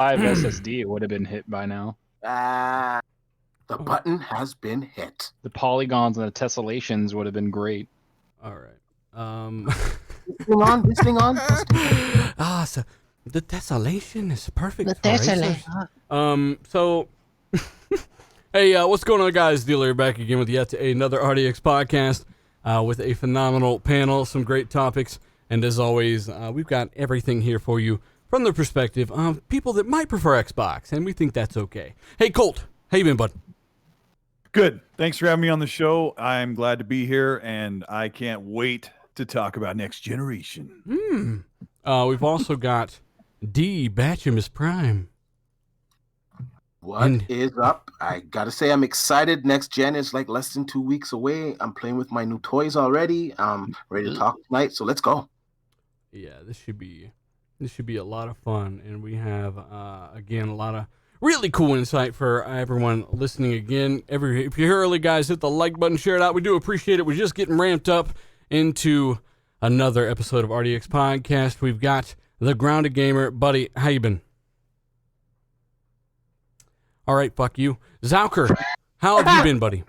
SSD, it would have been hit by now. The button has been hit. The polygons and the tessellations would have been great. All right. This thing on. So the tessellation is perfect. The for tessellation. racers. So, hey, what's going on, guys? Dealer back again with yet another RDX podcast with a phenomenal panel, some great topics, and as always, we've got everything here for you from the perspective of people that might prefer Xbox, and we think that's okay. Hey, Colt, how you been, bud? Good. Thanks for having me on the show. I'm glad to be here, and I can't wait to talk about next generation. We've also got D. Batchimus Prime. What is up? I gotta say, I'm excited. Next gen is like less than 2 weeks away. I'm playing with my new toys already. I'm ready to talk tonight, so let's go. Yeah, this should be a lot of fun, and we have again a lot of really cool insight for everyone listening. Again, if you're here early, guys, hit the like button, share it out. We do appreciate it. We're just getting ramped up into another episode of RDX Podcast. We've got the Grounded Gamer, buddy. How you been? All right, fuck you, Zauker. How have you been, buddy?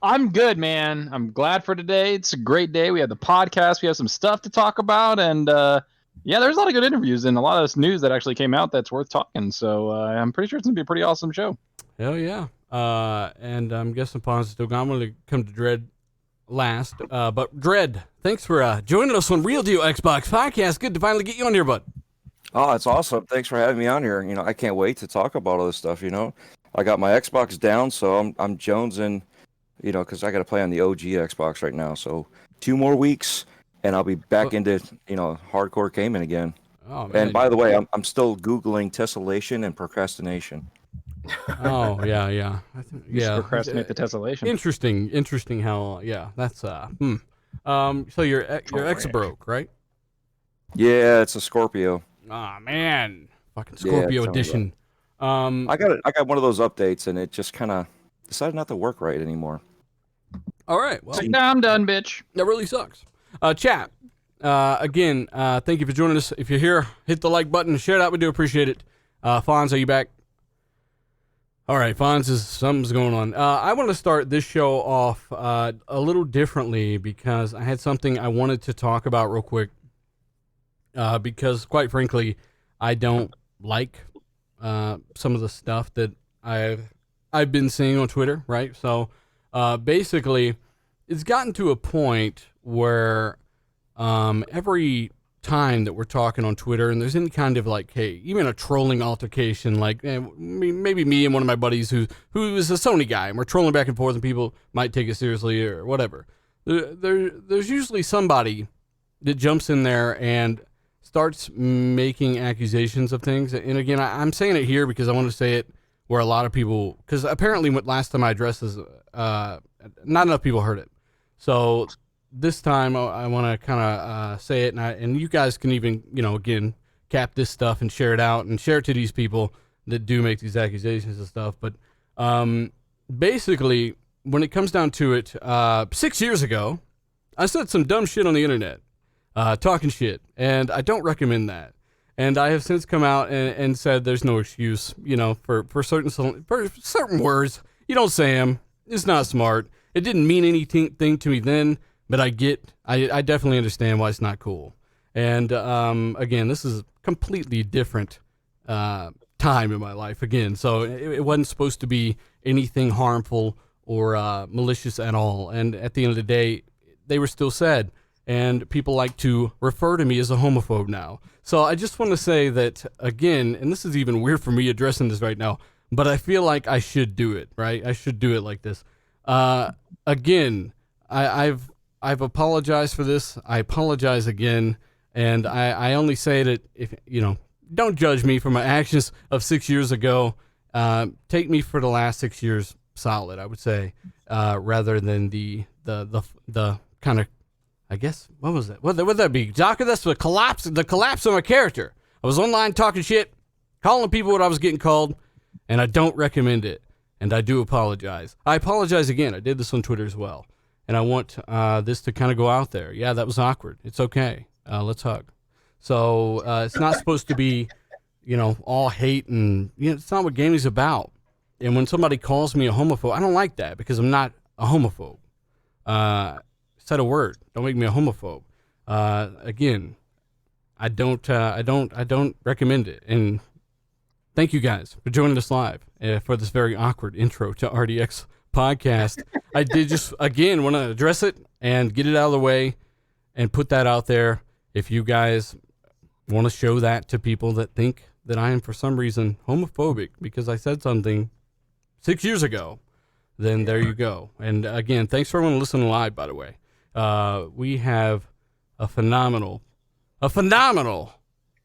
I'm good, man. I'm glad for today. It's a great day. We have the podcast. We have some stuff to talk about, and yeah, there's a lot of good interviews and a lot of news that actually came out that's worth talking. So I'm pretty sure it's gonna be a pretty awesome show. Hell yeah. And I'm guessing Pon's still gone. I'm going to come to Dread last. But Dread, thanks for joining us on Real Deal Xbox Podcast. Good to finally get you on here, bud. Oh, it's awesome. Thanks for having me on here. You know, I can't wait to talk about all this stuff, you know. I got my Xbox down, so I'm jonesing, you know, because I got to play on the OG Xbox right now. So 2 more weeks, and I'll be back into, you know, hardcore gaming again. Oh, man. And by the way, I'm still Googling tessellation and procrastination. Oh, yeah. Yeah. Procrastinate the tessellation. Interesting how, yeah, that's, So your X broke, right? Yeah, it's a Scorpio. Oh man, fucking Scorpio edition. I got one of those updates, and it just kind of decided not to work right anymore. All right, well, Nah, I'm done, bitch. that really sucks. Chat, again, thank you for joining us. If you're here, hit the like button, share it out. We do appreciate it. Fonz, are you back? All right, Fonz, something's going on. I want to start this show off a little differently because I had something I wanted to talk about real quick. Because quite frankly, I don't like some of the stuff that I've been seeing on Twitter, right? So basically, it's gotten to a point where every time that we're talking on Twitter and there's any kind of like, hey, even a trolling altercation, like maybe me and one of my buddies who is a Sony guy, and we're trolling back and forth, and people might take it seriously or whatever. There's usually somebody that jumps in there and starts making accusations of things. And again, I'm saying it here because I want to say it where a lot of people, because apparently last time I addressed this, not enough people heard it. So this time I want to kind of say it, and you guys can even, you know, again, cap this stuff and share it out and share it to these people that do make these accusations and stuff. But basically, when it comes down to it, 6 years ago, I said some dumb shit on the internet. Talking shit, and I don't recommend that. And I have since come out and said there's no excuse, you know, for certain words. You don't say them. It's not smart. It didn't mean anything to me then, but I definitely understand why it's not cool. And again, this is a completely different time in my life again. So it wasn't supposed to be anything harmful or malicious at all. And at the end of the day, they were still said. And people like to refer to me as a homophobe now. So I just want to say that, again, and this is even weird for me addressing this right now, but I feel like I should do it, right? I should do it like this. Again, I've apologized for this. I apologize again. And I only say that, if you know, don't judge me for my actions of 6 years ago. Take me for the last 6 years solid, I would say, rather than the kind of, I guess, what was that? What would that be? Jocker, that's the collapse of my character. I was online talking shit, calling people what I was getting called, and I don't recommend it. And I do apologize. I apologize again. I did this on Twitter as well. And I want this to kind of go out there. Yeah, that was awkward. It's okay. Let's hug. So it's not supposed to be all hate, and it's not what gaming's about. And when somebody calls me a homophobe, I don't like that because I'm not a homophobe. Said a word. Don't make me a homophobe. Again, I don't recommend it. And thank you guys for joining us live for this very awkward intro to RDX podcast. I did just, again, want to address it and get it out of the way and put that out there. If you guys want to show that to people that think that I am for some reason homophobic because I said something 6 years ago, then there you go. And again, thanks for everyone listening live, by the way. We have a phenomenal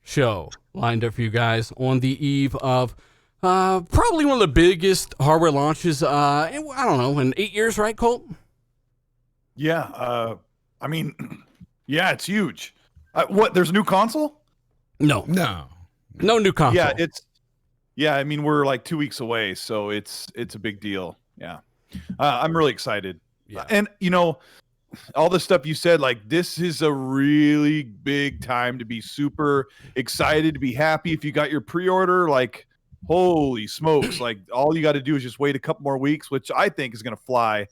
show lined up for you guys on the eve of probably one of the biggest hardware launches, I don't know, in 8 years, right, Colt? Yeah. I mean, yeah, it's huge. What? There's a new console? No new console. Yeah, I mean, we're like 2 weeks away, so it's a big deal. Yeah. I'm really excited. Yeah. And all the stuff you said, like, this is a really big time to be super excited, to be happy. If you got your pre-order, like, holy smokes, like, all you got to do is just wait a couple more weeks, which I think is going to fly.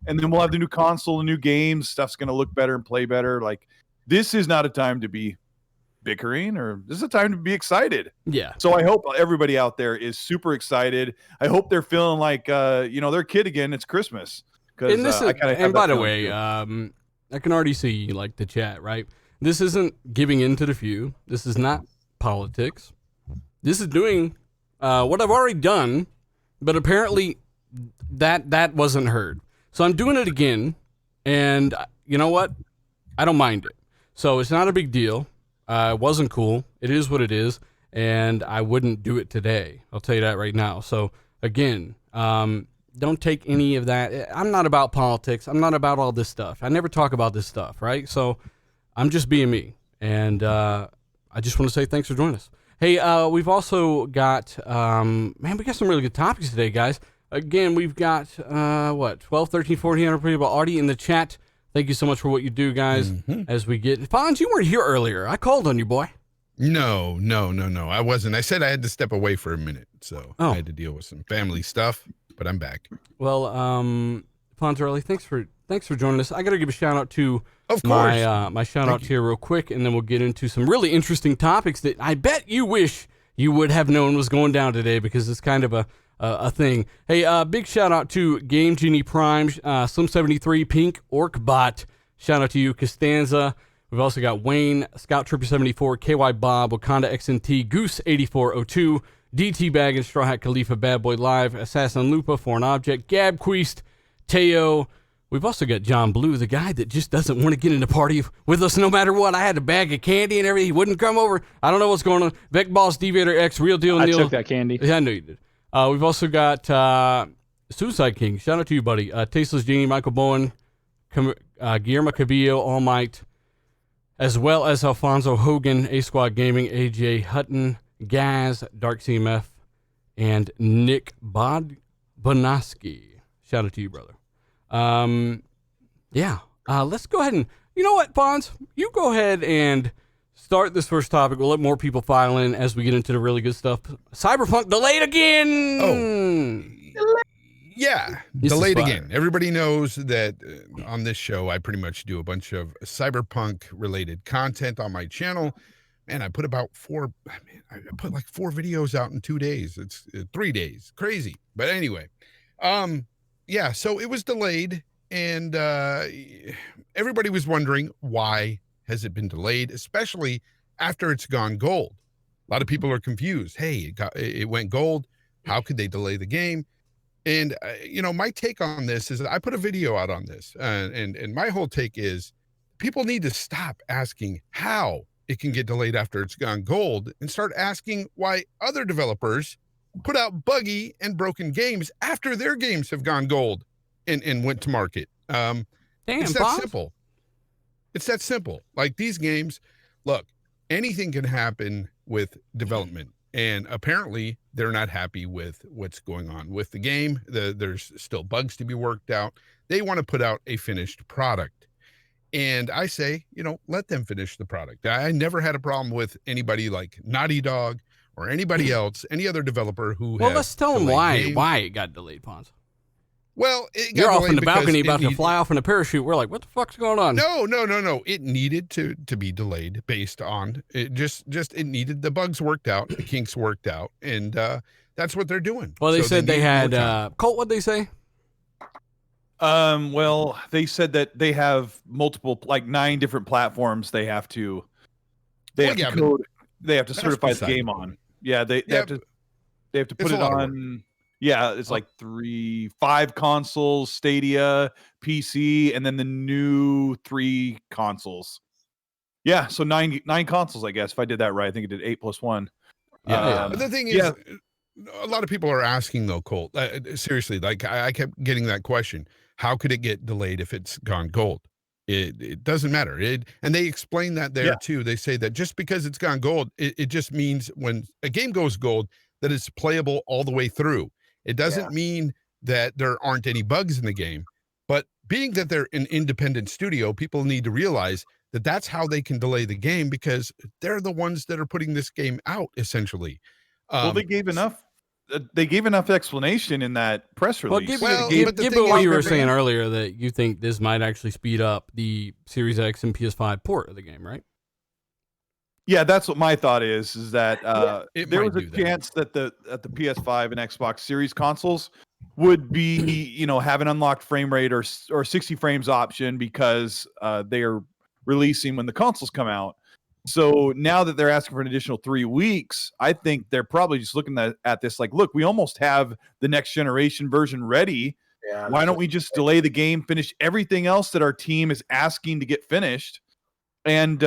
And then we'll have the new console, the new games, stuff's going to look better and play better. Like, this is not a time to be bickering, or this is a time to be excited. Yeah. So I hope everybody out there is super excited. I hope they're feeling like, they're a kid again. It's Christmas. And this by the way, I can already see like the chat, right? This isn't giving in to the few. This is not politics. This is doing what I've already done, but apparently that wasn't heard. So I'm doing it again, and you know what? I don't mind it. So it's not a big deal. It wasn't cool. It is what it is, and I wouldn't do it today. I'll tell you that right now. So again, don't take any of that. I'm not about politics. I'm not about all this stuff. I never talk about this stuff, right? So I'm just being me. And I just want to say thanks for joining us. Hey, we've also got, we got some really good topics today, guys. Again, we've got, 12, 13, 1400 people already in the chat. Thank you so much for what you do, guys, as we get... Fonz, you weren't here earlier. I called on you, boy. No. I wasn't. I said I had to step away for a minute, so I had to deal with some family stuff. But I'm back. Well, Fonzarelli, thanks for joining us. I got to give a shout out to my shout out here real quick, and then we'll get into some really interesting topics that I bet you wish you would have known was going down today, because it's kind of a thing. Hey, big shout out to Game Genie Prime, Slim73, Pink, Orcbot. Shout out to you, Costanza. We've also got Wayne, Scout Trooper 74, KY Bob, Wakanda XNT, Goose 8402. DT Bag and Straw Hat Khalifa, Bad Boy Live, Assassin Lupa, Foreign Object, Gab Queest, Teo. We've also got John Blue, the guy that just doesn't want to get in the party with us no matter what. I had a bag of candy and everything. He wouldn't come over. I don't know what's going on. Vec Boss, Deviator X, Real Deal Neil. I took that candy. Yeah, I know you did. We've also got Suicide King. Shout out to you, buddy. Tasteless Genie, Michael Bowen, Guillermo Cabillo, All Might, as well as Alfonso Hogan, A-Squad Gaming, AJ Hutton, Gaz, Dark CMF, and Nick Bonaski. Shout out to you, brother. Let's go ahead and, you know what, Fonz? You go ahead and start this first topic. We'll let more people file in as we get into the really good stuff. Cyberpunk delayed again! Oh, yeah, delayed again. Everybody knows that on this show, I pretty much do a bunch of Cyberpunk-related content on my channel. Man, I put about I put like 4 videos out in 2 days. It's 3 days. Crazy. But anyway, so it was delayed, and everybody was wondering, why has it been delayed, especially after it's gone gold? A lot of people are confused. Hey, it went gold. How could they delay the game? And, my take on this is that I put a video out on this, and my whole take is people need to stop asking how it can get delayed after it's gone gold and start asking why other developers put out buggy and broken games after their games have gone gold and went to market. It's that simple. It's that simple. Like these games, look, anything can happen with development. And apparently they're not happy with what's going on with the game. There's still bugs to be worked out. They want to put out a finished product. And I say, let them finish the product. I never had a problem with anybody like Naughty Dog or anybody else, any other developer who Well, has let's tell them delayed why games. it got delayed, Pons. Well, it got You're off delayed in the because balcony it about to needed- fly off in a parachute. We're like, what the fuck's going on? No. It needed to be delayed based on it. Just it needed the bugs worked out, the kinks worked out, and that's what they're doing. Well, they So said they need more had time. Colt. What'd they say? Well, they said that they have multiple, like 9 different platforms. They have to Well, yeah, but code. They have to that's certify the beside game the on. point. Yeah, they Yeah, have to. They have to put it's a it lot of work. on. Yeah, it's like 5 consoles, Stadia, PC, and then the new 3 consoles. Yeah, so 9 consoles, I guess. If I did that right, I think it did 8 plus 1. Yeah. But the thing is, yeah. a lot of people are asking though, Colt. Seriously, like I kept getting that question: how could it get delayed if it's gone gold? It doesn't matter. And they explain that there too. They say that just because it's gone gold, it just means when a game goes gold that it's playable all the way through. It doesn't mean that there aren't any bugs in the game, but being that they're an independent studio, people need to realize that that's how they can delay the game because they're the ones that are putting this game out essentially. Well, they gave enough. They gave enough explanation in that press Well, release. but the give thing it what is, you were remember- saying earlier that you think this might actually speed up the Series X and PS5 port of the game, right? Yeah, that's what my thought is that it there might was a do that. chance that the PS5 and Xbox Series consoles would be, have an unlocked frame rate or 60 frames option because they are releasing when the consoles come out. So now that they're asking for an additional 3 weeks, I think they're probably just looking at this like, look, we almost have the next generation version ready. Yeah, Why don't we just delay the game, finish everything else that our team is asking to get finished, and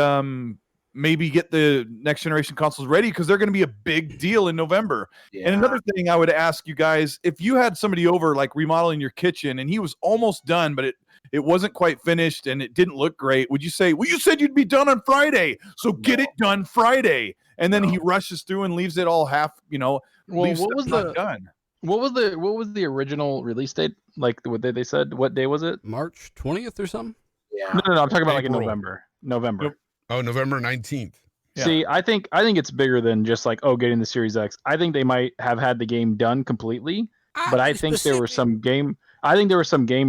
maybe get the next generation consoles ready because they're going to be a big deal in November. Yeah. And another thing I would ask you guys, if you had somebody over like remodeling your kitchen and he was almost done, but it wasn't quite finished and it didn't look great, would you say, well, you said you'd be done on Friday, so get it done Friday? And then he rushes through and leaves it all half, Well, leaves what stuff was not done. What was the original release date? Like what they said? What day was it? March 20th or something? Yeah. No. I'm talking about like in April. November. Yep. Oh, November 19th. Yeah. See, I think it's bigger than just like getting the Series X. I think they might have had the game done completely, but I think there were some game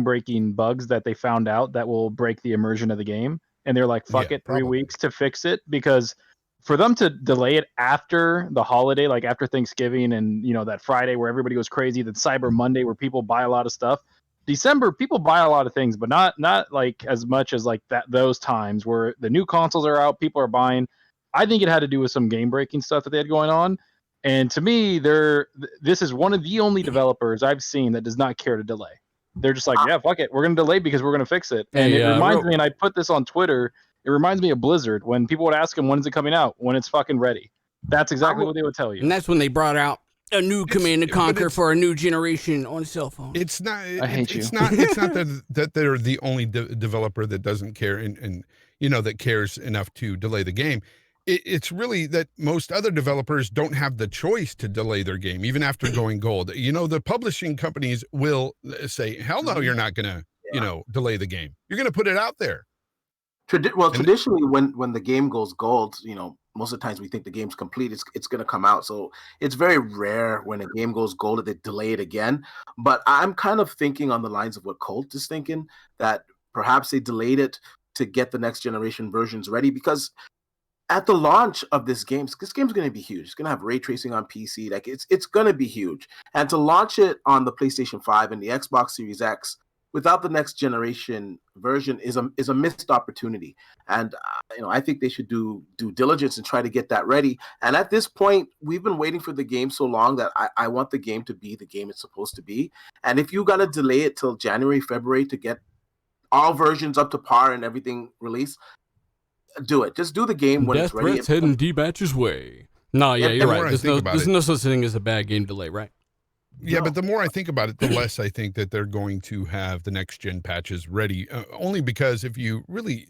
breaking bugs that they found out that will break the immersion of the game, and they're like, fuck Yeah, it, 3 probably. weeks to fix it, because for them to delay it after the holiday, like after Thanksgiving and that Friday where everybody goes crazy, that Cyber Monday where people buy a lot of stuff. December, people buy a lot of things, but not like as much as like those times where the new consoles are out, people are buying. I think it had to do with some game breaking stuff that they had going on. And to me, this is one of the only developers I've seen that does not care to delay. They're just like, yeah, fuck it, we're gonna delay because we're gonna fix it. And Hey, it reminds me, and I put this on Twitter. It reminds me of Blizzard when people would ask them, when is it coming out? When it's fucking ready. That's exactly what they would tell you. And that's when they brought out a new Command and but Conquer it's- for a new generation on cell phone. It's not. I hate it's you. not. It's not that they're the only developer that doesn't care and that cares enough to delay the game. It's really that most other developers don't have the choice to delay their game even after going gold. The publishing companies will say, "Hell no, you're not gonna delay the game. You're gonna put it out there." Traditionally, when the game goes gold, most of the times we think the game's complete. It's going to come out. So it's very rare when a game goes gold that they delay it again. But I'm kind of thinking on the lines of what Colt is thinking, that perhaps they delayed it to get the next generation versions ready, because at the launch of this game's going to be huge. It's going to have ray tracing on PC. Like it's going to be huge. And to launch it on the PlayStation 5 and the Xbox Series X without the next generation version is a missed opportunity. And I think they should do due diligence and try to get that ready. And at this point, we've been waiting for the game so long that I want the game to be the game it's supposed to be. And if you got to delay it till January, February to get all versions up to par and everything released, do it. Just do the game when Death it's ready. threats heading D-Batch's way. No, yeah, Yeah, you're the right. more I There's think about no such thing as a bad game delay, right? Yeah, No. but the more I think about it, the less I think that they're going to have the next gen patches ready. Only because if you really,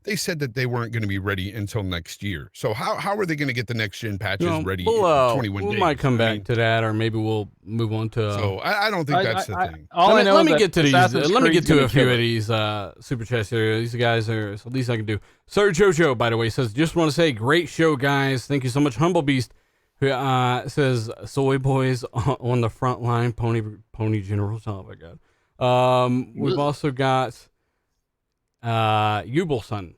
they said that they weren't going to be ready until next year. So how are they going to get the next gen patches ready in 21 we days? might come I back mean, to that, or maybe we'll move on to. So I don't think that's the thing. All I know let is me that get to these. Assassin's Let me get Creed's to gonna a few kill of it. these super chats here. These guys are it's the least I can do. Sir Jojo, by the way, says, just want to say, great show, guys. Thank you so much, Humble Beast. who says soy boys on the front line, pony generals. Oh my god. We've also got Yubelson.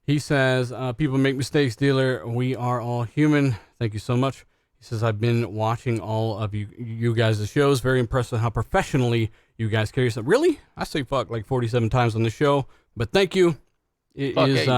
He says, people make mistakes, dealer. We are all human. Thank you so much. He says, I've been watching all of you guys' shows. Very impressed with how professionally you guys carry yourself. Really? I say fuck like 47 times on the show, but thank you. It is,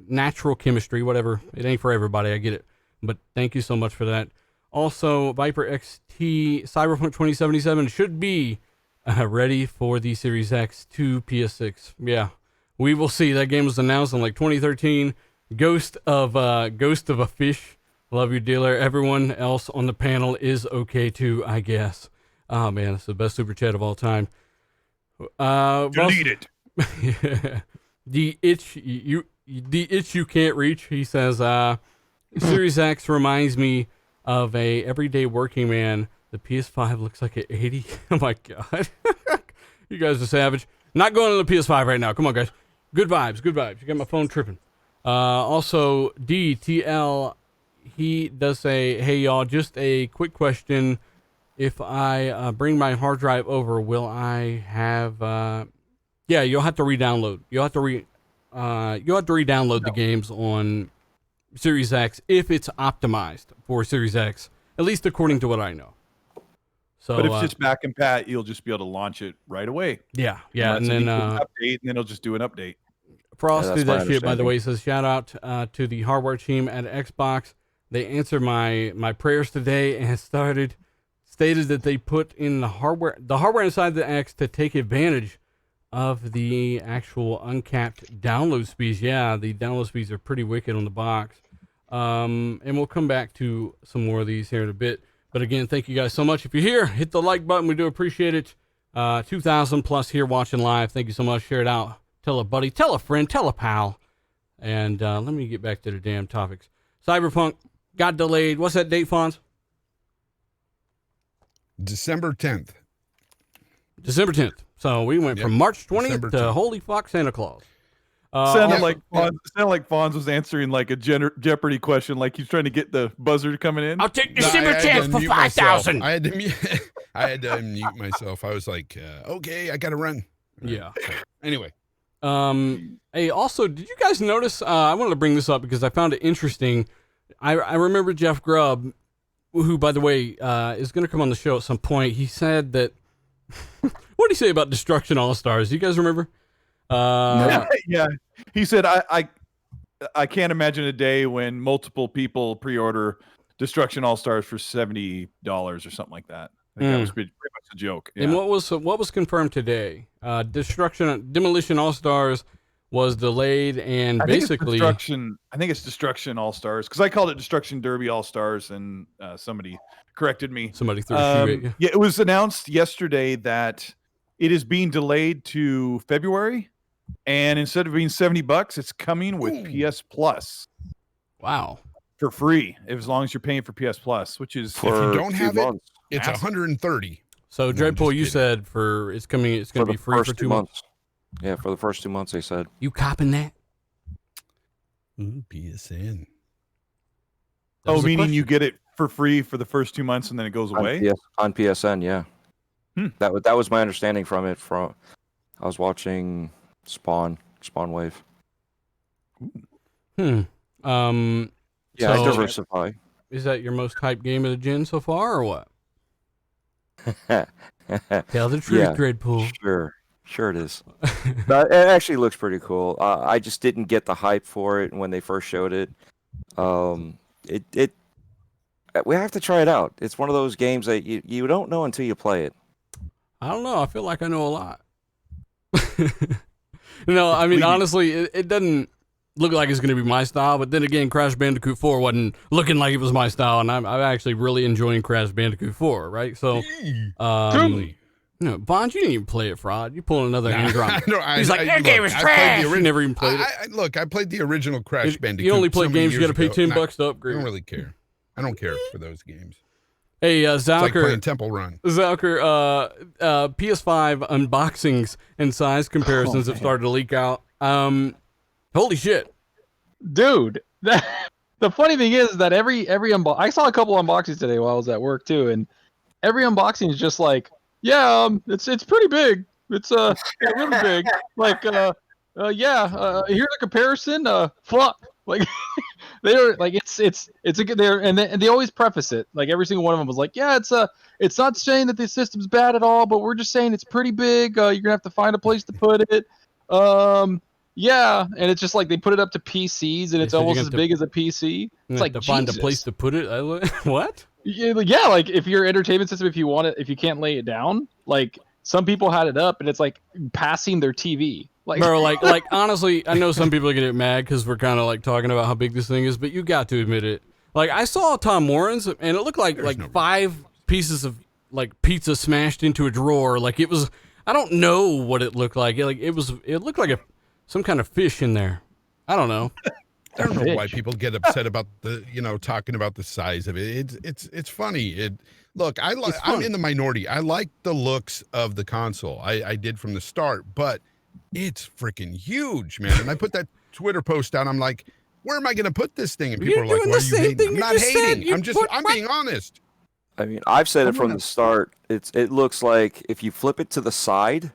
natural chemistry, whatever. It ain't for everybody. I get it. But thank you so much for that. Also, Viper XT Cyberpunk 2077 should be ready for the Series X to PS6. Yeah. We will see. That game was announced in like 2013. Ghost of a fish. Love you, dealer. Everyone else on the panel is okay too, I guess. Oh man, it's the best super chat of all time. Delete it. The itch you can't reach. He says, Series X reminds me of a everyday working man. The PS5 looks like an 80. Oh my god, you guys are savage. Not going to the PS5 right now. Come on, guys. Good vibes, good vibes. You got my phone tripping. Also, DTL, he does say, hey, y'all, just a quick question. If I bring my hard drive over, will I have... yeah, you'll have to re-download. You'll have to re-download the games on Series X if it's optimized for Series X, at least according to what I know. So, but if it's just back and pat, you'll just be able to launch it right away. Yeah, and then update, and then it'll just do an update. Frost did that shit, by the way. He says, shout out to the hardware team at Xbox. They answered my prayers today and stated that they put in the hardware inside the X to take advantage of the actual uncapped download speeds. Yeah, the download speeds are pretty wicked on the box. And we'll come back to some more of these here in a bit. But again, thank you guys so much. If you're here, hit the like button. We do appreciate it. 2,000 plus here watching live. Thank you so much. Share it out. Tell a buddy, tell a friend, tell a pal. And let me get back to the damn topics. Cyberpunk got delayed. What's that date, Fonz? December 10th. December 10th. So we went from March 20th to holy fuck Santa Claus. Sounded like Fonz was answering like a Jeopardy question, like he's trying to get the buzzer coming in. I'll take December 10th for 5,000. I had to mute myself. I was like, okay, I got to run. Yeah. Anyway. Hey, also, did you guys notice, I wanted to bring this up because I found it interesting. I remember Jeff Grubb, who, by the way, is going to come on the show at some point. He said that, what did he say about Destruction All-Stars? Do you guys remember? Yeah. He said, I can't imagine a day when multiple people pre-order Destruction All-Stars for $70 or something like that. I think that was pretty much a joke. Yeah. And what was confirmed today? Demolition All-Stars was delayed, and I basically think it's Destruction All-Stars, because I called it Destruction Derby All-Stars, and somebody corrected me. Somebody threw a shoe at you. Yeah, it was announced yesterday that it is being delayed to February, and instead of being $70, it's coming with PS Plus. Wow. For free, as long as you're paying for PS Plus, which is if you don't have it, it's massive. $130. So Dreadpool, you said it's going to be free for 2 months. Yeah, for the first 2 months, they said. You copping that? PSN. Oh, meaning you get it for free for the first 2 months and then it goes away? On PSN, yeah. That was my understanding from it. I was watching Spawn Wave. Yeah, I diversify. Is that your most hyped game of the gen so far, or what? Tell the truth, Dreadpool. Sure it is. But it actually looks pretty cool. I just didn't get the hype for it when they first showed it. We have to try it out. It's one of those games that you don't know until you play it. I don't know. I feel like I know a lot. No, I mean, honestly, it doesn't look like it's going to be my style. But then again, Crash Bandicoot 4 wasn't looking like it was my style. And I'm actually really enjoying Crash Bandicoot 4, right? So, no, Bond, you didn't even play it, Fraud. You pulling another Andron. He's like, that game is trash. You never even played it. I played the original Crash Bandicoot. You only play games you got to pay $10 to I upgrade. don't really care. I don't care for those games. Hey, Zalker. It's like playing Temple Run. Zalker, PS5 unboxings and size comparisons have started to leak out. Holy shit. Dude, The funny thing is that every I saw a couple unboxings today while I was at work too, and every unboxing is just like, yeah, it's pretty big. It's really big. Like here's a comparison. Fuck. Like they're like it's a good there, and they always preface it. Like every single one of them was like, yeah, it's not saying that the system's bad at all, but we're just saying it's pretty big. You're gonna have to find a place to put it. Yeah, and it's just like they put it up to PCs, and it's said almost as big as a PC. It's like to find a Jesus. place to put it. What? Yeah, like if your entertainment system, if you want it, if you can't lay it down, like some people had it up, and it's like passing their TV. Like, Bro, like honestly, I know some people are gonna get mad because we're kind of like talking about how big this thing is, but you got to admit it. Like I saw Tom Warren's, and it looked like no 5 pieces of like pizza smashed into a drawer. Like it was. I don't know what it looked like. It looked like some kind of fish in there. I don't know. I don't know why people get upset about talking about the size of it. It's funny. Look, I'm in the minority. I like the looks of the console. I did from the start, but it's freaking huge, man. And I put that Twitter post out. I'm like, where am I going to put this thing? And people are like, why are you hating? I'm not hating. I'm being honest. I mean, I've said it from the start. It looks like if you flip it to the side,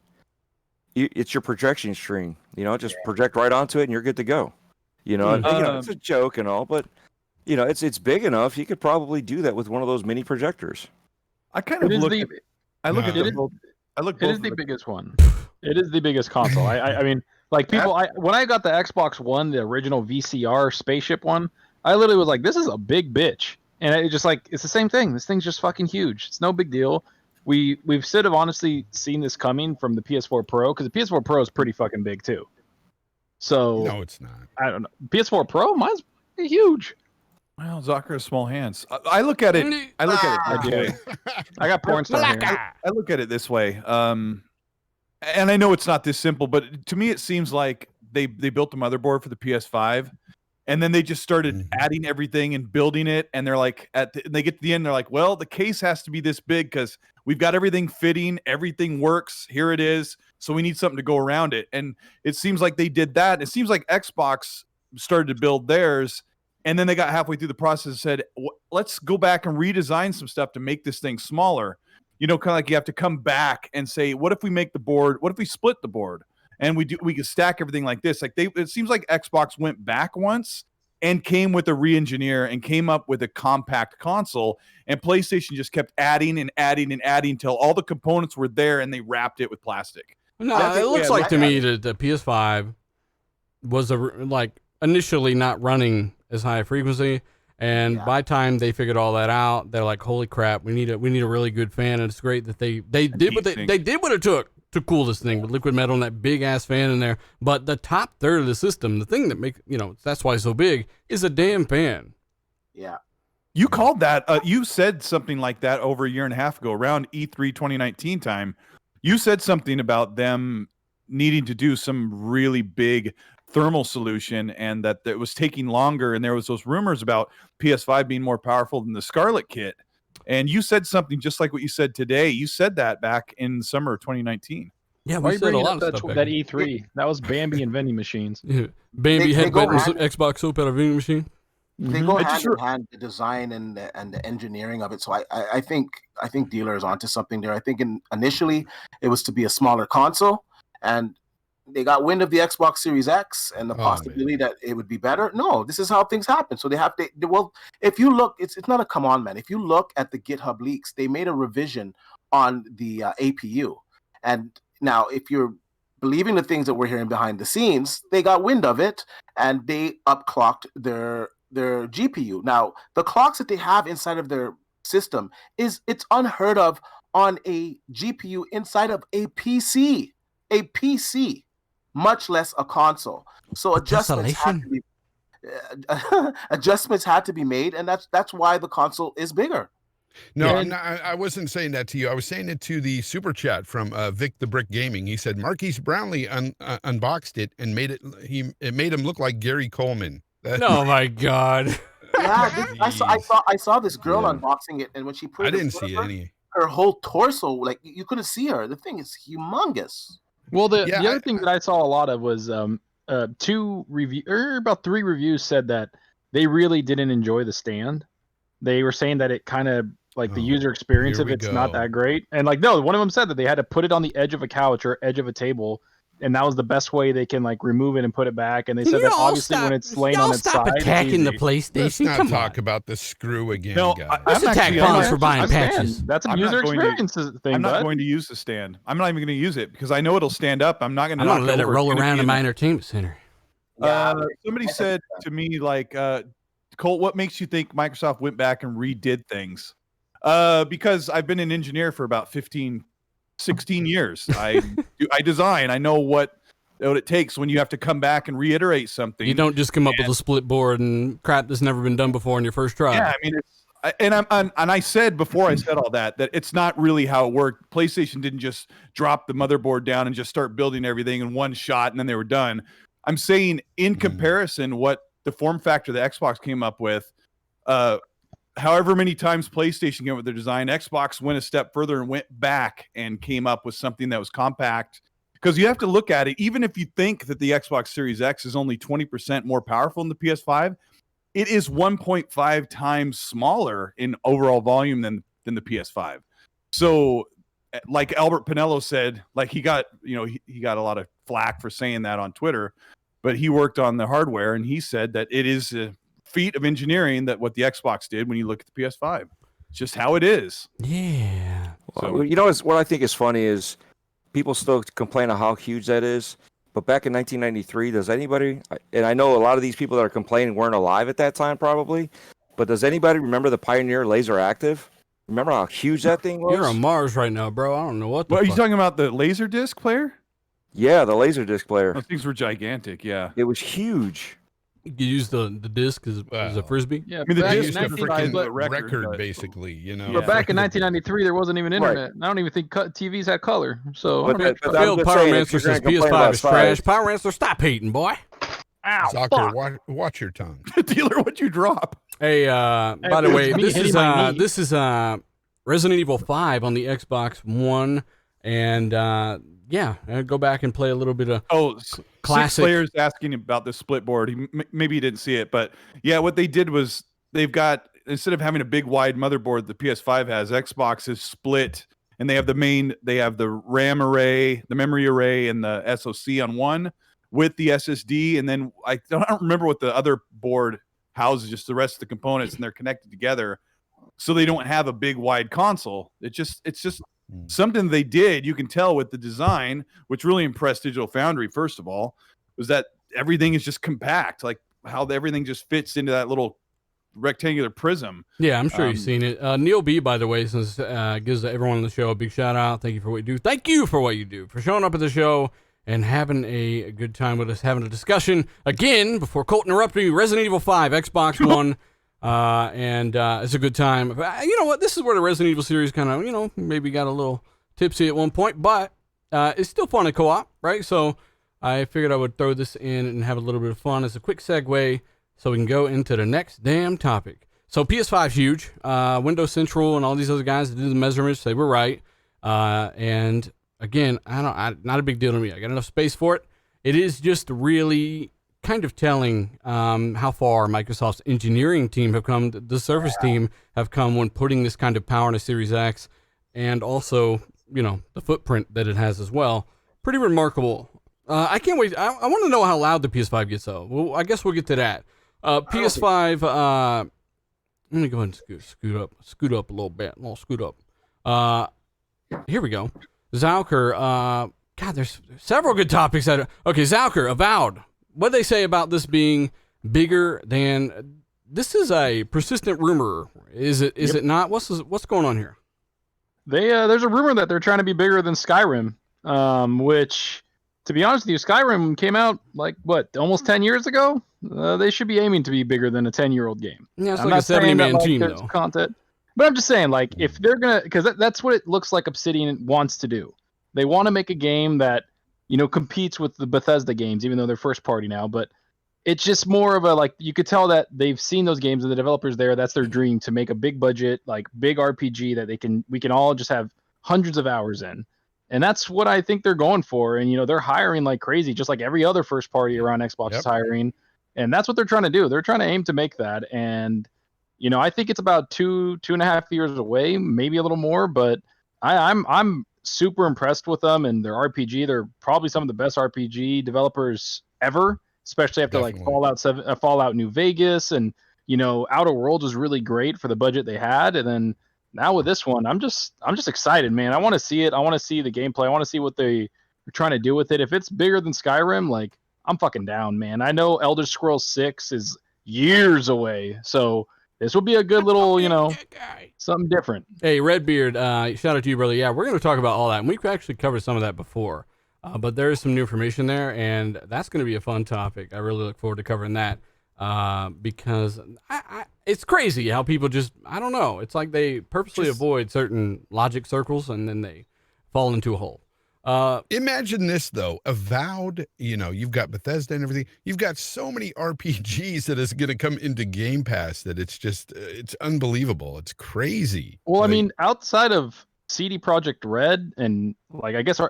it's your projection screen. Just project right onto it, and you're good to go. It's a joke and all, but it's big enough. You could probably do that with one of those mini projectors. I kind of look. I look at it. It is the biggest one. It is the biggest console. I mean, like people. When I got the Xbox One, the original VCR spaceship one, I literally was like, "This is a big bitch," and it's the same thing. This thing's just fucking huge. It's no big deal. We've sort of honestly seen this coming from the PS4 Pro because the PS4 Pro is pretty fucking big too. So no, it's not. I don't know. PS4 Pro, mine's huge. Well, Zucker has small hands. I look at it. I do. I got porn star here. I look at it this way. And I know it's not this simple, but to me, it seems like they built the motherboard for the PS5, and then they just started adding everything and building it. And they're like, they get to the end, they're like, well, the case has to be this big because we've got everything fitting, everything works. Here it is. So we need something to go around it. And it seems like they did that. It seems like Xbox started to build theirs, and then they got halfway through the process and said, let's go back and redesign some stuff to make this thing smaller. Kind of like you have to come back and say, what if we make the board? What if we split the board and we can stack everything like this? Like it seems like Xbox went back once and came with a re-engineer and came up with a compact console, and PlayStation just kept adding and adding and adding until all the components were there and they wrapped it with plastic. No, it looks like to me that the PS5 was initially not running as high a frequency, and by the time they figured all that out, they're like, "Holy crap, we need a really good fan." And it's great that they did what they did what it took to cool this thing with liquid metal and that big ass fan in there. But the top third of the system, the thing that makes that's why it's so big, is a damn fan. Yeah. You called that. You said something like that over a year and a half ago, around E3 2019 time. You said something about them needing to do some really big thermal solution, and that it was taking longer. And there was those rumors about PS5 being more powerful than the Scarlett kit. And you said something just like what you said today. You said that back in summer of 2019. Yeah, we said a lot of stuff. That E3. That was Bambi and vending machines. Yeah. Bambi headbutting Xbox soap at a vending machine. They go hand in hand, the design and the engineering of it. So I think Dealer is onto something there. I think initially it was to be a smaller console, and they got wind of the Xbox Series X and the possibility that it would be better. No, this is how things happen. So if you look, it's not a come on, man. If you look at the GitHub leaks, they made a revision on the APU. And now if you're believing the things that we're hearing behind the scenes, they got wind of it and they upclocked their GPU. Now, the clocks that they have inside of their system it's unheard of on a GPU inside of a PC, much less a console. So adjustments had to be made, and that's why the console is bigger. No, I wasn't saying that to you. I was saying it to the super chat from Vic the Brick Gaming. He said Marquise Brownlee unboxed it and it made him look like Gary Coleman. Oh my God! Yeah, I saw this girl unboxing it, and when she put I didn't see any. Her whole torso, like you couldn't see her. The thing is humongous. Well, the other thing that I saw a lot of was about 3 reviews said that they really didn't enjoy the stand. They were saying that it kind of like the user experience here of we it's not go. that great. And like, no, one of them said that they had to put it on the edge of a couch or edge of a table, and that was the best way they can like remove it and put it back. And they said that obviously when it's laying on its side, attacking the it's PlayStation. Let's not Come talk on. about the screw again, No, guys. Let's attack Bonds for buying I'm saying, patches. that's a I'm user not going to- experience thing. I'm not bud. going to use the stand. I'm not even going to use it because I know it'll stand up. I'm not going to. I'm gonna let it roll around in my entertainment center. Somebody said to me like, Colt, what makes you think Microsoft went back and redid things? Because I've been an engineer for about 16 years. I design. I know what it takes when you have to come back and reiterate something. You don't just come up with a split board and crap that's never been done before in your first try. Yeah, I mean, and I said before I said all that it's not really how it worked. PlayStation didn't just drop the motherboard down and just start building everything in one shot and then they were done. I'm saying in comparison, what the form factor the Xbox came up with, however many times PlayStation came up with their design, Xbox went a step further and went back and came up with something that was compact. Because you have to look at it, even if you think that the Xbox Series X is only 20% more powerful than the PS5, it is 1.5 times smaller in overall volume than the PS5. So, like Albert Pinello said, like he got a lot of flack for saying that on Twitter, but he worked on the hardware and he said that it is a feat of engineering that what the Xbox did when you look at the PS5. It's just how it is. Yeah. Well, you know, what I think is funny is people still complain of how huge that is. But back in 1993, does anybody, and I know a lot of these people that are complaining weren't alive at that time probably, but does anybody remember the Pioneer Laser Active? Remember how huge that thing was? You're on Mars right now, bro. I don't know what the What, are you fuck. talking about the Laserdisc player? Yeah, the Laserdisc player. Those things were gigantic, yeah. It was huge. You use the disc as a Wow. frisbee? Yeah, I mean, the back in disc Just a was 1990 freaking freaking record, record, but- basically, you know. But back in 1993, there wasn't even Right. internet. I don't even think TVs had color. So But I don't know. that- Failed just Power saying, if Rancer you're gonna says complain PS5 about is trash. size- Power Rancer, stop hating, boy. Ow, Zucker, fuck. watch your tongue. Dealer, what'd you drop? Hey, by the it's way, me hitting my knee. this is Resident Evil 5 on the Xbox One, and yeah, go back and play a little bit of Oh, classic. Six Players asking about the split board. Maybe he didn't see it, but yeah, what they did was they've got, instead of having a big wide motherboard the PS5 has, Xbox is split, and they have the RAM array, the memory array, and the SoC on one with the SSD, and then I don't remember what the other board houses, just the rest of the components, and they're connected together, so they don't have a big wide console. It's just something they did. You can tell with the design, which really impressed Digital Foundry. First of all, was that everything is just compact, like how everything just fits into that little rectangular prism. Yeah, I'm sure you've seen it. Neil B, by the way, gives everyone on the show a big shout out. Thank you for what you do. Thank you for what you do, for showing up at the show and having a good time with us, having a discussion. Again, before Colt interrupted me, Resident Evil 5, Xbox One, and it's a good time. You know what? This is where the Resident Evil series kind of, maybe got a little tipsy at one point, but it's still fun to co-op, right? So I figured I would throw this in and have a little bit of fun as a quick segue so we can go into the next damn topic. So PS5's huge. Windows Central and all these other guys that do the measurements, they were right. And again, not a big deal to me. I got enough space for it. It is just really kind of telling how far Microsoft's engineering team have come, the Surface team have come when putting this kind of power in a Series X, and also, the footprint that it has as well. Pretty remarkable. I can't wait. I want to know how loud the PS5 gets, though. Well, I guess we'll get to that. PS5, let me go ahead and scoot up a little bit. Scoot up. Here we go. Zalker, God, there's several good topics. Okay, Zalker, Avowed. What'd they say about this being bigger than... This is a persistent rumor. Is it not? What's going on here? There's a rumor that they're trying to be bigger than Skyrim, which, to be honest with you, Skyrim came out almost 10 years ago. They should be aiming to be bigger than a 10-year-old game. Yeah, it's I'm like a not saying 70-man that, team, there's though. content, but I'm just saying, if they're gonna, because that's what it looks like Obsidian wants to do. They want to make a game that competes with the Bethesda games, even though they're first party now. But it's just more of a you could tell that they've seen those games and the developers there. That's their dream, to make a big budget, big RPG that we can all just have hundreds of hours in. And that's what I think they're going for. And they're hiring like crazy, just like every other first party around Xbox is hiring. And that's what they're trying to do. They're trying to aim to make that. And, I think it's about 2.5 years away, maybe a little more, but I'm super impressed with them and their RPG. They're probably some of the best RPG developers ever, especially after like Fallout New Vegas, and Outer Worlds was really great for the budget they had. And then now with this one, I'm just excited, man. I want to see it. I want to see the gameplay. I want to see what they are trying to do with it. If it's bigger than Skyrim, like, I'm fucking down, man. I know Elder Scrolls 6 is years away, so this will be a good little, something different. Hey, Redbeard, shout out to you, brother. Yeah, we're going to talk about all that, and we've actually covered some of that before, but there is some new information there, and that's going to be a fun topic. I really look forward to covering that, because it's crazy how people just, I don't know, it's like they purposely avoid certain logic circles, and then they fall into a hole. Imagine this though, Avowed, you've got Bethesda and everything. You've got so many RPGs that is going to come into Game Pass that it's just, it's unbelievable. It's crazy. Well, I mean, outside of CD Projekt Red and like, I guess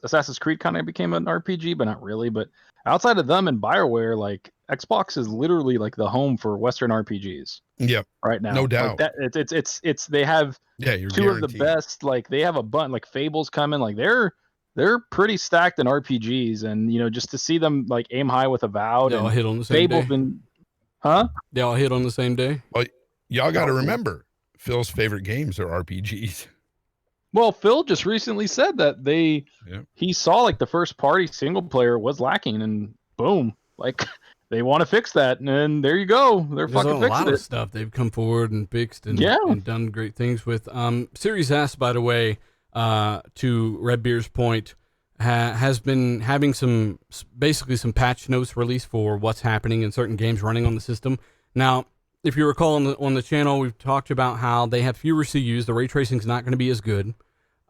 Assassin's Creed kind of became an RPG, but not really. But outside of them and BioWare, like Xbox is literally like the home for Western RPGs. Yep. Right now. No doubt. Like it's they have two of the best, like they have a bunch, like Fable's coming, like they're pretty stacked in RPGs, and just to see them like aim high with Avowed, they all and hit on the same Fable's day. They all hit on the same day. Well, y'all got to remember, Phil's favorite games are RPGs. Well, Phil just recently said that he saw like the first party single player was lacking, and boom, like they want to fix that, and there you go. There's fucking fixing it. A lot of stuff they've come forward and fixed and done great things with. Series S, by the way. To Redbeard's point, has been having some patch notes released for what's happening in certain games running on the system. Now, if you recall on the channel, we've talked about how they have fewer CUs. The ray tracing is not going to be as good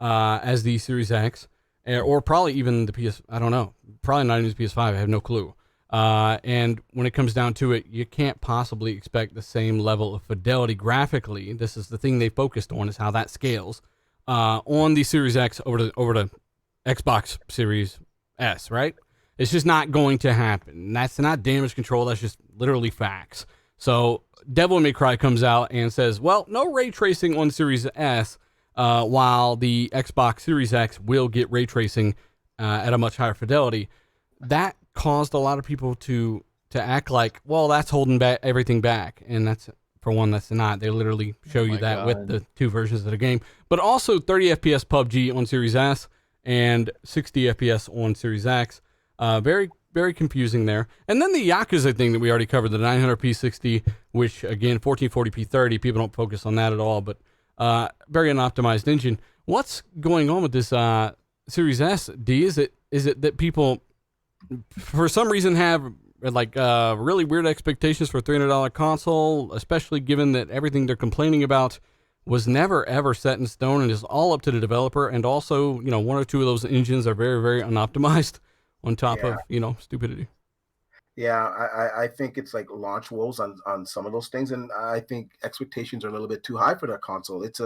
as the Series X, or probably even the PS. I don't know. Probably not even the PS5. I have no clue. And when it comes down to it, you can't possibly expect the same level of fidelity graphically. This is the thing they focused on, is how that scales. On the Series X over to Xbox Series S, right? It's just not going to happen. That's not damage control. That's just literally facts. So Devil May Cry comes out and says, well, no ray tracing on Series S, while the Xbox Series X will get ray tracing at a much higher fidelity. That caused a lot of people to act like, well, that's holding back everything back, and that's. For one, that's not. They literally show you that with the two versions of the game. But also 30 FPS PUBG on Series S and 60 FPS on Series X. Very, very confusing there. And then the Yakuza thing that we already covered, the 900p 60, which, again, 1440p 30. People don't focus on that at all, but very unoptimized engine. What's going on with this Series S, D? Is it that people, for some reason, have like really weird expectations for a $300 console, especially given that everything they're complaining about was never ever set in stone and is all up to the developer, and also one or two of those engines are very, very unoptimized on top of stupidity. I think it's like launch woes on some of those things, and I think expectations are a little bit too high for that console. It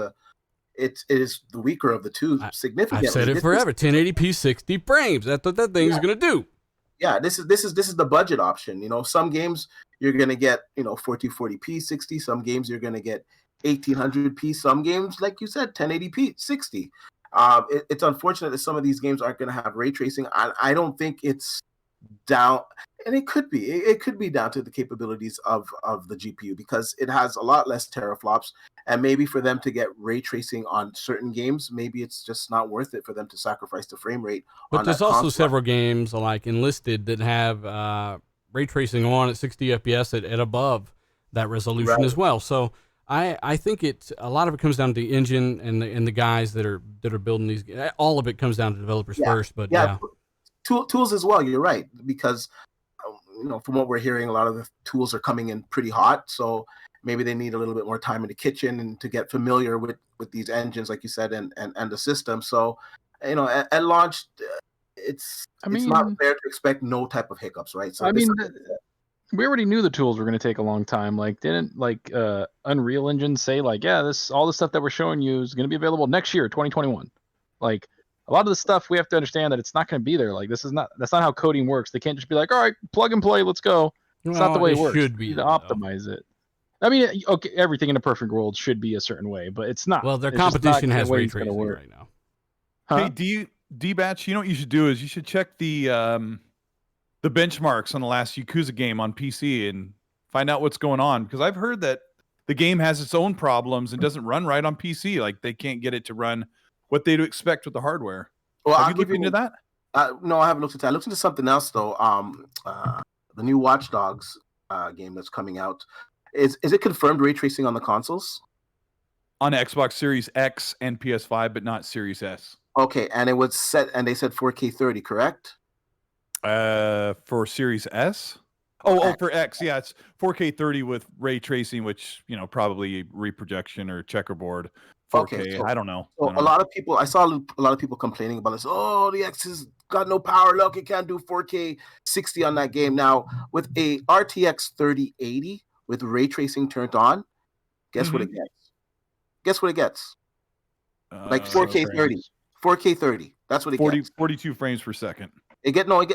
is the weaker of the two significantly. I've said it forever. 1080p 60 frames. That's what that thing's gonna do. Yeah, this is the budget option. Some games you're gonna get 1440p 60. Some games you're gonna get 1800p. Some games, like you said, 1080p 60. It's unfortunate that some of these games aren't gonna have ray tracing. I don't think it's down, and it could be. It could be down to the capabilities of the GPU, because it has a lot less teraflops, and maybe for them to get ray tracing on certain games, maybe it's just not worth it for them to sacrifice the frame rate. But there's also several games like Enlisted that have ray tracing on at 60 FPS at above that resolution as well. So I think a lot of it comes down to the engine and the guys that are building these. All of it comes down to developers first, but tools as well. You're right, because from what we're hearing, a lot of the tools are coming in pretty hot. So maybe they need a little bit more time in the kitchen and to get familiar with these engines, like you said, and the system. So at launch, it's not fair to expect no type of hiccups, right? So we already knew the tools were going to take a long time. Like, didn't Unreal Engine say like, all the stuff that we're showing you is going to be available next year, 2021? Like, a lot of the stuff we have to understand that it's not going to be there. Like, that's not how coding works. They can't just be like, all right, plug and play, let's go. It's not the way it works. Should be You need to though. optimize it. I mean, okay, everything in a perfect world should be a certain way, but it's not. Well, their It's just not competition the has way ray it's gonna tracing work. right now. Huh? Hey, D-Batch, you know what you should do is you should check the benchmarks on the last Yakuza game on PC and find out what's going on, because I've heard that the game has its own problems and doesn't run right on PC. Like they can't get it to run what they'd expect with the hardware. Well, Have you looked into that? No, I haven't looked into that. I looked into something else though. The new Watch Dogs game that's coming out. Is it confirmed ray tracing on the consoles? On Xbox Series X and PS5, but not Series S. Okay, and it was set, and they said 4K 30, correct? For Series S? Oh, for X, yeah, it's 4K 30 with ray tracing, which, you know, probably reprojection or checkerboard 4K. Okay, so, I don't know. So a lot of people, I saw a lot of people complaining about this. Oh, the X has got no power. Look, it can't do 4K 60 on that game. Now, with a RTX 3080 with ray tracing turned on, guess what it gets? Guess what it gets? Like 4K 30. 4K 30. That's what it gets. 42 frames per second.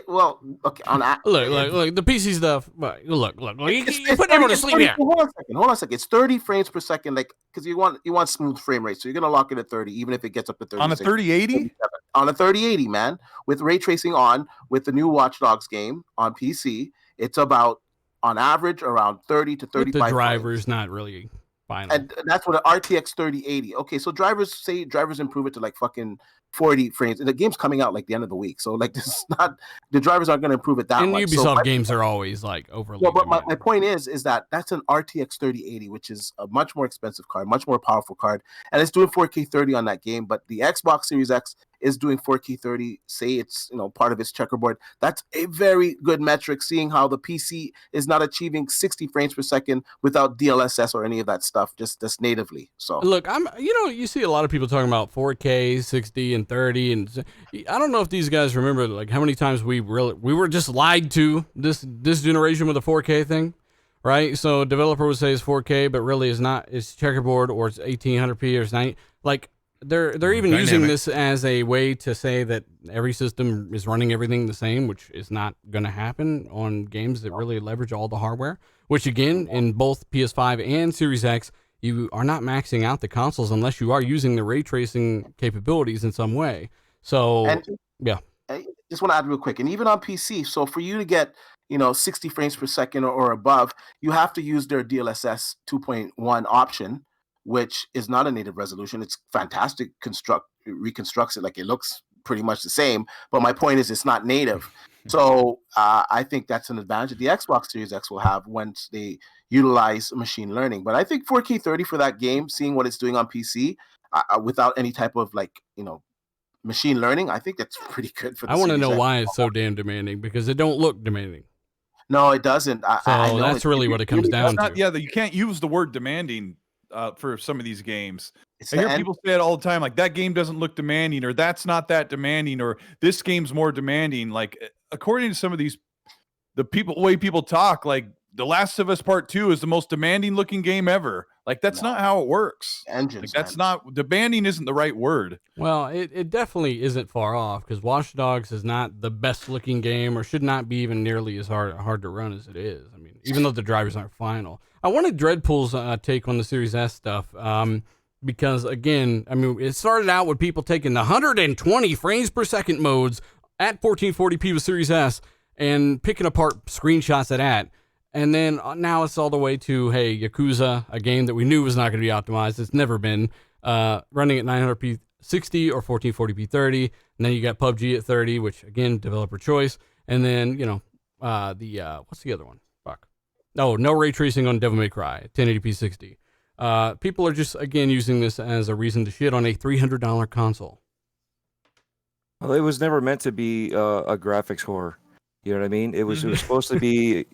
Well, okay, on that. Look, the PC stuff. Look, you put everyone to sleep here. Hold on a second. It's 30 frames per second, like, because you want smooth frame rate, so you're gonna lock it at 30, even if it gets up to 30. On a 3080? On a 3080, man, with ray tracing on, with the new Watch Dogs game on PC, it's about, on average, around 30 to 35. The driver's not really final. And that's what an RTX 3080. Okay, so drivers improve it to like fucking 40 frames, and the game's coming out like the end of the week, so like this is not, the drivers aren't going to improve it that and much. Ubisoft games are always like overly. Well, but my point is that that's an RTX 3080, which is a much more expensive card, much more powerful card, and it's doing 4K 30 on that game. But the Xbox Series X is doing 4K 30. Say it's, you know, part of its checkerboard. That's a very good metric, seeing how the PC is not achieving 60 frames per second without DLSS or any of that stuff, just natively. So look, you see a lot of people talking about 4K 60 and 30, and I don't know if these guys remember like how many times we were just lied to this generation with the 4K thing, right? So a developer would say it's 4K, but really it's not. It's checkerboard, or it's 1800p, or it's 90. Like they're even using this as a way to say that every system is running everything the same, which is not going to happen on games that really leverage all the hardware. Which again, in both PS5 and Series X, you are not maxing out the consoles unless you are using the ray tracing capabilities in some way. So, yeah. I just want to add real quick, and even on PC, so for you to get, 60 frames per second or above, you have to use their DLSS 2.1 option, which is not a native resolution. It's fantastic. Reconstructs it like it looks pretty much the same. But my point is, it's not native. So I think that's an advantage that the Xbox Series X will have once they utilize machine learning. But I think 4K 30 for that game, seeing what it's doing on PC without any type of machine learning, I think that's pretty good for the I want to know Series X. why it's so damn demanding, because it don't look demanding. No, it doesn't. I know that's really what it comes down to. Yeah, you can't use the word demanding for some of these games. It's I hear people say it all the time, like that game doesn't look demanding, or that's not that demanding, or this game's more demanding. Like according to some of these, the way people talk, like The Last of Us Part 2 is the most demanding looking game ever. Like that's not how it works. Engines, that's not, demanding isn't the right word. Well, it definitely isn't far off, because Watch Dogs is not the best looking game, or should not be even nearly as hard to run as it is. I mean, even though the drivers aren't final. I wanted Dreadpool's take on the Series S stuff, because again, I mean, it started out with people taking the 120 frames per second modes at 1440p with Series S and picking apart screenshots of that. And then now it's all the way to, hey, Yakuza, a game that we knew was not going to be optimized. It's never been running at 900p 60 or 1440p 30. And then you got PUBG at 30, which again, developer choice. And then, what's the other one? Fuck. No ray tracing on Devil May Cry, 1080p 60. People are just, again, using this as a reason to shit on a $300 console. Well, it was never meant to be a graphics horror. You know what I mean? It was supposed to be,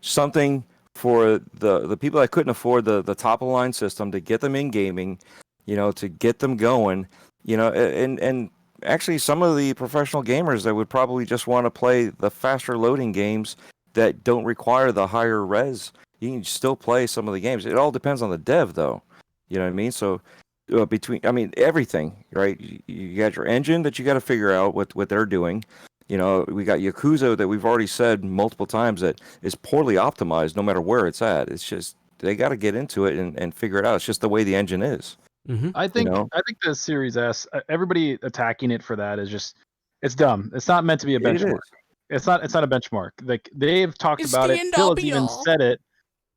something for the people that couldn't afford the top of the line system, to get them in gaming, to get them going, and actually some of the professional gamers that would probably just want to play the faster loading games that don't require the higher res. You can still play some of the games. It all depends on the dev, though. You know what I mean? So everything, right? You got your engine that you got to figure out what they're doing. You know, we got Yakuza that we've already said multiple times that is poorly optimized no matter where it's at. It's just they got to get into it and figure it out. It's just the way the engine is. I think know? I think the Series S, everybody attacking it for that is just it's dumb. It's not meant to be a It benchmark. is. It's not a benchmark. Like they've talked It's about the it. end Phil all has be even all. said it.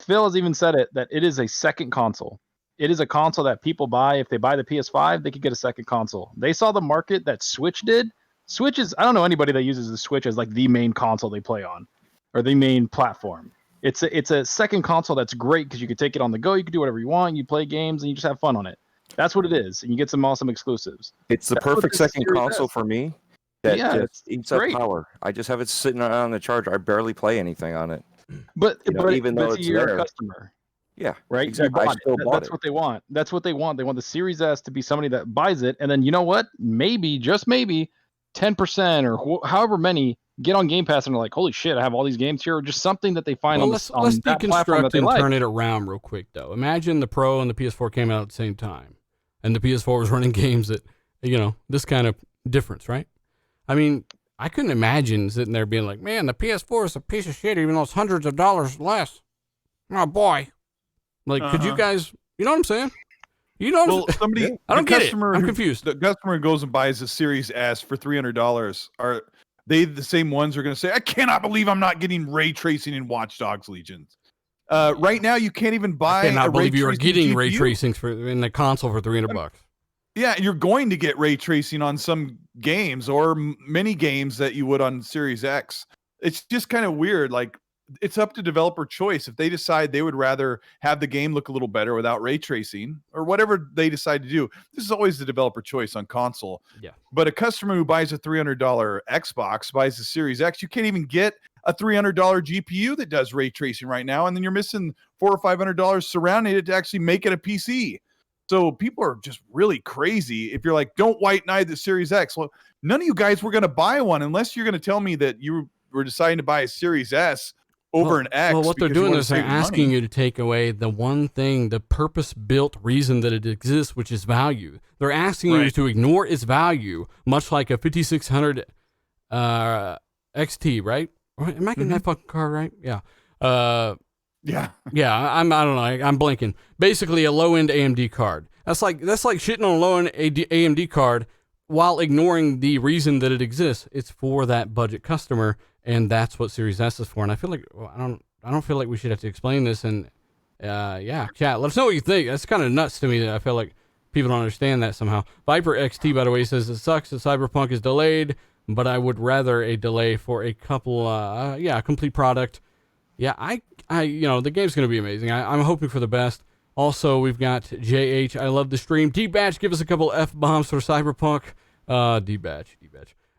Phil has even said it that it is a second console. It is a console that people buy. If they buy the PS5, they could get a second console. They saw the market that Switch did. Switch is, I don't know anybody that uses the Switch as like the main console they play on or the main platform. It's a second console that's great because you can take it on the go. You can do whatever you want. You play games and you just have fun on it. That's what it is. And you get some awesome exclusives. It's the That's what perfect this second Series console S. for me that Yeah, just eats up great. power. I just have it sitting on the charger. I barely play anything on it. But Even though it's you're there. a customer. Yeah, Right? exactly. They I bought still it. bought That's it. what they want. That's what they want. They want the Series S to be somebody that buys it, and then you know what? Maybe, just maybe, 10% or however many get on Game Pass and are like, "Holy shit, I have all these games here." Or just something that they find Well, on let's that platform that deconstruct they and like. turn it around real quick, though. Imagine the Pro and the PS4 came out at the same time, and the PS4 was running games that, this kind of difference, right? I mean, I couldn't imagine sitting there being like, man, the PS4 is a piece of shit, even though it's hundreds of dollars less. Oh, boy. Like, could you guys, you know what I'm saying? You know what I'm somebody, I don't the get it. customer I'm who- confused. The customer goes and buys a Series S for $300. Are they the same ones who are going to say, I cannot believe I'm not getting ray tracing in Watch Dogs Legions? Right now, you can't even buy I cannot a believe you are tracing getting ray GPU. tracing in the console for $300. Yeah, you're going to get ray tracing on some games or many games that you would on Series X. It's just kind of weird. Like, it's up to developer choice. If they decide they would rather have the game look a little better without ray tracing or whatever they decide to do, this is always the developer choice on console. Yeah. But a customer who buys a $300 Xbox, buys the Series X, you can't even get a $300 GPU that does ray tracing right now. And then you're missing $400 or $500 surrounding it to actually make it a PC. So people are just really crazy. If you're like, don't white knight the Series X. Well, none of you guys were going to buy one unless you're going to tell me that you were deciding to buy a Series S over an X. Well, what they're because you doing wanna is they're save asking money. you to take away the one thing, the purpose-built reason that it exists, which is value. They're asking you Right. to ignore its value, much like a 5600 XT, right? Am I getting that fucking card right? Yeah. Yeah. Yeah, I don't know. I'm blinking. Basically, a low-end AMD card. That's like shitting on a low-end AMD card while ignoring the reason that it exists. It's for that budget customer, and that's what Series S is for. And I feel like I don't feel like we should have to explain this. And yeah, chat. Let us know what you think. That's kind of nuts to me that I feel like people don't understand that somehow. Viper XT, by the way, says it sucks that Cyberpunk is delayed, but I would rather a delay for a couple. A complete product. Yeah, I the game's gonna be amazing. I'm hoping for the best. Also, we've got JH. I love the stream. D-Batch, give us a couple F-bombs for Cyberpunk. D-Batch.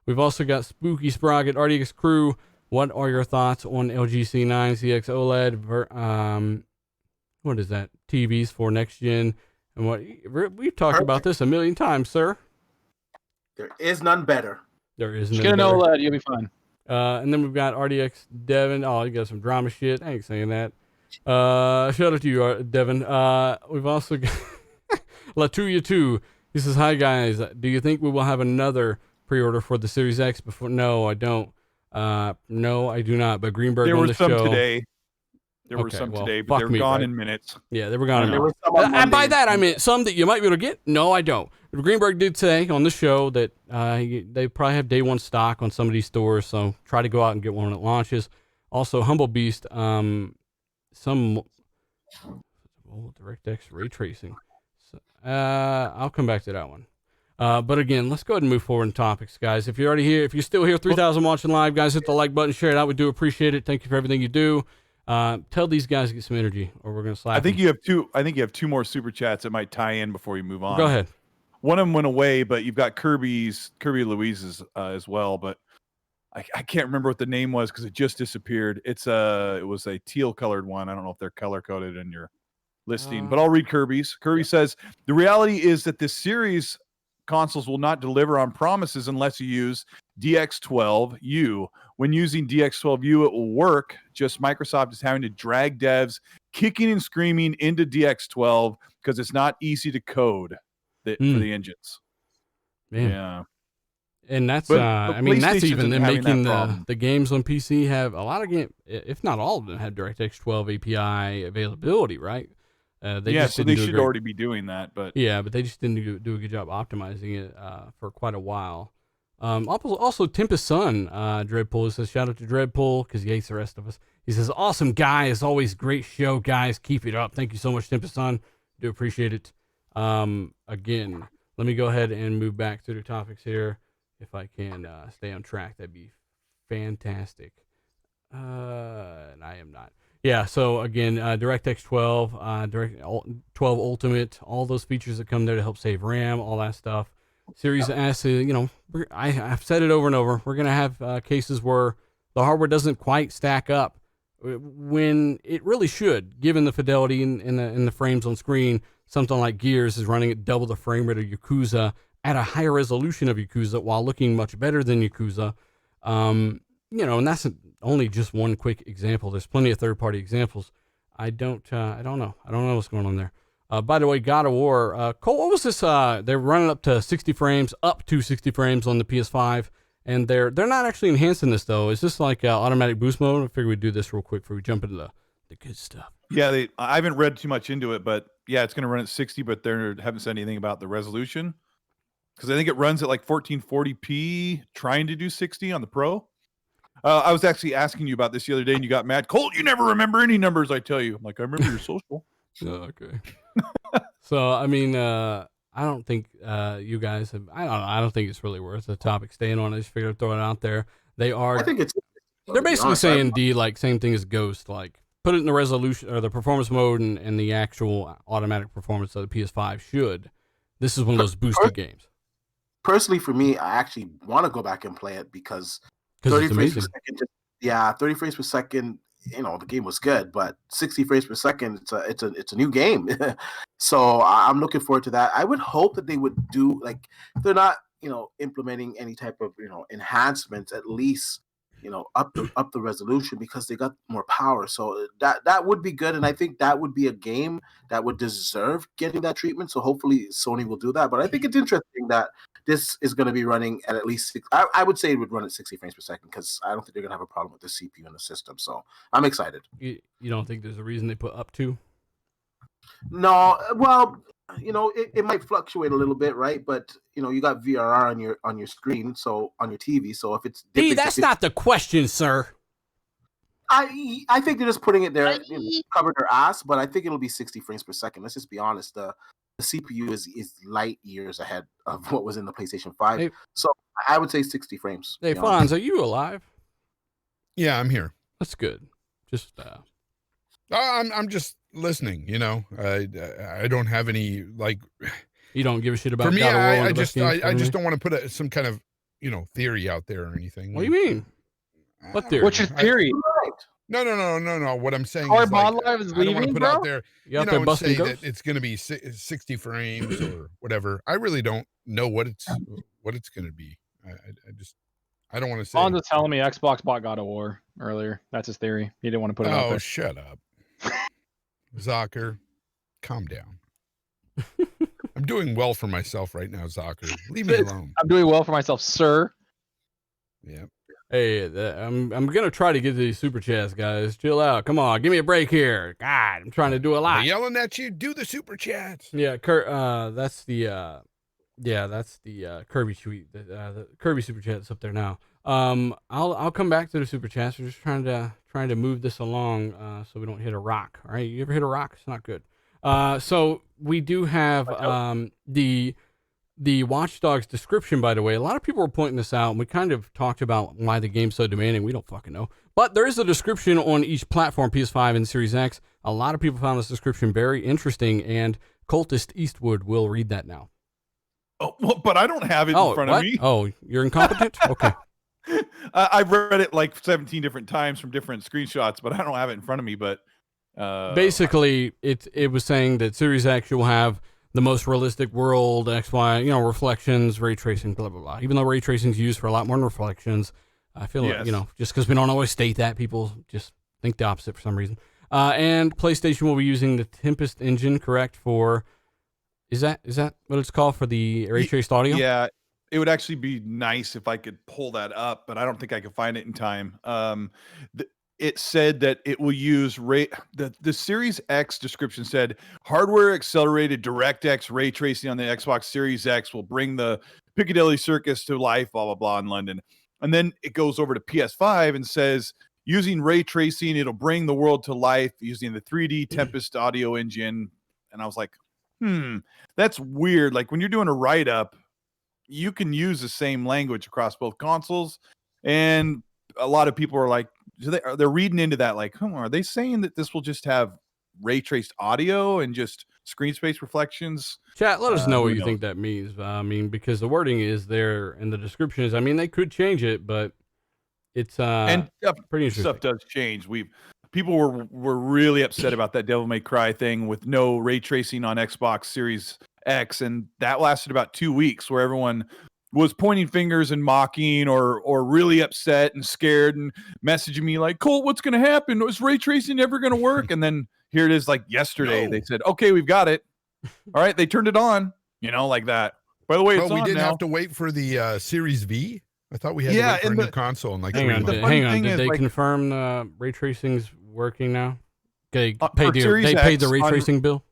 We've also got Spooky Sprocket, RDX Crew. What are your thoughts on LG C9 CX OLED? What is that? TVs for next gen. And we've talked about this a million times, sir. There is none better. There isn't. Just get an OLED, you'll be fine. And then we've got RDX Devin. Oh, you got some drama shit. I ain't saying that. Shout out to you, Devin. We've also got Latuya2. He says, hi, guys. Do you think we will have another pre-order for the Series X before? No, I don't. No, I do not. But Greenberg There on were the some show. today. There were Okay, some well, today, but fuck they're me, gone right? in minutes. Yeah, they were gone. There was some on And by Monday. that, I meant some that you might be able to get. No, I don't. Greenberg did say on the show that they probably have day one stock on some of these stores, so try to go out and get one when it launches. Also, Humble Beast, some DirectX ray tracing. So, I'll come back to that one. But again, let's go ahead and move forward in topics, guys. If you're already here, if you're still here, 3,000 watching live, guys, hit the like button, share it out. We do appreciate it. Thank you for everything you do. Tell these guys to get some energy, or we're gonna slap. I think them. you have two. I think you have two more super chats that might tie in before you move on. Go ahead. One of them went away, but you've got Kirby Louise's as well. But I can't remember what the name was because it just disappeared. It was a teal colored one. I don't know if they're color coded in your listing, but I'll read Kirby's. Kirby says the reality is that this series consoles will not deliver on promises unless you use DX12U. When using DX12U, it will work. Just Microsoft is having to drag devs kicking and screaming into DX12 because it's not easy to code for the engines. Man. Yeah. And that's, But I mean, that's PlayStation even isn't them having making that problem. the games on PC have a lot of if not all of them, have DirectX 12 API availability, right? They Yeah, just so didn't they do a should great, already be doing that. But yeah, but they just didn't do a good job optimizing it for quite a while. Also Tempest Sun, Dreadpool says, shout out to Dreadpool because he hates the rest of us. He says, awesome guy, as always, great show, guys. Keep it up. Thank you so much, Tempest Sun. Do appreciate it. Again, let me go ahead and move back to the topics here. If I can stay on track, that'd be fantastic. And I am not. Yeah, so again, DirectX 12, 12 Ultimate, all those features that come there to help save RAM, all that stuff. Series S, I've said it over and over. We're going to have cases where the hardware doesn't quite stack up when it really should, given the fidelity in the frames on screen. Something like Gears is running at double the frame rate of Yakuza at a higher resolution of Yakuza while looking much better than Yakuza. And that's only just one quick example. There's plenty of third-party examples. I don't know. I don't know what's going on there. By the way, God of War, Cole, what was this? They're running up to 60 frames on the PS5, and they're not actually enhancing this though. Is this like automatic boost mode? I figure we'd do this real quick before we jump into the good stuff. yeah, I haven't read too much into it, but yeah, it's going to run at 60, but they haven't said anything about the resolution because I think it runs at like 1440p, trying to do 60 on the Pro. I was actually asking you about this the other day, and you got mad. Colt, you never remember any numbers I tell you. I'm like, I remember your social. Oh, okay. So, I mean, I don't think you guys have. I don't think it's really worth the topic staying on. I just figured I'd throw it out there. I think They're basically saying like same thing as Ghost, like put it in the resolution or the performance mode and the actual automatic performance of the PS5 should. This is one of those boosted games. Personally, for me, I actually want to go back and play it because 30 frames per second. 30 frames per second. The game was good, but 60 frames per second, it's a new game. So I'm looking forward to that. I would hope that they would do, like, if they're not, implementing any type of, enhancements, at least, up the resolution because they got more power. So that would be good, and I think that would be a game that would deserve getting that treatment. So hopefully Sony will do that. But I think it's interesting that this is going to be running at least I would say it would run at 60 frames per second because I don't think they're going to have a problem with the CPU in the system. So I'm excited. You don't think there's a reason they put up to? No, well, it might fluctuate a little bit, right? But you got VRR on your screen, so on your TV. So if it's that's not the question, sir. I think they're just putting it there, cover their ass. But I think it'll be 60 frames per second. Let's just be honest. The CPU is light years ahead of what was in the PlayStation 5. Hey, so I would say 60 frames. Hey, Fonz, are you alive? Yeah, I'm here. That's good. Just I'm just listening. I don't have any like. You don't give a shit about. For me, God of War I just don't want to put some kind of theory out there or anything. What do you mean? What theory? What's your theory? No. What I'm saying Our is, like, Live is I don't want leaving, to put bro? out there, and say that it's going to be 60 frames or whatever. I really don't know what it's going to be. I don't want to say. Fonz was telling me Xbox bought God of War earlier. That's his theory. He didn't want to put it out there. Oh, shut up, Zocker. Calm down. I'm doing well for myself right now, Zocker. Leave me alone. I'm doing well for myself, sir. Yeah. Hey, I'm gonna try to get to these super chats, guys. Chill out. Come on, give me a break here. God, I'm trying to do a lot. I'm yelling at you. Do the super chats. Yeah, that's the Kirby tweet. The Kirby super chat's up there now. I'll come back to the super chats. We're just trying to move this along so we don't hit a rock. All right, you ever hit a rock? It's not good. So we do have the Watch Dogs description, by the way. A lot of people were pointing this out, and we kind of talked about why the game's so demanding. We don't fucking know. But there is a description on each platform, PS5 and Series X. A lot of people found this description very interesting, and Cultist Eastwood will read that now. Oh, well, but I don't have it in front of me. Oh, you're incompetent? Okay. I've read it like 17 different times from different screenshots, but I don't have it in front of me. But basically, it was saying that Series X will have the most realistic world, XY, reflections, ray tracing, blah, blah, blah. Even though ray tracing is used for a lot more than reflections, I feel like, just because we don't always state that, people just think the opposite for some reason. And PlayStation will be using the Tempest engine, correct, for... Is that what it's called for the ray traced audio? Yeah, it would actually be nice if I could pull that up, but I don't think I can find it in time. It said that it will use the Series X description said hardware accelerated DirectX ray tracing on the Xbox Series X will bring the Piccadilly Circus to life, blah, blah, blah, in London. And then it goes over to PS5 and says using ray tracing, it'll bring the world to life using the 3D Tempest audio engine. And I was like, that's weird. Like when you're doing a write-up, you can use the same language across both consoles. And a lot of people are like, they're reading into that like, are they saying that this will just have ray traced audio and just screen space reflections? Chat, let us know what you think that means. I mean, because the wording is there and the description is, I mean, they could change it, but it's and pretty interesting. Stuff does change. People were really upset about that Devil May Cry thing with no ray tracing on Xbox Series X, and that lasted about 2 weeks where everyone was pointing fingers and mocking or really upset and scared and messaging me like, Colt, what's going to happen? Is ray tracing ever going to work? And then here it is, like yesterday, They said, okay, we've got it. All right, they turned it on, like that. By the way, it's we on didn't now. have to wait for the Series V. I thought we had to wait for a new console. And like, hang on, did they confirm ray tracing's working now? They paid the ray tracing bill.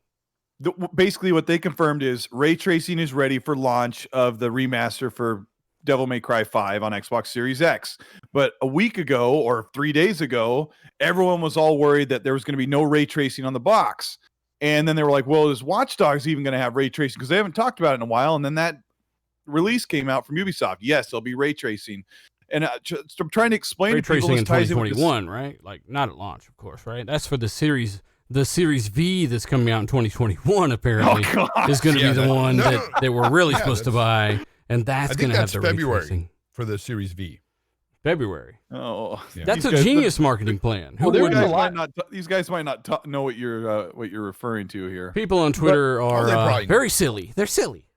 Basically, what they confirmed is ray tracing is ready for launch of the remaster for Devil May Cry 5 on Xbox Series X. But a week ago or 3 days ago, everyone was all worried that there was going to be no ray tracing on the box. And then they were like, well, is Watch Dogs even going to have ray tracing? Because they haven't talked about it in a while. And then that release came out from Ubisoft. Yes, there'll be ray tracing. And I'm trying to explain ray to people tracing in 2021, right? Like not at launch, of course, right? That's for the Series V that's coming out in 2021, apparently, is going to be the one that they were really supposed to buy, and that's going to have the February ray tracing for the Series V. February. Oh, yeah. That's a genius marketing plan. These guys might not know what you're referring to here. People on Twitter are very silly. They're silly.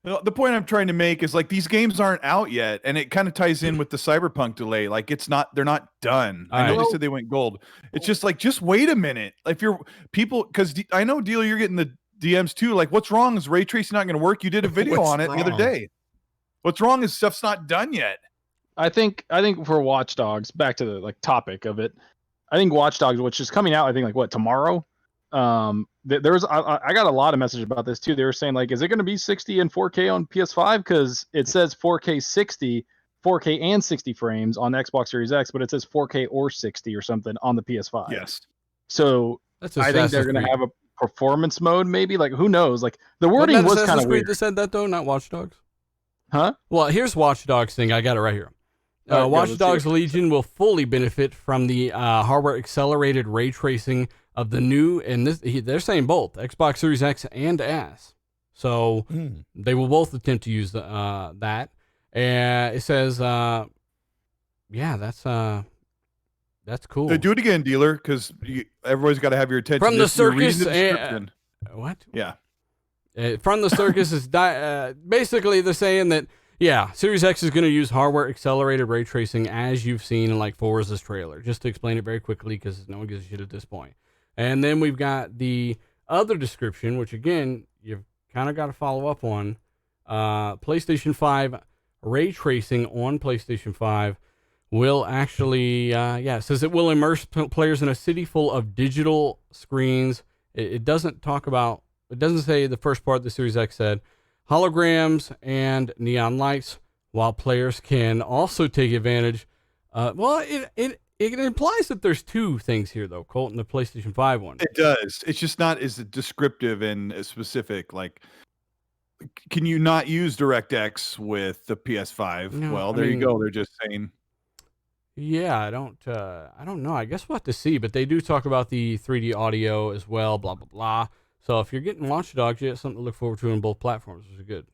The point I'm trying to make is like these games aren't out yet, and it kind of ties in with the Cyberpunk delay. Like they're not done. I know they said they went gold. It's just like, just wait a minute. If you're people, because I know, Dealer, you're getting the DMs too. Like, what's wrong? Is ray tracing not going to work? You did a video on it the other day. What's wrong is stuff's not done yet. I think for Watch Dogs, back to the topic of it, I think Watch Dogs, which is coming out, I think tomorrow. There's I got a lot of messages about this too. They were saying like, is it going to be 60 and 4K on PS5? Because it says 4K 60, 4K and 60 frames on Xbox Series X, but it says 4K or 60 or something on the PS5. Yes. So I think they're going to have a performance mode, maybe. Like, who knows? Like the wording was kind of weird. That said that though, not Watch Dogs. Huh? Well, here's Watch Dogs thing. I got it right here. Watch Dogs Legion will fully benefit from the hardware accelerated ray tracing of the new, and they're saying both Xbox Series X and S. So they will both attempt to use that. And it says, that's cool. Do it again, Dealer, because everybody's got to have your attention. From the circus. What? Yeah. From the circus is basically they're saying that. Yeah, Series X is going to use hardware accelerated ray tracing as you've seen in like Forza's trailer. Just to explain it very quickly because no one gives a shit at this point. And then we've got the other description, which again, you've kind of got to follow up on. PlayStation 5 ray tracing on PlayStation 5 will actually, it says it will immerse players in a city full of digital screens. It doesn't say the first part the Series X said. Holograms and neon lights, while players can also take advantage. It implies that there's two things here, though, Colt, in the PlayStation 5 one. It does. It's just not as descriptive and as specific. Like, can you not use DirectX with the PS5? No, there you go. They're just saying. Yeah, I don't know. I guess we'll have to see, but they do talk about the 3D audio as well, blah, blah, blah. So if you're getting Watch Dogs, you have something to look forward to on both platforms, which is good.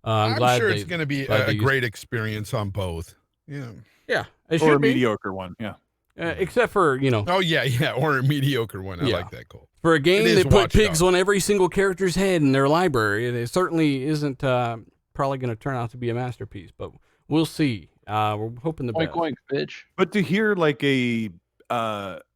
I'm glad sure it's going to be a great experience on both. Yeah. Yeah. Or a mediocre one. Yeah. Except for, Oh, yeah. Or a mediocre one. I like that, Cole. For a game that put pigs on every single character's head in their library, it certainly isn't probably going to turn out to be a masterpiece, but we'll see. We're hoping the best. Oink, bitch. But to hear like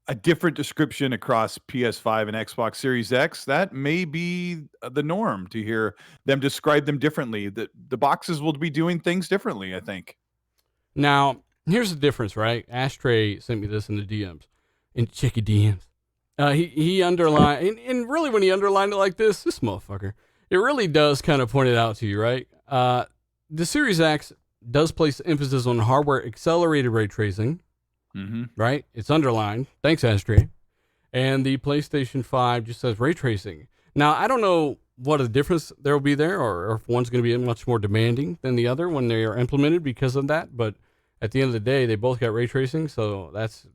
a different description across PS5 and Xbox Series X, that may be the norm to hear them describe them differently. The boxes will be doing things differently, I think. Now, here's the difference, right? Ashtray sent me this in the DMs, in Chicky DMs. He underlined, and really when he underlined it like this motherfucker, it really does kind of point it out to you, right? The Series X does place emphasis on hardware accelerated ray tracing, right? It's underlined. Thanks, Ashtray. And the PlayStation 5 just says ray tracing. Now, I don't know what a difference there will be there, or if one's going to be much more demanding than the other when they are implemented because of that, but at the end of the day, they both got ray tracing, so that's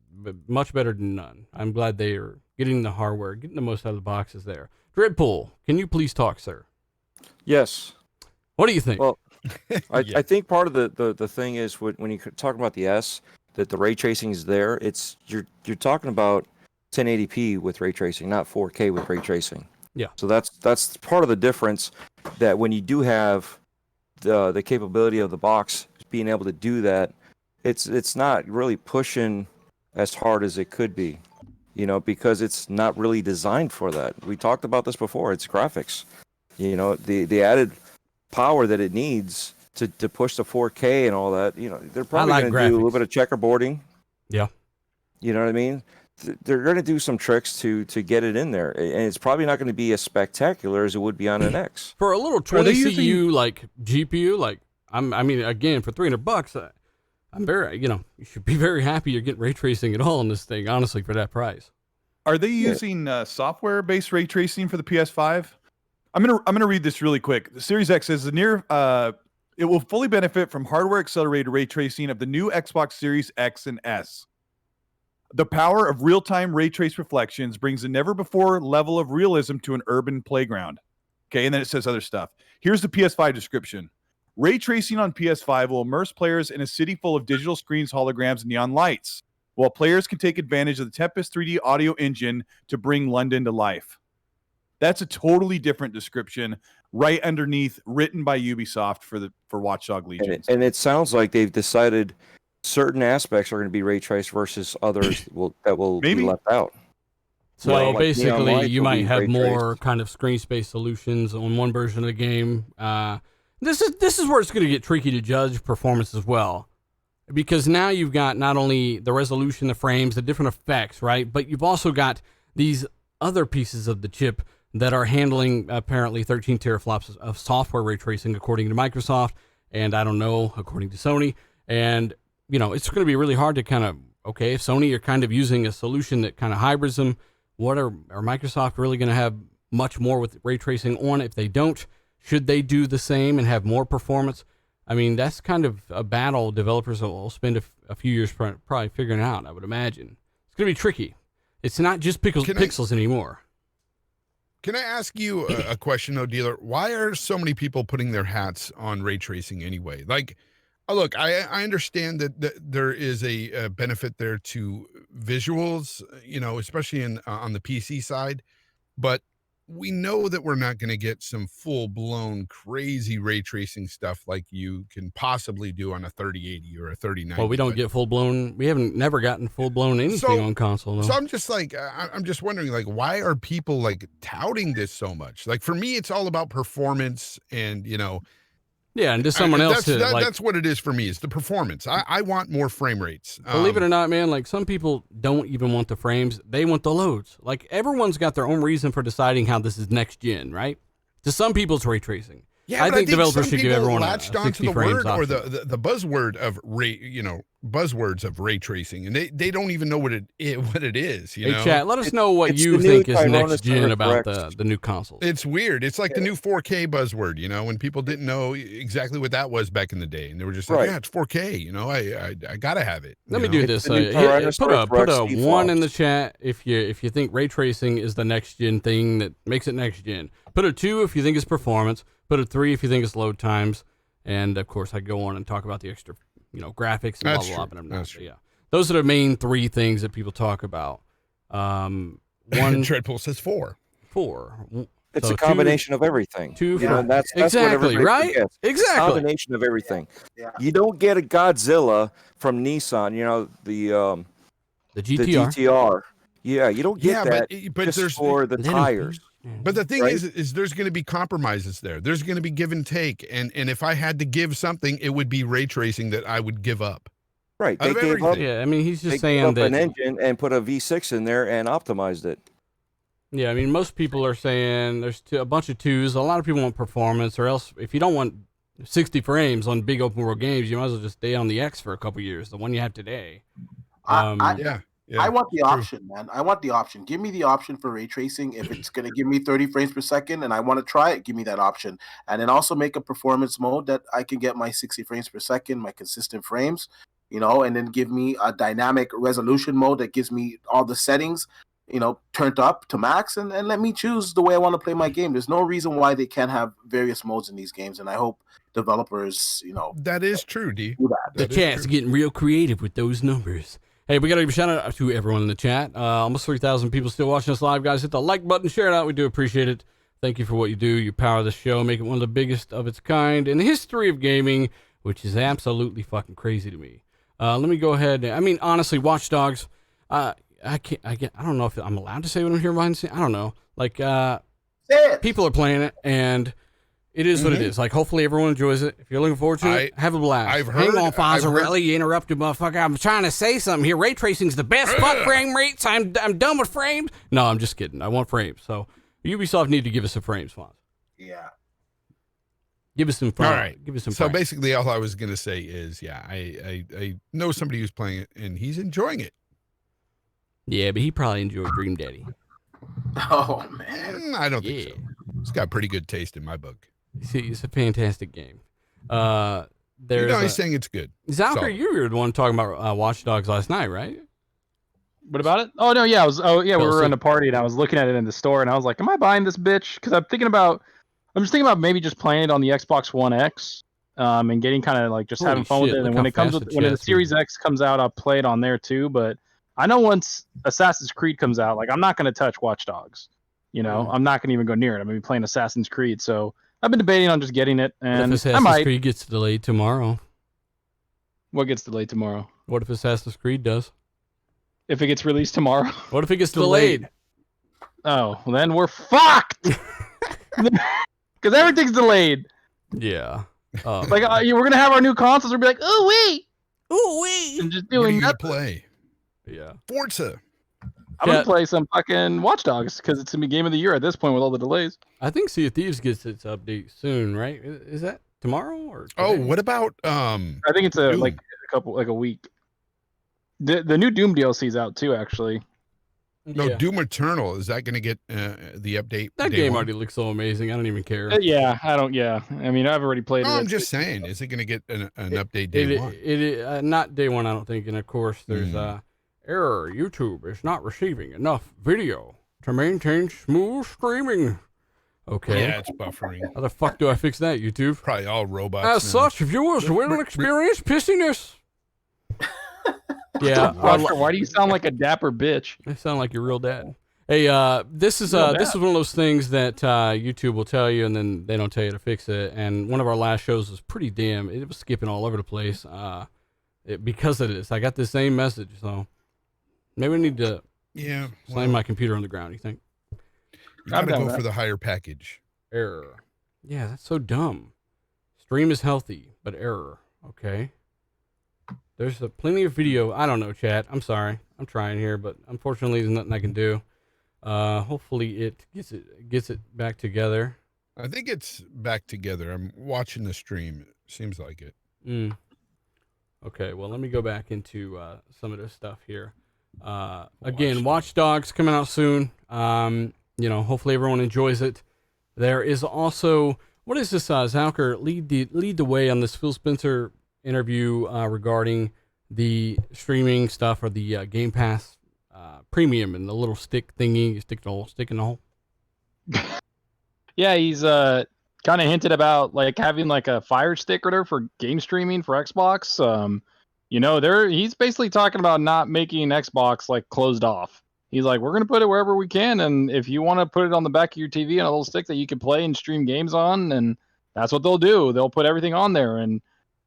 much better than none. I'm glad they are getting the hardware, getting the most out of the boxes there. Dreadpool, can you please talk, sir? Yes. What do you think? Well, I think part of the thing is when you talk about the S, that the ray tracing is there. It's you're talking about 1080p with ray tracing, not 4K with ray tracing. Yeah. So that's part of the difference. That when you do have the capability of the box being able to do that, it's not really pushing as hard as it could be, because it's not really designed for that. We talked about this before. It's graphics, the added power that it needs to push the 4K and all that. They're probably going to do a little bit of checkerboarding. Yeah. You know what I mean? They're going to do some tricks to get it in there, and it's probably not going to be as spectacular as it would be on an X. For a little 20 CU like GPU, again, for $300, I'm very, you should be very happy you're getting ray tracing at all in this thing, honestly, for that price. Are they using software-based ray tracing for the PS5? I'm gonna read this really quick. The Series X says it will fully benefit from hardware accelerated ray tracing of the new Xbox Series X and S. The power of real-time ray trace reflections brings a never-before level of realism to an urban playground. Okay, and then it says other stuff. Here's the PS5 description. Ray tracing on PS5 will immerse players in a city full of digital screens, holograms, and neon lights, while players can take advantage of the Tempest 3D audio engine to bring London to life. That's a totally different description right underneath, written by Ubisoft for Watch Dogs Legion. And it sounds like they've decided certain aspects are going to be ray traced versus others that will be left out. So basically, you might have more kind of screen space solutions on one version of the game. This is where it's going to get tricky to judge performance as well, because now you've got not only the resolution, the frames, the different effects, right? But you've also got these other pieces of the chip that are handling apparently 13 teraflops of software ray tracing, according to Microsoft, and I don't know, according to Sony. And it's going to be really hard to kind of, if Sony are kind of using a solution that kind of hybrids them, what are Microsoft really going to have much more with ray tracing on? If they don't, should they do the same and have more performance? I mean, that's kind of a battle developers will spend a few years probably figuring out, I would imagine. It's going to be tricky. It's not just pixels anymore. Can I ask you a question, though, Dealer? Why are so many people putting their hats on ray tracing anyway? Like, look, I understand that there is a benefit there to visuals, especially on the PC side, but we know that we're not going to get some full-blown crazy ray tracing stuff like you can possibly do on a 3080 or a 3090. Well, we don't get full-blown. We haven't never gotten full-blown anything on console. No. So I'm just I'm just wondering, why are people touting this so much? For me, it's all about performance and, Yeah, and just someone else that's what it is for me. It's the performance. I want more frame rates. Believe it or not, man, some people don't even want the frames. They want the loads. Everyone's got their own reason for deciding how this is next gen, right? To some people, it's ray tracing. Yeah, I think developers should give everyone latched onto the word or the buzzword of buzzwords of ray tracing, and they don't even know what it is. Hey, chat, let us know what you think is next gen about the new consoles. It's weird. It's like the new 4K buzzword. When people didn't know exactly what that was back in the day, and they were just like, yeah, it's 4K. I gotta have it. Let me do this. Put a 1 in the chat if you think ray tracing is the next gen thing that makes it next gen. Put a 2 if you think it's performance. Put a 3 if you think it's load times, and of course I go on and talk about the extra, graphics and blah blah blah. But I'm yeah, those are the main 3 things that people talk about. One Treadpool says 4. 4. It's a combination of everything. 2. And that's exactly what right. Forgets. Exactly. Combination of everything. Yeah. You don't get a Godzilla from Nissan. The GTR. Yeah, you don't get that but just there's for the tires. But the thing Right? is there's going to be compromises there. There's going to be give and take, and if I had to give something, it would be ray tracing that I would give up. Right. Out They of gave up. everything. Yeah, I mean, he's They just gave saying up that. an engine and put a V6 in there and optimized it. Yeah, I mean, most people are saying there's a bunch of twos. A lot of people want performance, or else if you don't want 60 frames on big open world games, you might as well just stay on the X for a couple years, the one you have today. I want the option, man. I want the option. Give me the option for ray tracing. If it's going to give me 30 frames per second and I want to try it, give me that option. And then also make a performance mode that I can get my 60 frames per second, my consistent frames, and then give me a dynamic resolution mode that gives me all the settings, turned up to max, and let me choose the way I want to play my game. There's no reason why they can't have various modes in these games. And I hope developers, that is true, D. do that. The chat's getting real creative with those numbers. Hey, we got to give a shout out to everyone in the chat. Almost 3,000 people still watching us live, guys. Hit the like button, share it out. We do appreciate it. Thank you for what you do. You power the show, make it one of the biggest of its kind in the history of gaming, which is absolutely fucking crazy to me. Let me go ahead. I mean, honestly, Watch Dogs. I don't know if I'm allowed to say what I'm hearing behind the scenes. I don't know. Like, people are playing it, and it is what it is. Like, hopefully everyone enjoys it. If you're looking forward to it, have a blast. Hang on, Fozzarelli, you interrupted, motherfucker. I'm trying to say something here. Ray tracing's the best. Fuck frame rates. I'm done with frames. No, I'm just kidding. I want frames. So Ubisoft need to give us some frames, Fonz. Yeah. Give us some frames. All right. Give us some So frames. basically, all I was going to say is, I know somebody who's playing it, and he's enjoying it. Yeah, but he probably enjoyed Dream Daddy. Oh, man. I don't think so. It's got pretty good taste in my book. See, it's a fantastic game. He's saying it's good. Zalker, you were the one talking about Watch Dogs last night, right? What about it? Oh no, yeah, we were in a party and I was looking at it in the store and I was like, am I buying this bitch? Because I'm just thinking about maybe just playing it on the Xbox One X, and getting kind of like just having fun with it. And when the Series X comes out, I'll play it on there too. But I know once Assassin's Creed comes out, like I'm not going to touch Watch Dogs. I'm not going to even go near it. I'm going to be playing Assassin's Creed. So I've been debating on just getting it, and what if Assassin's Creed gets delayed tomorrow? What gets delayed tomorrow? What if Assassin's Creed does? If it gets released tomorrow? What if it gets delayed? Oh, well, then we're fucked. Because everything's delayed. Yeah. Like we're gonna have our new consoles. We'll be like, ooh wee, and just doing nothing. Play. Yeah. Forza. I'm gonna play some fucking Watch Dogs because it's gonna be game of the year at this point with all the delays. I think Sea of Thieves gets its update soon, right? Is that tomorrow or today? Oh, what about I think it's a week. The new Doom DLC is out too, actually. No, Doom Eternal, is that going to get the update? That game already looks so amazing. I don't even care. Yeah, I don't. Yeah, I mean, I've already played it. I'm just saying, is it going to get an update day one? It not day one, I don't think. And of course, there's error. YouTube is not receiving enough video to maintain smooth streaming. Okay. Yeah, it's buffering. How the fuck do I fix that, YouTube? Probably all robots. As such, viewers will experience pissiness. Yeah. Oscar, why do you sound like a dapper bitch? I sound like your real dad. Hey, this is one of those things that YouTube will tell you, and then they don't tell you to fix it. And one of our last shows was pretty damn. It was skipping all over the place because of this. I got the same message, so maybe we need to slam my computer on the ground. You think? You gotta go for the higher package. Error. Yeah, that's so dumb. Stream is healthy, but error. Okay. There's plenty of video. I don't know, chat. I'm sorry. I'm trying here, but unfortunately, there's nothing I can do. Hopefully, it gets it back together. I think it's back together. I'm watching the stream. It seems like it. Okay. Well, let me go back into some of this stuff here. Again, Watch Dogs coming out soon. Hopefully everyone enjoys it. There is also, what is this? Zalker, lead the way on this Phil Spencer interview regarding the streaming stuff or the Game Pass premium and the little stick thingy. You stick in the hole. Yeah, he's kind of hinted about like having like a Fire Stick or for game streaming for Xbox. He's basically talking about not making Xbox like closed off. He's like, we're gonna put it wherever we can, and if you want to put it on the back of your TV on a little stick that you can play and stream games on, and that's what they'll do. They'll put everything on there, and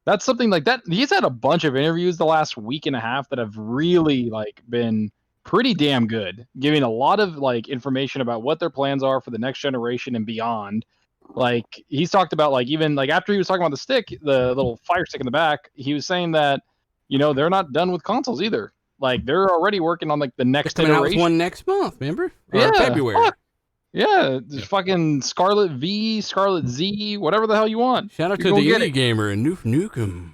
that's something like that. He's had a bunch of interviews the last week and a half that have really like been pretty damn good, giving a lot of like information about what their plans are for the next generation and beyond. Like he's talked about like even like after he was talking about the stick, the little fire stick in the back, he was saying that they're not done with consoles either. Like they're already working on like the next They're coming out with iteration. one next month, remember? Yeah, Or February. fuck. Yeah, just fucking Scarlet V, Scarlet Z, whatever the hell you want. Shout out You to go the get Indie it. Gamer and Noof Nukem.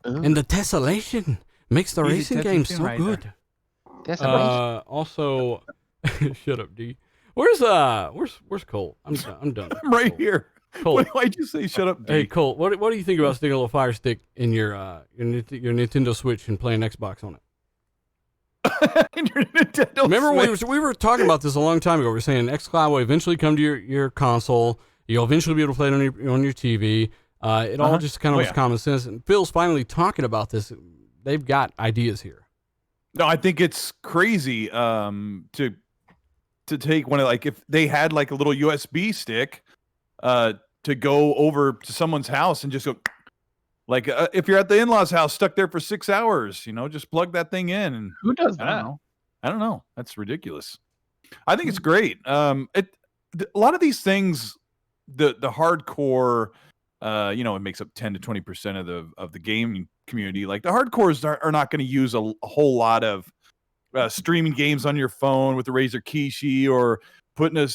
And the Tessellation makes the He's a racing game Tessellation so right good. Tessellation. Also, shut up, D. Where's Colt? I'm done. I'm right Colt. here. Colt. Why'd you say shut up, D? Hey Colt, what do you think about sticking a little fire stick in your Nintendo Switch and playing Xbox on it? In your Nintendo Remember Switch. we were talking about this a long time ago. We were saying xCloud will eventually come to your console. You'll eventually be able to play it on your TV. It all just kind of was common sense. And Phil's finally talking about this. They've got ideas here. No, I think it's crazy to take one of like if they had like a little USB stick to go over to someone's house and just go like if you're at the in-laws house stuck there for 6 hours, just plug that thing in. And Who does I that? don't know. That's ridiculous. I think it's great. A lot of these things, the hardcore, it makes up 10 to 20% of the gaming community. Like the hardcores are not going to use a whole lot of streaming games on your phone with the Razer Kishi or putting a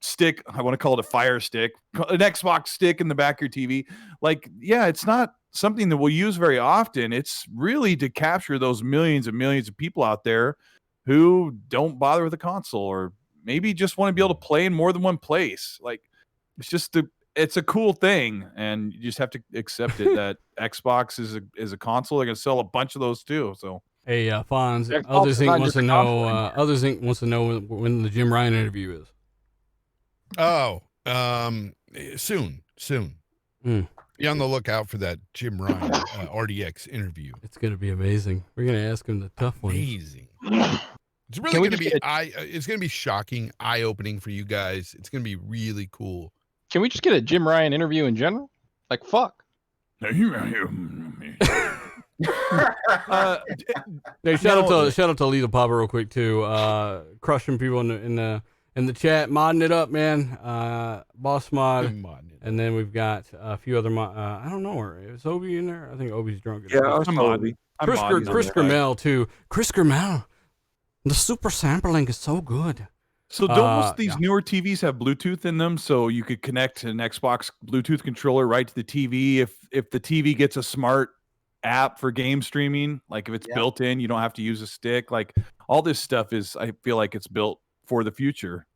stick. I want to call it a fire stick, an Xbox stick in the back of your TV. Like, yeah, it's not something that we'll use very often. It's really to capture those millions and millions of people out there who don't bother with a console or maybe just want to be able to play in more than one place. Like, it's a cool thing, and you just have to accept it that Xbox is a console. They're going to sell a bunch of those too. So, Hey, Fonz, Xbox Others is Inc. not wants just to a know. console Others Inc. wants to know when the Jim Ryan interview is. Oh, soon. Be on the lookout for that Jim Ryan RDX interview. It's gonna be amazing. We're gonna ask him the tough ones. Amazing. It's really going to be it's going to be shocking, eye-opening for you guys. It's going to be really cool. Can we just get a Jim Ryan interview in general? Like fuck. Hey, shout out to Lethal Papa real quick too. Crushing people in the chat, modding it up, man. Boss mod, and then we've got a few other mod. I don't know, is Obi in there? I think Obi's drunk. Yeah, I'm modding. Chris Grimmel too. Chris Grimmel, the super sampling is so good. So don't most of these newer TVs have Bluetooth in them, so you could connect an Xbox Bluetooth controller right to the TV if the TV gets a smart app for game streaming, like if it's built in, you don't have to use a stick. Like all this stuff I feel like it's built for the future,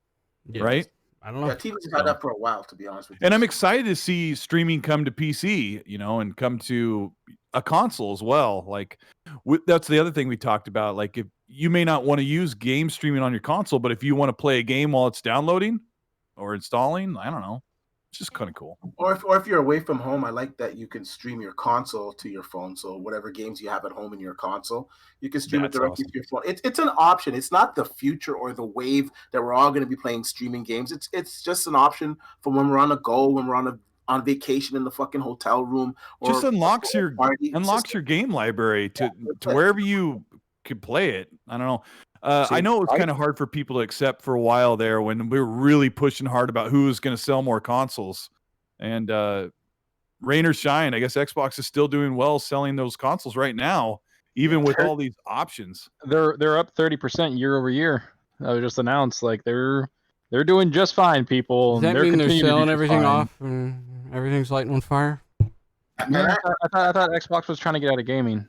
right? I don't know. Yeah, TV's had that for a while, to be honest with you. And I'm excited to see streaming come to PC, and come to a console as well. Like that's the other thing we talked about. Like if you may not want to use game streaming on your console, but if you want to play a game while it's downloading or installing, I don't know. It's just kind of cool. Or if you're away from home, I like that you can stream your console to your phone. So whatever games you have at home in your console, you can stream it directly to your phone. It's an option. It's not the future or the wave that we're all going to be playing streaming games. It's just an option for when we're on a go, when we're on vacation in the fucking hotel room. Or just unlocks your game library to wherever you could play it. I don't know. I know it was kind of hard for people to accept for a while there when we were really pushing hard about who was going to sell more consoles. And rain or shine, I guess Xbox is still doing well selling those consoles right now, even with all these options. They're up 30% year over year. That was just announced. Like they're doing just fine, people. Does that mean they're selling everything off and everything's lighting on fire? I thought Xbox was trying to get out of gaming.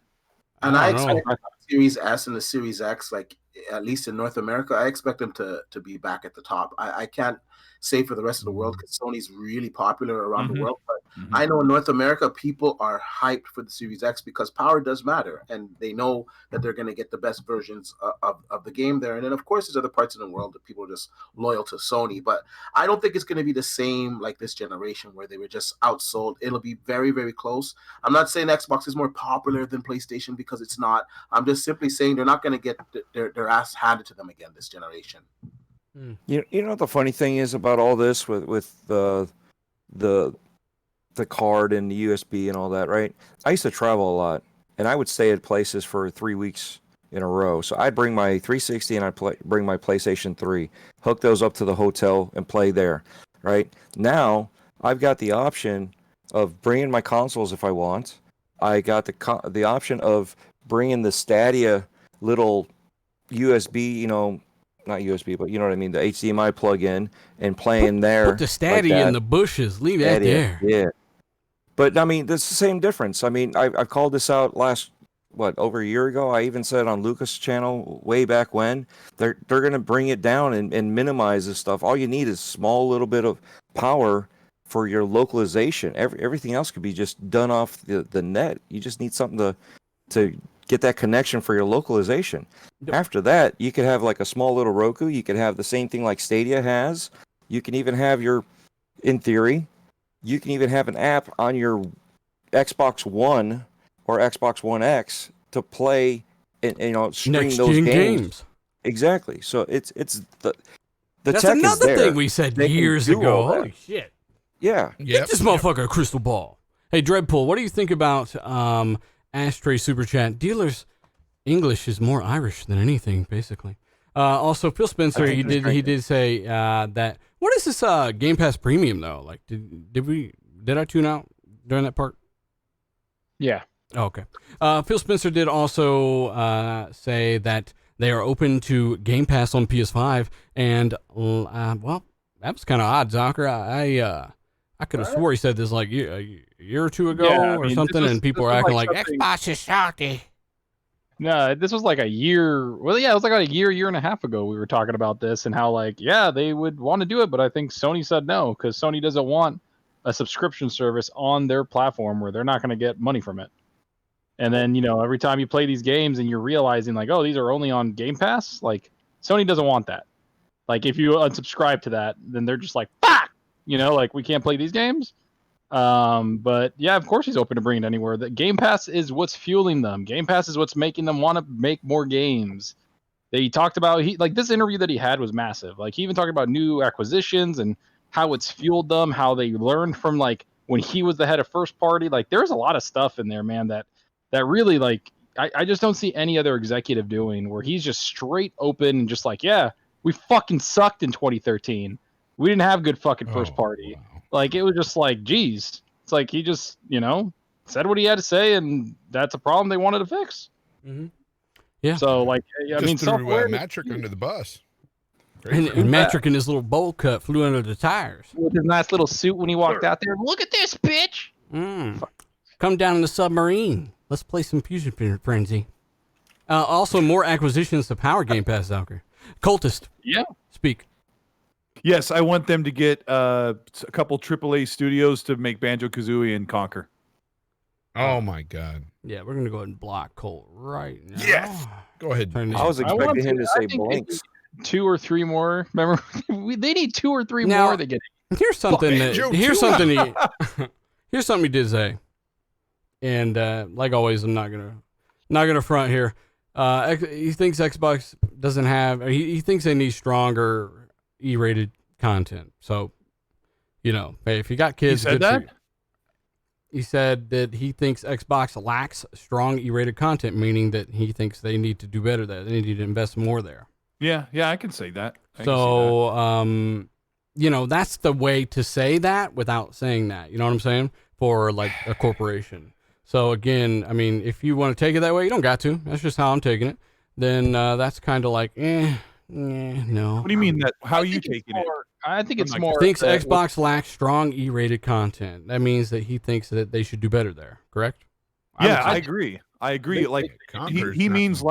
And I expect the Series S and the Series X, like at least in North America, I expect them to be back at the top. I can't say for the rest of the world because Sony's really popular around the world. But I know in North America, people are hyped for the Series X because power does matter. And they know that they're going to get the best versions of the game there. And then, of course, there's other parts of the world that people are just loyal to Sony. But I don't think it's going to be the same like this generation where they were just outsold. It'll be very, very close. I'm not saying Xbox is more popular than PlayStation because it's not. I'm just simply saying they're not going to get their ass handed to them again this generation. You know what the funny thing is about all this with the card and the USB and all that, right? I used to travel a lot, and I would stay at places for 3 weeks in a row. So I'd bring my 360 and bring my PlayStation 3, hook those up to the hotel and play there. Right now, I've got the option of bringing my consoles if I want. I got the option of bringing the Stadia little USB, not USB, but you know what I mean, the HDMI plug-in and playing there. Put the Stadia in the bushes. Leave that there. Yeah. But I mean, there's the same difference. I mean, I've called this out over a year ago. I even said on Lucas' channel way back when they're going to bring it down and minimize this stuff. All you need is small little bit of power for your localization. Everything else could be just done off the net. You just need something to get that connection for your localization. After that, you could have like a small little Roku. You could have the same thing like Stadia has. You can even have in theory, you can even have an app on your Xbox One or Xbox One X to play and stream Next those gen games. Exactly. So it's the That's tech another is there. thing we said They can years do ago. all that. Holy shit. Yeah. Get this motherfucker a crystal ball. Hey, Dreadpool, what do you think about Ashtray Super Chat? Dealer's English is more Irish than anything, basically. Also, Phil Spencer, he did say that. What is this Game Pass Premium though? Like, did I tune out during that part? Yeah. Oh, okay. Phil Spencer did also say that they are open to Game Pass on PS5, and well, that was kind of odd, Zocker. I could have swore he said this like a year or two ago or something, and people were acting like Xbox is salty. No, this was like a year. Well, yeah, it was like a year and a half ago. We were talking about this and how they would want to do it, but I think Sony said no because Sony doesn't want a subscription service on their platform where they're not going to get money from it. And then every time you play these games and you're realizing oh, these are only on Game Pass, Sony doesn't want that. If you unsubscribe to that, then they're just like, fuck, we can't play these games. But yeah, of course he's open to bring it anywhere. The Game Pass is what's fueling them. Game Pass is what's making them want to make more games. They talked about this interview that he had was massive. He even talked about new acquisitions and how it's fueled them, how they learned from when he was the head of first party. There's a lot of stuff in there, man, that really I just don't see any other executive doing, where he's just straight open and just yeah, we fucking sucked in 2013. We didn't have good fucking first party. Wow. It was just geez. It's he just, said what he had to say, and that's a problem they wanted to fix. Mm-hmm. Yeah. So, I mean, software. Matrick under the bus. And Matrick in his little bowl cut flew under the tires. With his nice little suit when he walked out there. Look at this, bitch! Come down in the submarine. Let's play some Fusion Frenzy. Also, more acquisitions to power Game Pass, Zalker. Cultist. Yeah. Speak. Yes, I want them to get a couple AAA studios to make Banjo-Kazooie and Conquer. Oh my God. Yeah, we're going to go ahead and block Colt right now. Yes. Go ahead. I was expecting him to say blanks. 2 or 3 more. Remember, they need 2 or 3 more to get it. Here's something here's something he did say. And like always, I'm not gonna front here. He thinks Xbox doesn't have. He thinks they need stronger E-rated content. So, hey, if you got kids, he said that. He said that he thinks Xbox lacks strong E-rated content, meaning that he thinks they need to do better there. They need to invest more there. Yeah, I can say that. That's the way to say that without saying that. You know what I'm saying? For a corporation. So again, I mean, if you want to take it that way, you don't got to. That's just how I'm taking it. Then that's kind of no. What do you mean that? How are you taking it? I think it's more. Thinks Xbox lacks strong E-rated content. That means that he thinks that they should do better there. Correct? Yeah, I agree. He means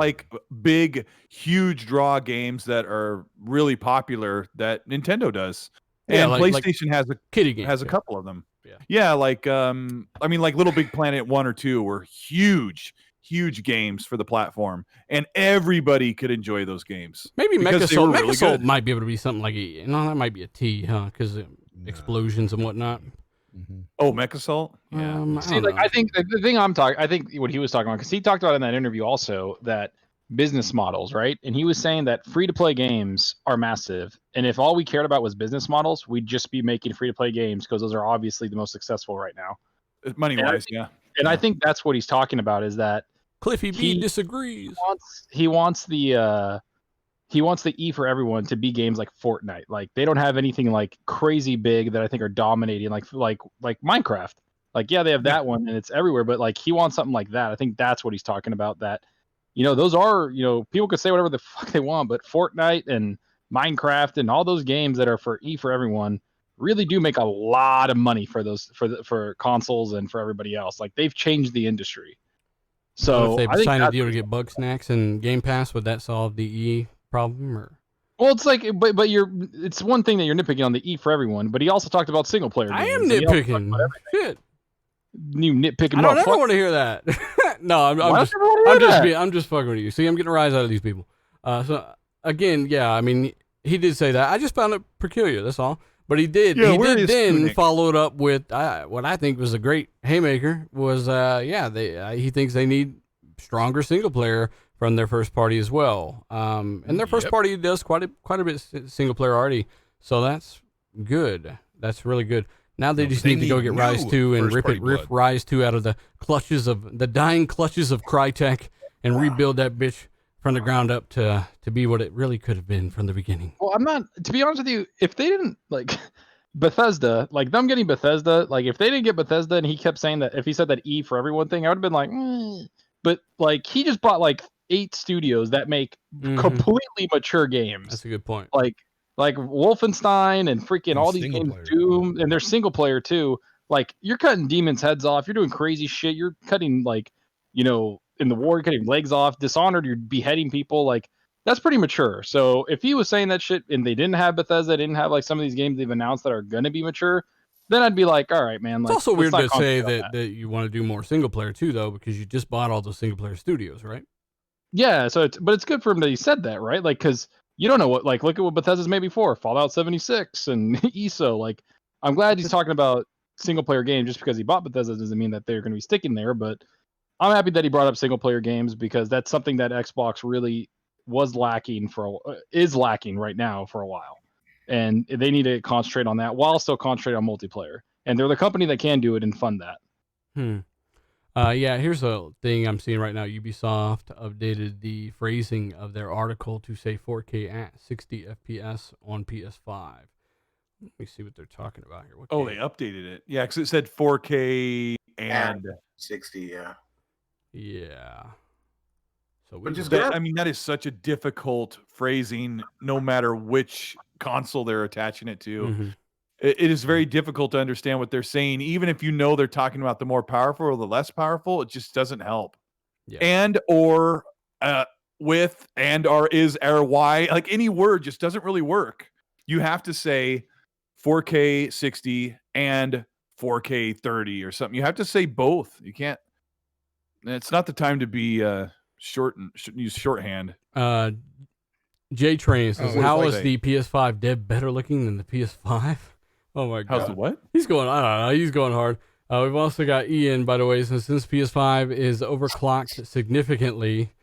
big, huge draw games that are really popular that Nintendo does, and PlayStation has a couple of them. Yeah, Little Big Planet 1 or 2 were huge games for the platform, and everybody could enjoy those games. Maybe Mechasol might be able to be something that might be a T, huh? Because explosions and whatnot. Mm-hmm. Oh, Mechasol? Yeah. I think the thing I think what he was talking about, because he talked about in that interview also that business models, right? And he was saying that free-to-play games are massive, and if all we cared about was business models, we'd just be making free-to-play games because those are obviously the most successful right now. Money-wise, yeah. And I think that's what he's talking about, is that Cliffy B disagrees. He wants the E for everyone to be games like Fortnite. Like they don't have anything like crazy big that I think are dominating like Minecraft. Like yeah, they have that one and it's everywhere, but like he wants something like that. I think that's what he's talking about. That those are people could say whatever the fuck they want, but Fortnite and Minecraft and all those games that are for E for everyone really do make a lot of money for those for consoles and for everybody else. Like they've changed the industry. So if I they think signed a deal to get Bug Snacks and Game Pass, would that solve the E problem? Or well, it's like, but it's one thing that you're nitpicking on the E for everyone, but he also talked about single player games. I am nitpicking. Shit. You nitpicking. I don't ever want to hear that. No, I'm just fucking with you. See, I'm getting a rise out of these people. So again, yeah, I mean, he did say that. I just found it peculiar. That's all. But he did. Yeah, he did then Sputnik? follow it up with what I think was a great haymaker. Was he thinks they need stronger single player from their first party as well. And their first party does quite a bit single player already. So that's good. That's really good. Now they just need to go get Rise 2 and rip Rise 2 out of the dying clutches of Crytek and rebuild that bitch from the ground up to be what it really could have been from the beginning. Well, I'm not, to be honest with you, if they didn't like Bethesda, like them getting Bethesda, like if they didn't get Bethesda and he kept saying that, if he said that E for everyone thing, I would have been like, but like he just bought like 8 studios that make completely mature games. That's a good point. Like Wolfenstein and freaking all these games, Doom, and they're single player too. Like you're cutting demons' heads off, you're doing crazy shit, you're cutting like, in the war, you're cutting legs off. Dishonored, you're beheading people. Like that's pretty mature. So if he was saying that shit and they didn't have Bethesda, didn't have like some of these games they've announced that are gonna be mature, then I'd be like, all right, man. Like, it's also weird to say that you want to do more single player too, though, because you just bought all those single player studios, right? Yeah. So it's good for him that he said that, right? Like because you don't know what, like, look at what Bethesda's made before, Fallout 76 and ESO. Like, I'm glad he's talking about single player games. Just because he bought Bethesda doesn't mean that they're going to be sticking there. But I'm happy that he brought up single player games because that's something that Xbox really is lacking right now for a while. And they need to concentrate on that while still concentrate on multiplayer. And they're the company that can do it and fund that. Yeah, here's a thing I'm seeing right now. Ubisoft updated the phrasing of their article to say 4K at 60 FPS on PS5. Let me see what they're talking about here. They updated it. Yeah, because it said 4K and 60, yeah. Yeah. So that is such a difficult phrasing no matter which console they're attaching it to. Mm-hmm. It is very difficult to understand what they're saying, even if you know they're talking about the more powerful or the less powerful. It just doesn't help. Yeah. And or with and or is or why, like any word just doesn't really work. You have to say 4K 60 and 4K 30 or something. You have to say both. You can't. It's not the time to be use shorthand. J Train says, "How is the PS5 dev better looking than the PS5?" Oh my god! How's the what? He's going. I don't know. He's going hard. We've also got Ian, by the way, since PS5 is overclocked significantly.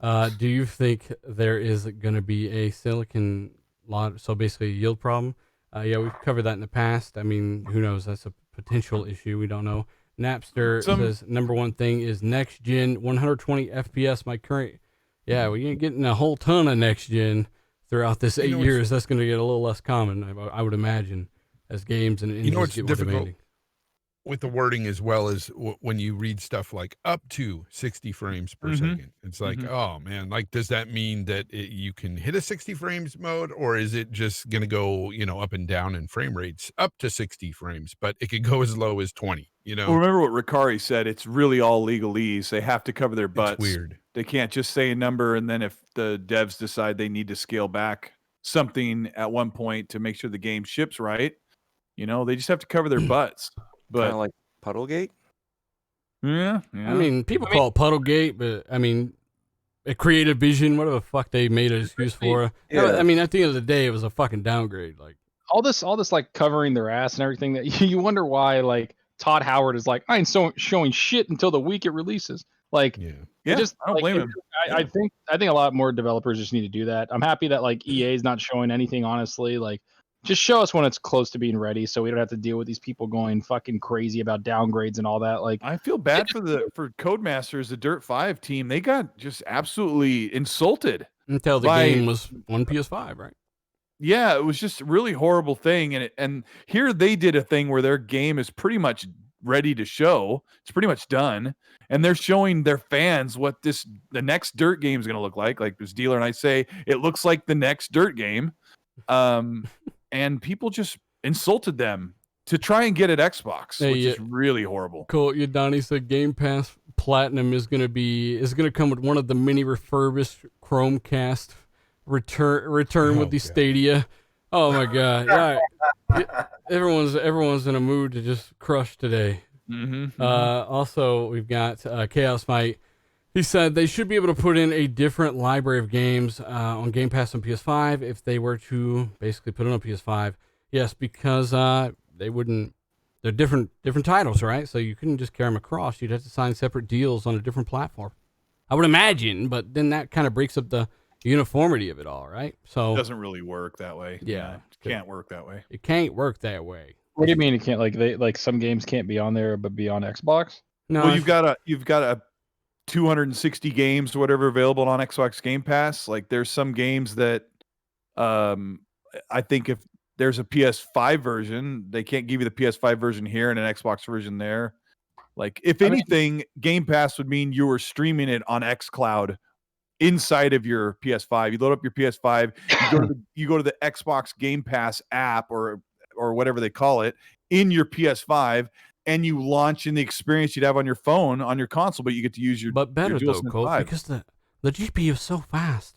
Do you think there is going to be a silicon lot? So basically, a yield problem. Yeah, we've covered that in the past. I mean, who knows? That's a potential issue. We don't know. Napster says number one thing is next gen 120 FPS. My current, yeah, we ain't getting a whole ton of next gen throughout this 8 years. That's going to get a little less common, I would imagine, as games and engines get more demanding. With the wording as well as when you read stuff like up to 60 frames per second. It's like, oh man, like, does that mean that you can hit a 60 frames mode, or is it just going to go, up and down in frame rates up to 60 frames, but it could go as low as 20, Well, remember what Ricari said, it's really all legalese. They have to cover their butts. It's weird. They can't just say a number, and then if the devs decide they need to scale back something at one point to make sure the game ships right, they just have to cover their butts. But kind of like Puddlegate? Yeah. I mean, people call it Puddlegate, but I mean, a creative vision, whatever the fuck they made an excuse for. Yeah. I mean, at the end of the day, it was a fucking downgrade. Like all this like covering their ass and everything, that you wonder why like Todd Howard is like, I ain't showing shit until the week it releases. Like, I don't blame him. I think a lot more developers just need to do that. I'm happy that like EA is not showing anything, honestly. Like just show us when it's close to being ready, so we don't have to deal with these people going fucking crazy about downgrades and all that. Like, I feel bad for Codemasters, the Dirt 5 team. They got just absolutely insulted until the game was on PS5, right? Yeah, it was just a really horrible thing. And here they did a thing where their game is pretty much ready to show. It's pretty much done. And they're showing their fans what the next Dirt game is going to look like. Like this dealer and I say, it looks like the next Dirt game. And people just insulted them to try and get at Xbox, which is really horrible. Cool. Donnie said Game Pass Platinum is going to come with one of the many refurbished Chromecast return with the Stadia. Oh my god. Yeah. Everyone's in a mood to just crush today. Also we've got Chaos Fight. He said they should be able to put in a different library of games on Game Pass on PS5 if they were to basically put it on PS5. Yes, because they wouldn't. They're different titles, right? So you couldn't just carry them across. You'd have to sign separate deals on a different platform. I would imagine, but then that kind of breaks up the uniformity of it all, right? So it doesn't really work that way. Yeah, it can't work that way. It can't work that way. What do you mean it can't? Like some games can't be on there, but be on Xbox? No, well, you've got a 260 games or whatever available on Xbox Game Pass. Like there's some games that I think if there's a PS5 version, they can't give you the PS5 version here and an Xbox version there. Like if anything, Game Pass would mean you were streaming it on xCloud inside of your PS5. You load up your PS5, you go to the Xbox Game Pass app or whatever they call it in your PS5, and you launch in the experience you'd have on your phone on your console, but you get to use your better your though, Colt, because the GPU is so fast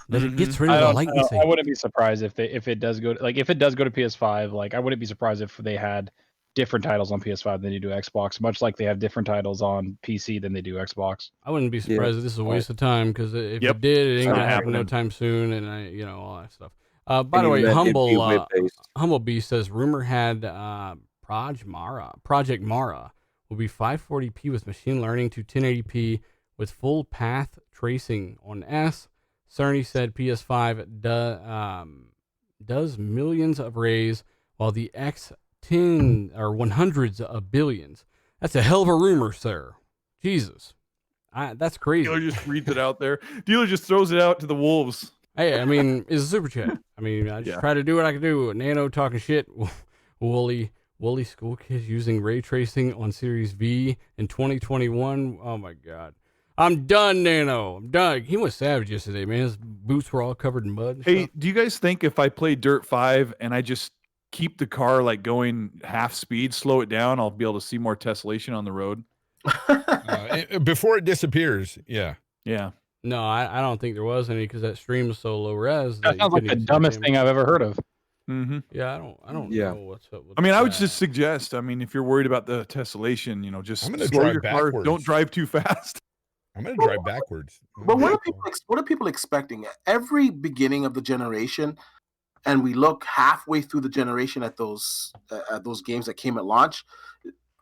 that it gets rid of the latency. I wouldn't be surprised if it does go to PS5. Like I wouldn't be surprised if they had different titles on PS5 than you do Xbox, much like they have different titles on PC than they do Xbox. I wouldn't be surprised if this is a waste of time, because if it did, it ain't gonna happen no time soon, and all that stuff. By the way, Humble B says rumor had Project Mara will be 540p with machine learning to 1080p with full path tracing on S. Cerny said PS5 does millions of rays, while the X 10 or 100s of billions. That's a hell of a rumor, sir. Jesus, that's crazy. Dealer just reads it out there. Dealer just throws it out to the wolves. Hey, I mean, it's a super chat. I mean, I just try to do what I can do. Nano talking shit. Woolly school kids using ray tracing on Series V in 2021. Oh my god. I'm done, Nano. I'm done. He was savage yesterday, man. His boots were all covered in mud. Hey, do you guys think if I play Dirt 5 and I just keep the car like going half speed, slow it down, I'll be able to see more tessellation on the road? Before it disappears, yeah. No, I don't think there was any, because that stream was so low res. That sounds like the dumbest thing I've ever heard of. Yeah, I don't know what's up with I mean, I would just suggest, if you're worried about the tessellation, just slow your car. Don't drive too fast. I'm going to drive backwards. But what are people expecting? Every beginning of the generation, and we look halfway through the generation at those games that came at launch,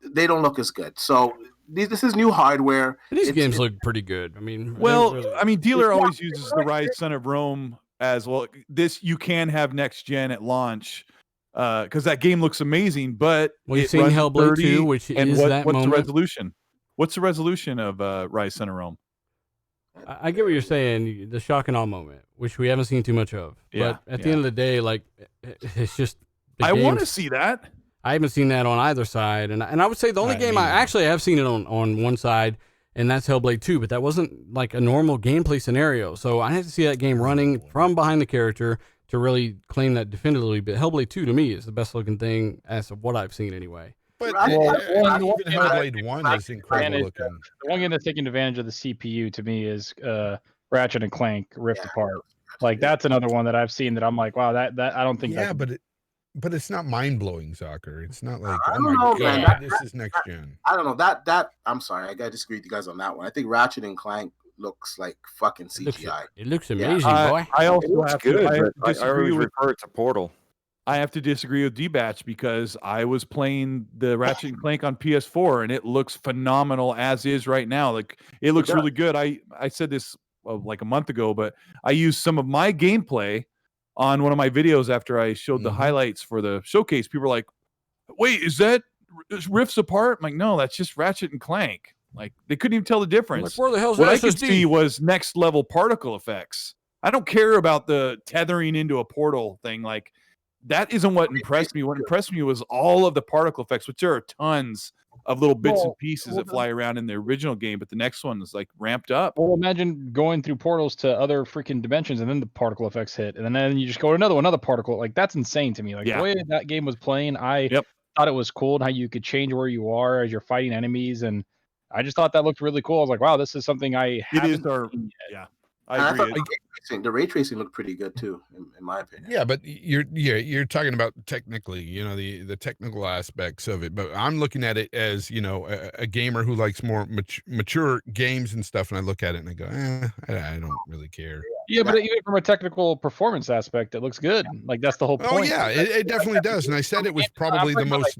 they don't look as good. So this is new hardware. These games look pretty good. I mean, Dealer always uses the Rise Son of Rome as well. This you can have next gen at launch, because that game looks amazing. But we've seen Hellblade 2, which is that what's moment. The resolution? What's the resolution of Rise Son of Rome? I get what you're saying, the shock and awe moment, which we haven't seen too much of. But at the end of the day, like, it's just. I want to see that. I haven't seen that on either side, and I would say the only game I actually have seen it on one side, and that's Hellblade 2, but that wasn't like a normal gameplay scenario. So I had to see that game running from behind the character to really claim that definitively. But Hellblade 2 to me is the best looking thing as of what I've seen anyway. But even Hellblade 1 is incredible looking. The one game that's taking advantage of the CPU to me is Ratchet and Clank Rift Apart. Like that's another one that I've seen that I'm like, wow, that I don't think. Yeah, but it's not mind blowing, Soccer. It's not like this is next gen. I don't know that. I'm sorry, I gotta disagree with you guys on that one. I think Ratchet and Clank looks like fucking CGI. It looks amazing, boy. I also have good. to I always refer it to Portal. I have to disagree with D-Batch because I was playing the Ratchet and Clank on PS4 and it looks phenomenal as is right now. Like it looks really good. I said this like a month ago, but I used some of my gameplay on one of my videos after I showed the highlights for the showcase. People were like, "Wait, is that Rifts apart?" I'm like, "No, that's just Ratchet and Clank." Like they couldn't even tell the difference. Like, where the hell's what the I could SSD? see was next level particle effects. I don't care about the tethering into a portal thing. Like that isn't what impressed me. What impressed me was all of the particle effects, which there are tons of little bits and pieces that fly around in the original game, but the next one is like ramped up. Well, imagine going through portals to other freaking dimensions, and then the particle effects hit, and then you just go to another particle. Like that's insane to me. Like the way that game was playing, I thought it was cool and how you could change where you are as you're fighting enemies, and I just thought that looked really cool. I was like, wow, this is something I haven't seen yet. Yeah. I agree. The ray tracing looked pretty good too, in my opinion. Yeah, but you're talking about technically, the technical aspects of it. But I'm looking at it as a gamer who likes more mature games and stuff, and I look at it and I go, I don't really care. Yeah, but even from a technical performance aspect, it looks good. Like that's the whole point. Oh yeah, it definitely does. And I said it was probably the most.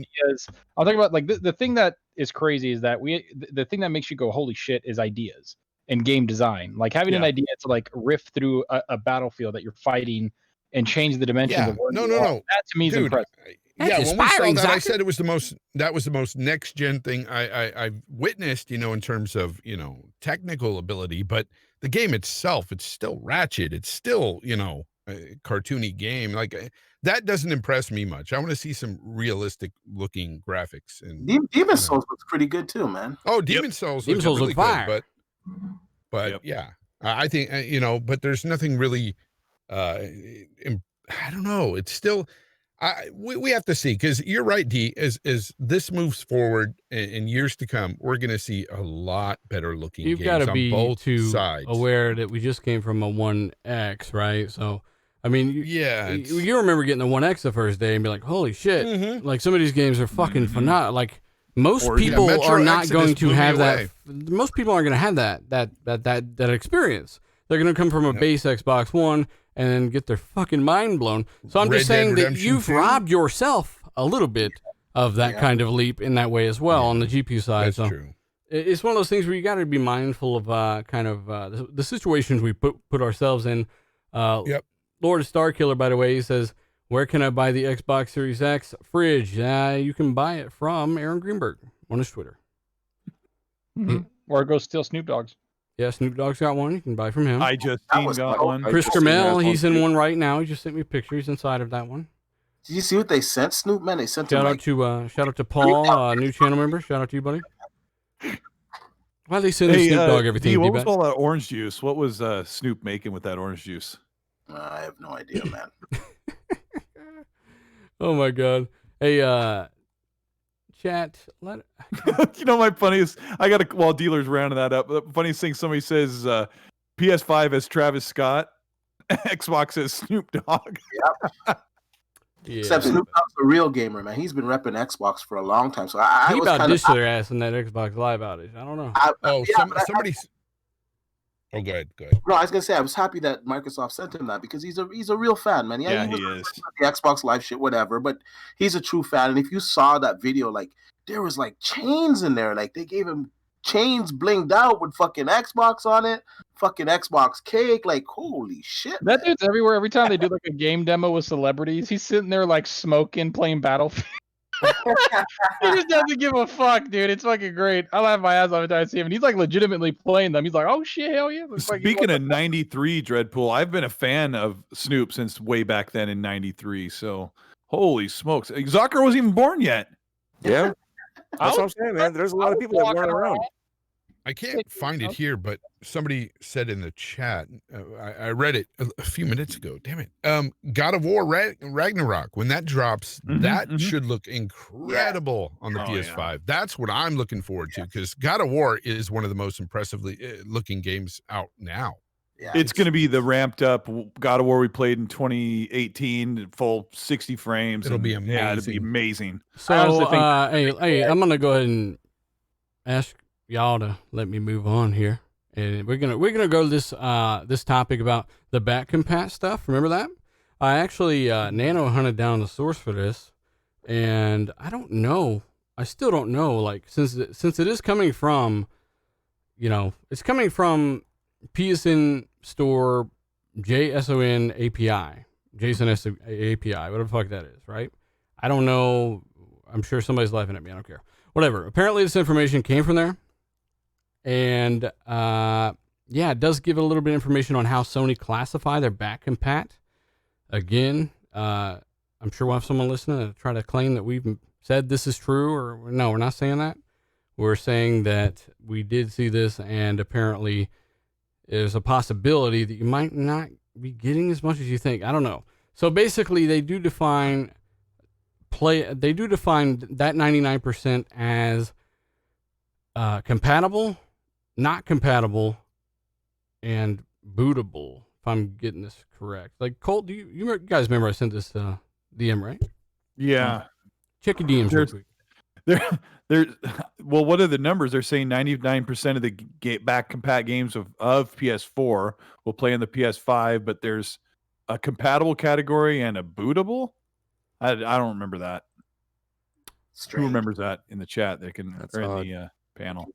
I'm talking about like the thing that is crazy is that the thing that makes you go holy shit is ideas. And game design, like having an idea to like riff through a battlefield that you're fighting and change the dimensions of where no. That to me is impressive. Yeah, when we saw that, I said it was the most next gen thing I've witnessed, in terms of technical ability. But the game itself, it's still Ratchet. It's still a cartoony game. Like that doesn't impress me much. I want to see some realistic looking graphics. And Demon Souls looks pretty good too, man. Oh, Demon Souls looks really good, but yeah, I think but there's nothing really. I don't know. It's still. We have to see, because you're right, D. As this moves forward in years to come, we're going to see a lot better looking. You've got to be sides. Aware that we just came from a 1X, right? So, I mean, you remember getting the 1X the first day and be like, "Holy shit!" Like some of these games are fucking phenomenal. Like most people are not going to have that. Most people aren't going to have that experience. They're going to come from a base Xbox One and then get their fucking mind blown. So I'm just saying that you've robbed yourself a little bit of that kind of leap in that way as well on the GPU side. That's so true. It's one of those things where you got to be mindful of the situations we put ourselves in. Lord of Starkiller, by the way, he says, "Where can I buy the Xbox Series X fridge?" You can buy it from Aaron Greenberg on his Twitter. Or go steal Snoop Dogg's. Yeah, Snoop Dogg's got one. You can buy from him. I just got one. Chris Kermel, he's in one right now. He just sent me pictures inside of that one. Did you see what they sent Snoop, man? They sent shout out to Paul, new channel member. Shout out to you, buddy. Why they send Snoop Dogg everything? What was all that orange juice? What was Snoop making with that orange juice? I have no idea, man. Oh my god. Hey, chat. My funniest. While dealers rounding that up. The funniest thing somebody says, PS5 as Travis Scott, Xbox as Snoop Dogg. Except Snoop Dogg's a real gamer, man. He's been repping Xbox for a long time. So he about dished their ass in that Xbox Live outage. I don't know. Somebody. Oh, go ahead. No, I was gonna say I was happy that Microsoft sent him that because he's a real fan, man. Yeah, he is. The Xbox Live shit, whatever, but he's a true fan. And if you saw that video, like there was like chains in there, like they gave him chains blinged out with fucking Xbox on it, fucking Xbox cake, like holy shit. That dude's everywhere. Every time they do like a game demo with celebrities, he's sitting there like smoking, playing Battlefield. He just doesn't give a fuck, dude. It's fucking great. I laugh my ass off every time I see him. And he's like legitimately playing them. He's like, oh shit, hell yeah. Speaking of 93, Dreadpool, I've been a fan of Snoop since way back then in 93. So holy smokes. Zucker wasn't even born yet. Yeah. That's what I'm saying, man. There's a lot of people that weren't around. I can't find it here, but somebody said in the chat, I read it a few minutes ago. Damn it. God of War Ragnarok, when that drops, that should look incredible on the PS5. Yeah. That's what I'm looking forward to, because God of War is one of the most impressively looking games out now. Yeah, it's going to be the ramped up God of War we played in 2018, full 60 frames. It'll be amazing. Yeah, it'll be amazing. So, hey, I'm going to go ahead and ask y'all to let me move on here, and we're gonna go to this topic about the back compat stuff. Remember that? I actually nano hunted down the source for this, and I still don't know. Like since it is coming from, it's coming from PSN Store JSON API, JSON API, whatever the fuck that is, right? I don't know. I'm sure somebody's laughing at me. I don't care. Whatever. Apparently, this information came from there. And, yeah, it does give a little bit of information on how Sony classify their back compat. Again, I'm sure we'll have someone listening to try to claim that we've said this is true, or no, we're not saying that. We're saying that we did see this, and apparently there's a possibility that you might not be getting as much as you think. I don't know. So basically, they do define that 99% as compatible, not compatible, and bootable. If I'm getting this correct. Like, Colt, do you guys remember I sent this DM, right? Yeah. Check your DMs real quick. Well, what are the numbers? They're saying 99% of the back compat games of PS4 will play on the PS5, but there's a compatible category and a bootable. I don't remember that. Strange. Who remembers that in the chat? They can That's or in odd. the panel.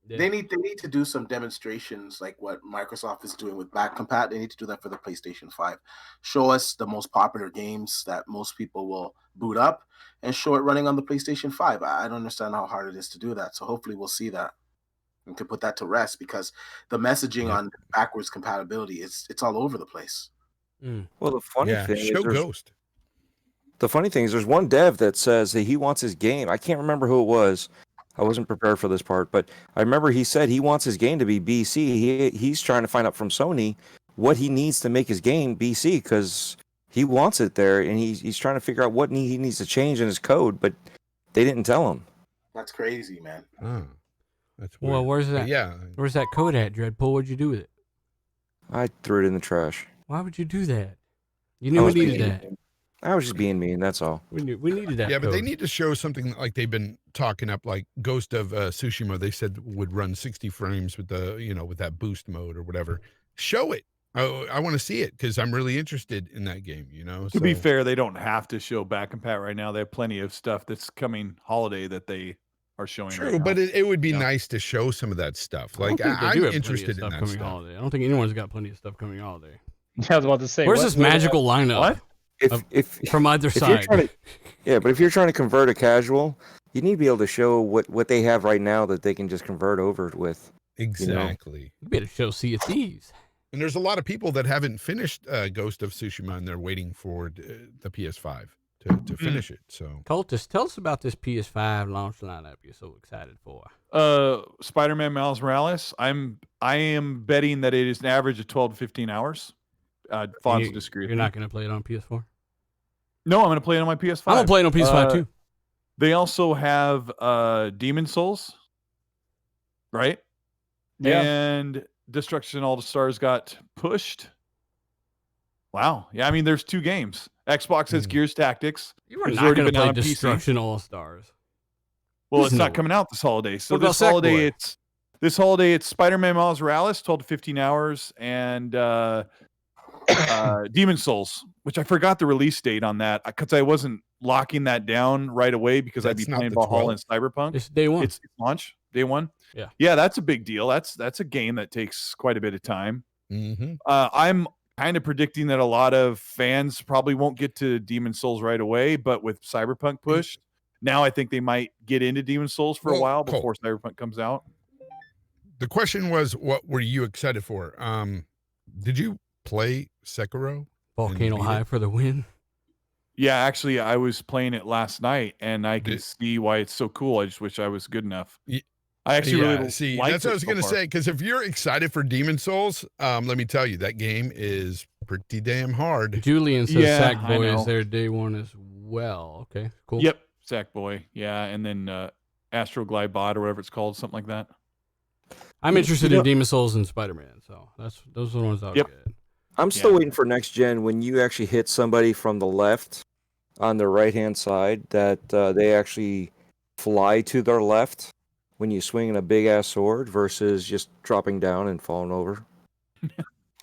Yeah. They need to do some demonstrations like what Microsoft is doing with back compat. They need to do that for the PlayStation 5. Show us the most popular games that most people will boot up and show it running on the PlayStation 5. I don't understand how hard it is to do that. So hopefully we'll see that and can put that to rest, because the messaging on backwards compatibility it's all over the place. Well, the funny thing show is Ghost. the funny thing is there's one dev that says that he wants his game. I can't remember who it was. I wasn't prepared for this part, but I remember he said he wants his game to be BC. He's trying to find out from Sony what he needs to make his game BC, because he wants it there, and he's trying to figure out what he needs to change in his code, but they didn't tell him. That's crazy, man. Oh, that's weird. Well, where's that? But yeah. Where's that code at, Dreadpool? What'd you do with it? I threw it in the trash. Why would you do that? You knew we needed that. I was just being mean, that's all. We needed that. Yeah, but they code. need to show something like they've been talking up, like Ghost of Tsushima. They said would run 60 frames with with that boost mode or whatever. Show it. I want to see it because I'm really interested in that game. To be fair, they don't have to show back compat right now. They have plenty of stuff that's coming holiday that they are showing. True, right now. but it would be nice to show some of that stuff. Like I'm interested in that coming stuff. holiday. I don't think anyone's got plenty of stuff coming holiday. I was about to say, Where's this magical lineup? What? If From either if you're side. trying to, but if you're trying to convert a casual, you need to be able to show what they have right now that they can just convert over with. Exactly. You better show Sea of Thieves. And there's a lot of people that haven't finished Ghost of Tsushima, and they're waiting for the PS5 to finish it. So, Cultist, tell us about this PS5 launch lineup you're so excited for. Spider-Man Miles Morales. I am betting that it is an average of 12 to 15 hours. Fonz will disagree. You're not going to play it on PS4? No, I'm going to play it on my PS5. I'm going to play it on PS5 too. They also have Demon Souls, right? Yeah. And Destruction All Stars got pushed. Wow. Yeah, I mean, there's 2 games. Xbox has Gears Tactics. You were It's not already going to been out play on PC. Destruction All Stars. Well, There's it's no not coming out this holiday. So What about this holiday it's Spider-Man Miles Morales, 12 to 15 hours, and Demon Souls, which I forgot the release date on that because I wasn't locking that down right away because I'd be That's not playing the Valhalla 12th? and Cyberpunk. It's day one. It's launch day one. Yeah. Yeah, that's a big deal. That's a game that takes quite a bit of time. mm-hmm. I'm kind of predicting that a lot of fans probably won't get to Demon Souls right away, but with Cyberpunk pushed, now I think they might get into Demon Souls for a while before Cyberpunk comes out. The question was, what were you excited for? Did you play Sekiro? Volcano High for the win. Yeah, actually, I was playing it last night, and I can see why it's so cool. I just wish I was good enough. I actually really see. liked That's what I was it going to so far. say. Because if you're excited for Demon Souls, let me tell you, that game is pretty damn hard. Julian says Yeah, I Sackboy know. is there day one as well. Okay, cool. Yep, Sackboy. Yeah, and then Astroglide Bot or whatever it's called, something like that. I'm interested in Demon Souls and Spider-Man, so those are the ones I'll get. I'm still waiting for next gen when you actually hit somebody from the left on the right-hand side that they actually fly to their left when you swing a big-ass sword versus just dropping down and falling over.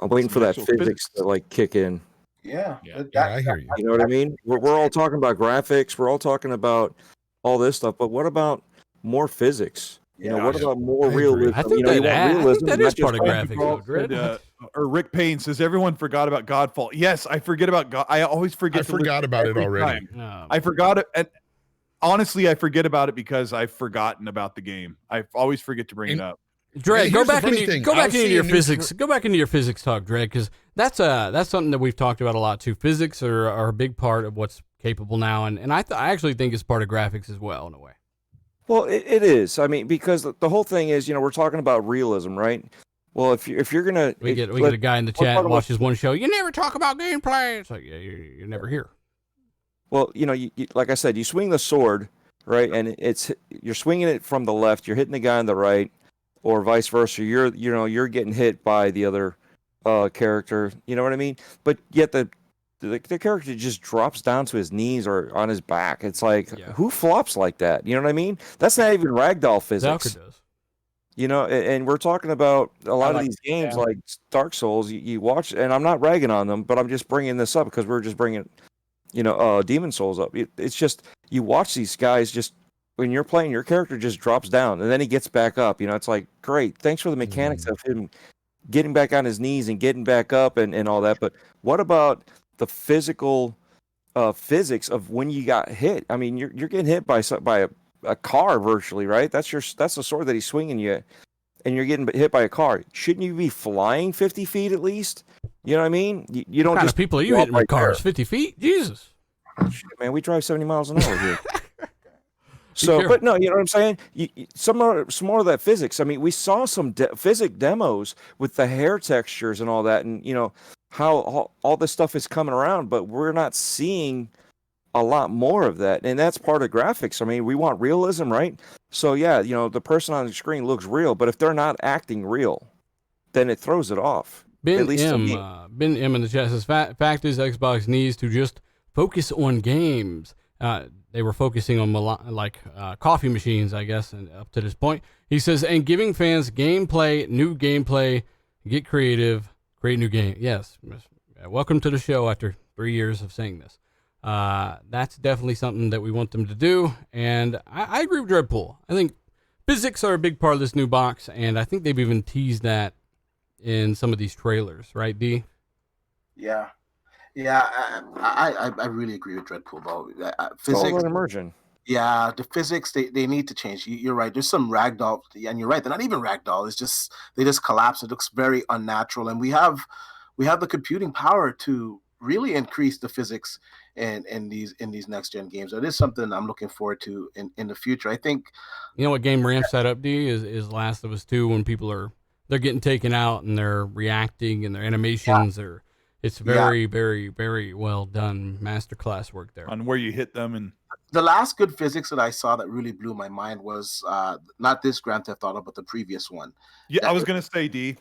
I'm waiting for that physics to like kick in. Yeah, I hear you. You know what I mean? We're all talking about graphics. We're all talking about all this stuff. But what about more physics? You know, what about more I agree. realism? I think you know, you want I realism, think that not is part just of fun. graphics, though, Dread. Or Rick Payne says everyone forgot about Godfall. Yes, I forget about God. I always forget. I forgot about it every already. time. I forgot it, and honestly, I forget about it because I've forgotten about the game. I always forget to bring it up. Dreg, And go here's the back funny into thing. go I'll back into see your a new physics. Go back into your physics talk, Dreg, because that's something that we've talked about a lot too. Physics are a big part of what's capable now, and I actually think it's part of graphics as well in a way. Well, it is. I mean, because the whole thing is, you know, we're talking about realism, right? Well, if you're gonna, We get a guy in the chat talking watches one show. You never talk about gameplay. It's like, yeah, you're never here. Well, you know, you, like I said, you swing the sword, right, and you're swinging it from the left. You're hitting the guy on the right, or vice versa. You're getting hit by the other character. You know what I mean? But yet the character just drops down to his knees or on his back. It's like, who flops like that? You know what I mean? That's not even ragdoll physics. Zelka does. You know, and we're talking about a lot of these games like Dark Souls. You watch, and I'm not ragging on them, but I'm just bringing this up because we're just bringing, you know, Demon Souls up. It's just you watch these guys just when you're playing, your character just drops down and then he gets back up. You know, it's like great, thanks for the mechanics of him getting back on his knees and getting back up and all that. But what about the physical physics of when you got hit? I mean, you're getting hit by a car virtually, right? That's the sword that he's swinging you, and you're getting hit by a car. Shouldn't you be flying 50 feet at least? You know what I mean? You don't What kind just of people are you hitting with cars? 50 feet? Jesus. Shit, man, we drive 70 miles an hour here. So, but no, you know what I'm saying? Some more of that physics. I mean, we saw some physics demos with the hair textures and all that, and you know how all this stuff is coming around, but we're not seeing a lot more of that, and that's part of graphics. I mean, we want realism, right? So yeah, you know, the person on the screen looks real, but if they're not acting real, then it throws it off. Ben at least to M. me. Ben M. in the chat says, fact is Xbox needs to just focus on games. They were focusing on coffee machines, I guess, and up to this point. He says, and giving fans new gameplay, get creative, create new game. Yes. Welcome to the show after 3 years of saying this. That's definitely something that we want them to do, and I agree with Dreadpool. I think physics are a big part of this new box, and I think they've even teased that in some of these trailers, right, D? Yeah, I really agree with Dreadpool about Physics. physics. Immersion. Yeah, the physics they need to change. You're right. There's some ragdoll, and you're right. They're not even ragdoll. It's just they just collapse. It looks very unnatural, and we have the computing power to really increase the physics in these next gen games. It is something I'm looking forward to in the future. I think you know what game ramps that up, D, is Last of Us 2 when people they're getting taken out and they're reacting and their animations are it's very, very, very well done masterclass work there. On where you hit them. And the last good physics that I saw that really blew my mind was not this Grand Theft Auto, but the previous one. Yeah, I was gonna say D.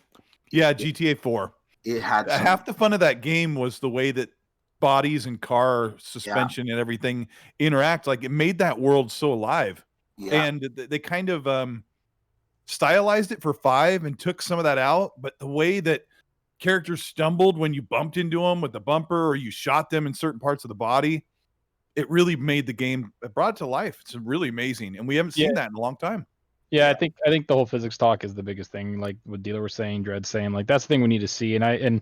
Yeah, GTA 4. It had half the fun of that game was the way that bodies and car suspension and everything interact. Like it made that world so alive. Yeah. And they kind of stylized it for 5 and took some of that out. But the way that characters stumbled when you bumped into them with the bumper or you shot them in certain parts of the body, it really made the game, it brought it to life. It's really amazing. And we haven't seen that in a long time. Yeah, I think the whole physics talk is the biggest thing. Like what Dealer was saying, Dread saying, like that's the thing we need to see. And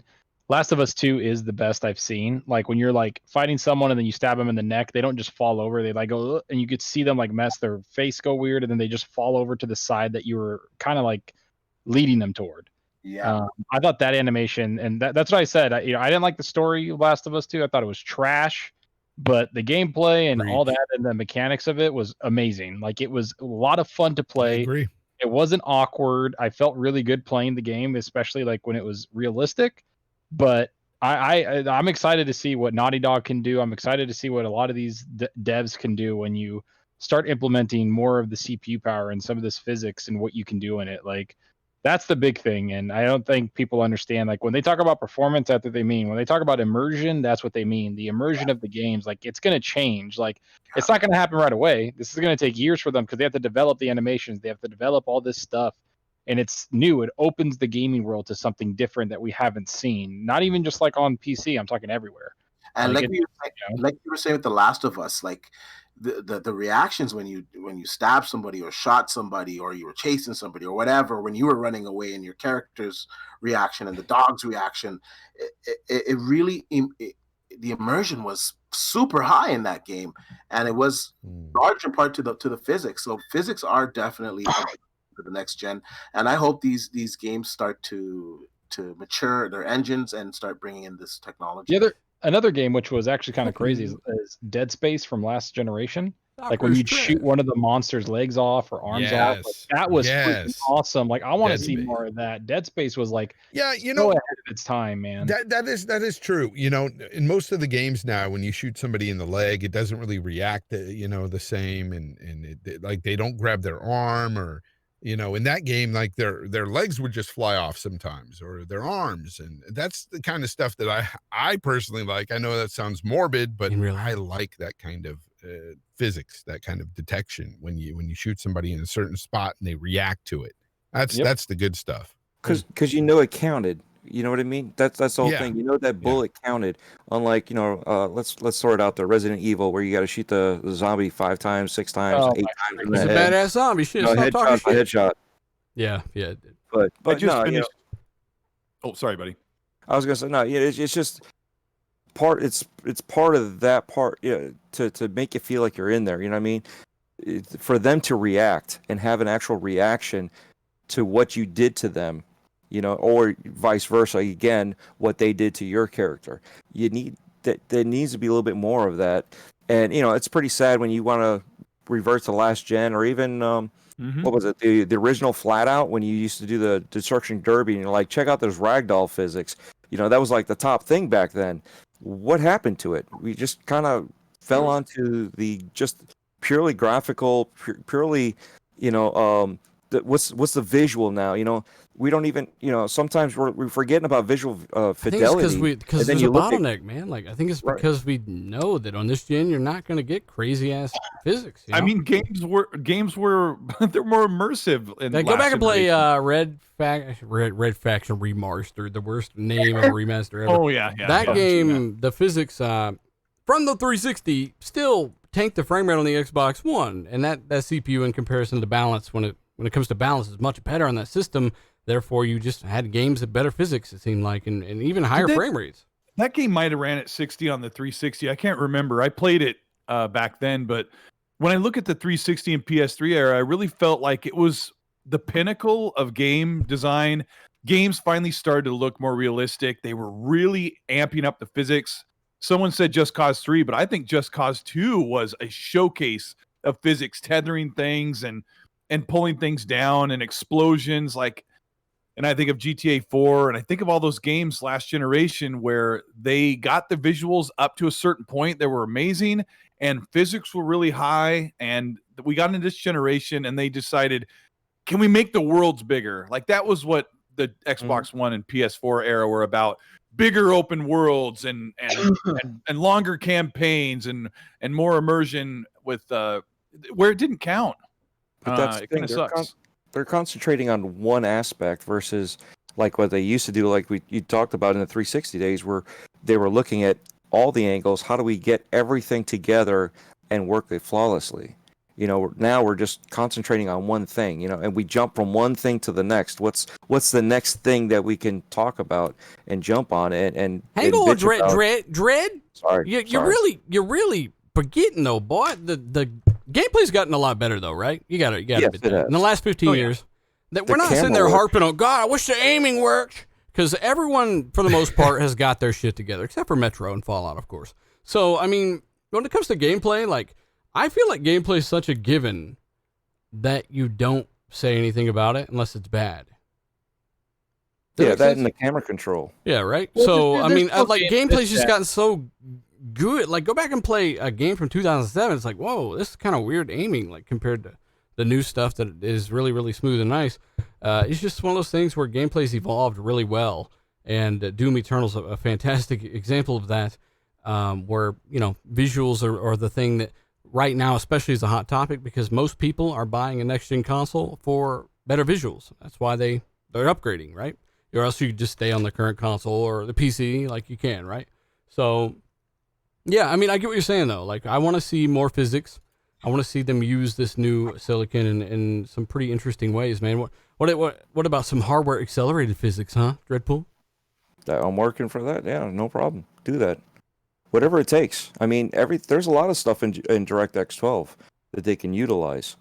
Last of Us 2 is the best I've seen. Like when you're like fighting someone and then you stab them in the neck, they don't just fall over. They like go and you could see them like mess, their face go weird, and then they just fall over to the side that you were kind of like leading them toward. Yeah, I thought that animation, and that's what I said. I didn't like the story of Last of Us 2. I thought it was trash, but the gameplay and all that and the mechanics of it was amazing. Like it was a lot of fun to play. I agree. It wasn't awkward. I felt really good playing the game, especially like when it was realistic. But I'm excited to see what Naughty Dog can do. I'm excited to see what a lot of these devs can do when you start implementing more of the CPU power and some of this physics and what you can do in it. Like that's the big thing. And I don't think people understand, like when they talk about performance, that's what they mean. When they talk about immersion, that's what they mean. The immersion of the games, like it's going to change. Like it's not going to happen right away. This is going to take years for them because they have to develop the animations. They have to develop all this stuff. And it's new. It opens the gaming world to something different that we haven't seen. Not even just like on PC. I'm talking everywhere. And like you were saying with The Last of Us, like the reactions when you stabbed somebody or shot somebody or you were chasing somebody or whatever, when you were running away, and your character's reaction and the dog's reaction, it really the immersion was super high in that game, and it was large in part to the physics. So physics are definitely for the next gen, and I hope these games start to mature their engines and start bringing in this technology. Another game which was actually kind of crazy is Dead Space from last generation. Like when you'd shoot one of the monster's legs off or arms off, like, that was freaking awesome. Like I want to see more of that. Dead Space was like so ahead of its time, man. That is true. You know, in most of the games now, when you shoot somebody in the leg, it doesn't really react, the same, and like they don't grab their arm, or in that game, like their legs would just fly off sometimes, or their arms, and that's the kind of stuff that I personally like. I know that sounds morbid, but I like that kind of physics, that kind of detection when you shoot somebody in a certain spot and they react to it. That's the good stuff. Because it counted. You know what I mean? That's the whole thing. That bullet counted. Unlike let's sort out the Resident Evil where you got to shoot the zombie 5 times, 6 times, 8 times. It's a badass zombie. Shit, headshot. Yeah. But I just finished. Oh, sorry, buddy. I was gonna say no. Yeah, it's just part. It's part of that part. Yeah, to make you feel like you're in there. You know what I mean? For them to react and have an actual reaction to what you did to them. Or vice versa. Again, what they did to your character. You need that. There needs to be a little bit more of that. And it's pretty sad when you want to revert to last gen, or even what was it, the original Flat Out, when you used to do the Destruction Derby, and you're like, check out this ragdoll physics. That was like the top thing back then. What happened to it? We just kind of fell onto the just purely graphical, purely what's the visual now? We don't even, sometimes we're forgetting about visual fidelity. I think it's because there's a bottleneck, man. Like, I think it's because we know that on this gen, you're not going to get crazy ass physics. I mean, games were they're more immersive. Go back and play Red Faction Remastered, the worst name of a remaster ever. Oh yeah. That game, the physics from the 360 still tanked the frame rate on the Xbox One, and that CPU in comparison to balance, when it comes to balance, is much better on that system. Therefore, you just had games at better physics, it seemed like, and even higher frame rates. That game might have ran at 60 on the 360. I can't remember. I played it back then, but when I look at the 360 and PS3 era, I really felt like it was the pinnacle of game design. Games finally started to look more realistic. They were really amping up the physics. Someone said Just Cause 3, but I think Just Cause 2 was a showcase of physics, tethering things and pulling things down, and explosions. And I think of GTA 4, and I think of all those games last generation where they got the visuals up to a certain point that were amazing, and physics were really high. And we got into this generation, and they decided, can we make the worlds bigger? Like, that was what the Xbox One and PS4 era were about. Bigger open worlds and longer campaigns and more immersion with where it didn't count. But that's it kind of sucks. They're concentrating on one aspect versus like what they used to do, like you talked about in the 360 days, where they were looking at all the angles. How do we get everything together and work it flawlessly? Now we're just concentrating on one thing, and we jump from one thing to the next. What's the next thing that we can talk about and jump on and hang on, Dread. Sorry, you're really forgetting though, boy. The gameplay's gotten a lot better though, right? You gotta admit that. In the last 15 years, that we're not sitting there harping on, God, I wish the aiming worked, because everyone for the most part has got their shit together, except for Metro and Fallout, of course. So I mean, when it comes to gameplay, like, I feel like gameplay is such a given that you don't say anything about it unless it's bad. That and the camera control. Yeah, right? Well, so, I mean, like, gameplay's just gotten so good. Like, go back and play a game from 2007. It's like, whoa, this is kind of weird aiming, like, compared to the new stuff that is really, really smooth and nice. It's just one of those things where gameplay's evolved really well, and Doom Eternal's a fantastic example of that, where, visuals are the thing that right now especially is a hot topic, because most people are buying a next-gen console for better visuals. That's why they're upgrading, right? Or else you just stay on the current console or the PC like you can, right? So, yeah, I mean, I get what you're saying, though. Like, I want to see more physics. I want to see them use this new silicon in some pretty interesting ways, man. What about some hardware accelerated physics, huh, Dreadpool? I'm working for that. Yeah, no problem. Do that. Whatever it takes. I mean, there's a lot of stuff in DirectX 12 that they can utilize.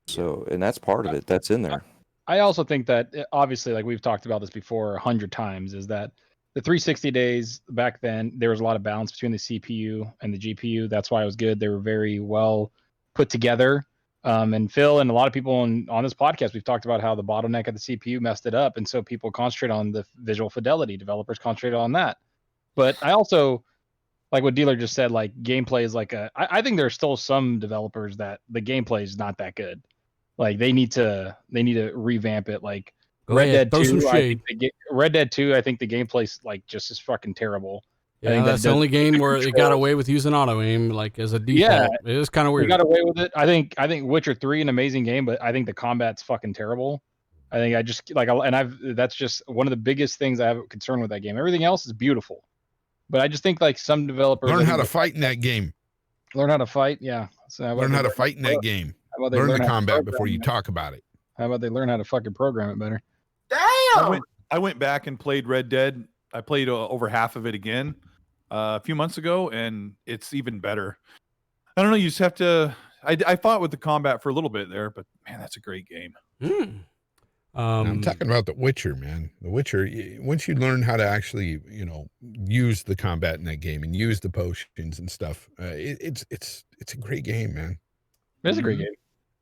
So, and that's part of it. That's in there. I also think that obviously, like we've talked about this before 100 times, is that the 360 days back then, there was a lot of balance between the CPU and the GPU. That's why it was good. They were very well put together. And Phil and a lot of people on this podcast, we've talked about how the bottleneck of the CPU messed it up. And so people concentrate on the visual fidelity. Developers concentrate on that. But I also, like what Dealer just said, like gameplay is like I think there's still some developers that the gameplay is not that good. Like they need to revamp it. Like Red Dead 2, Red Dead 2, I think the gameplay's like just as fucking terrible. Yeah, I think that's the only game where it got away with using auto aim, like as a default. Yeah, it is kind of weird. They got away with it. I think Witcher 3 an amazing game, but I think the combat's fucking terrible. I think I just like, and that's just one of the biggest things I have a concern with that game. Everything else is beautiful, but I just think like some developers learn how to fight in that game. Learn how to fight, yeah. So learn how to fight in that game. Learn the combat before you talk about it. How about they learn how to fucking program it better? Damn. I went back and played Red Dead. I played over half of it again a few months ago, and it's even better. I don't know. You just have to. I fought with the combat for a little bit there, but man, that's a great game. I'm talking about The Witcher, man. The Witcher. Once you learn how to actually, use the combat in that game and use the potions and stuff, it's a great game, man. It's a great game.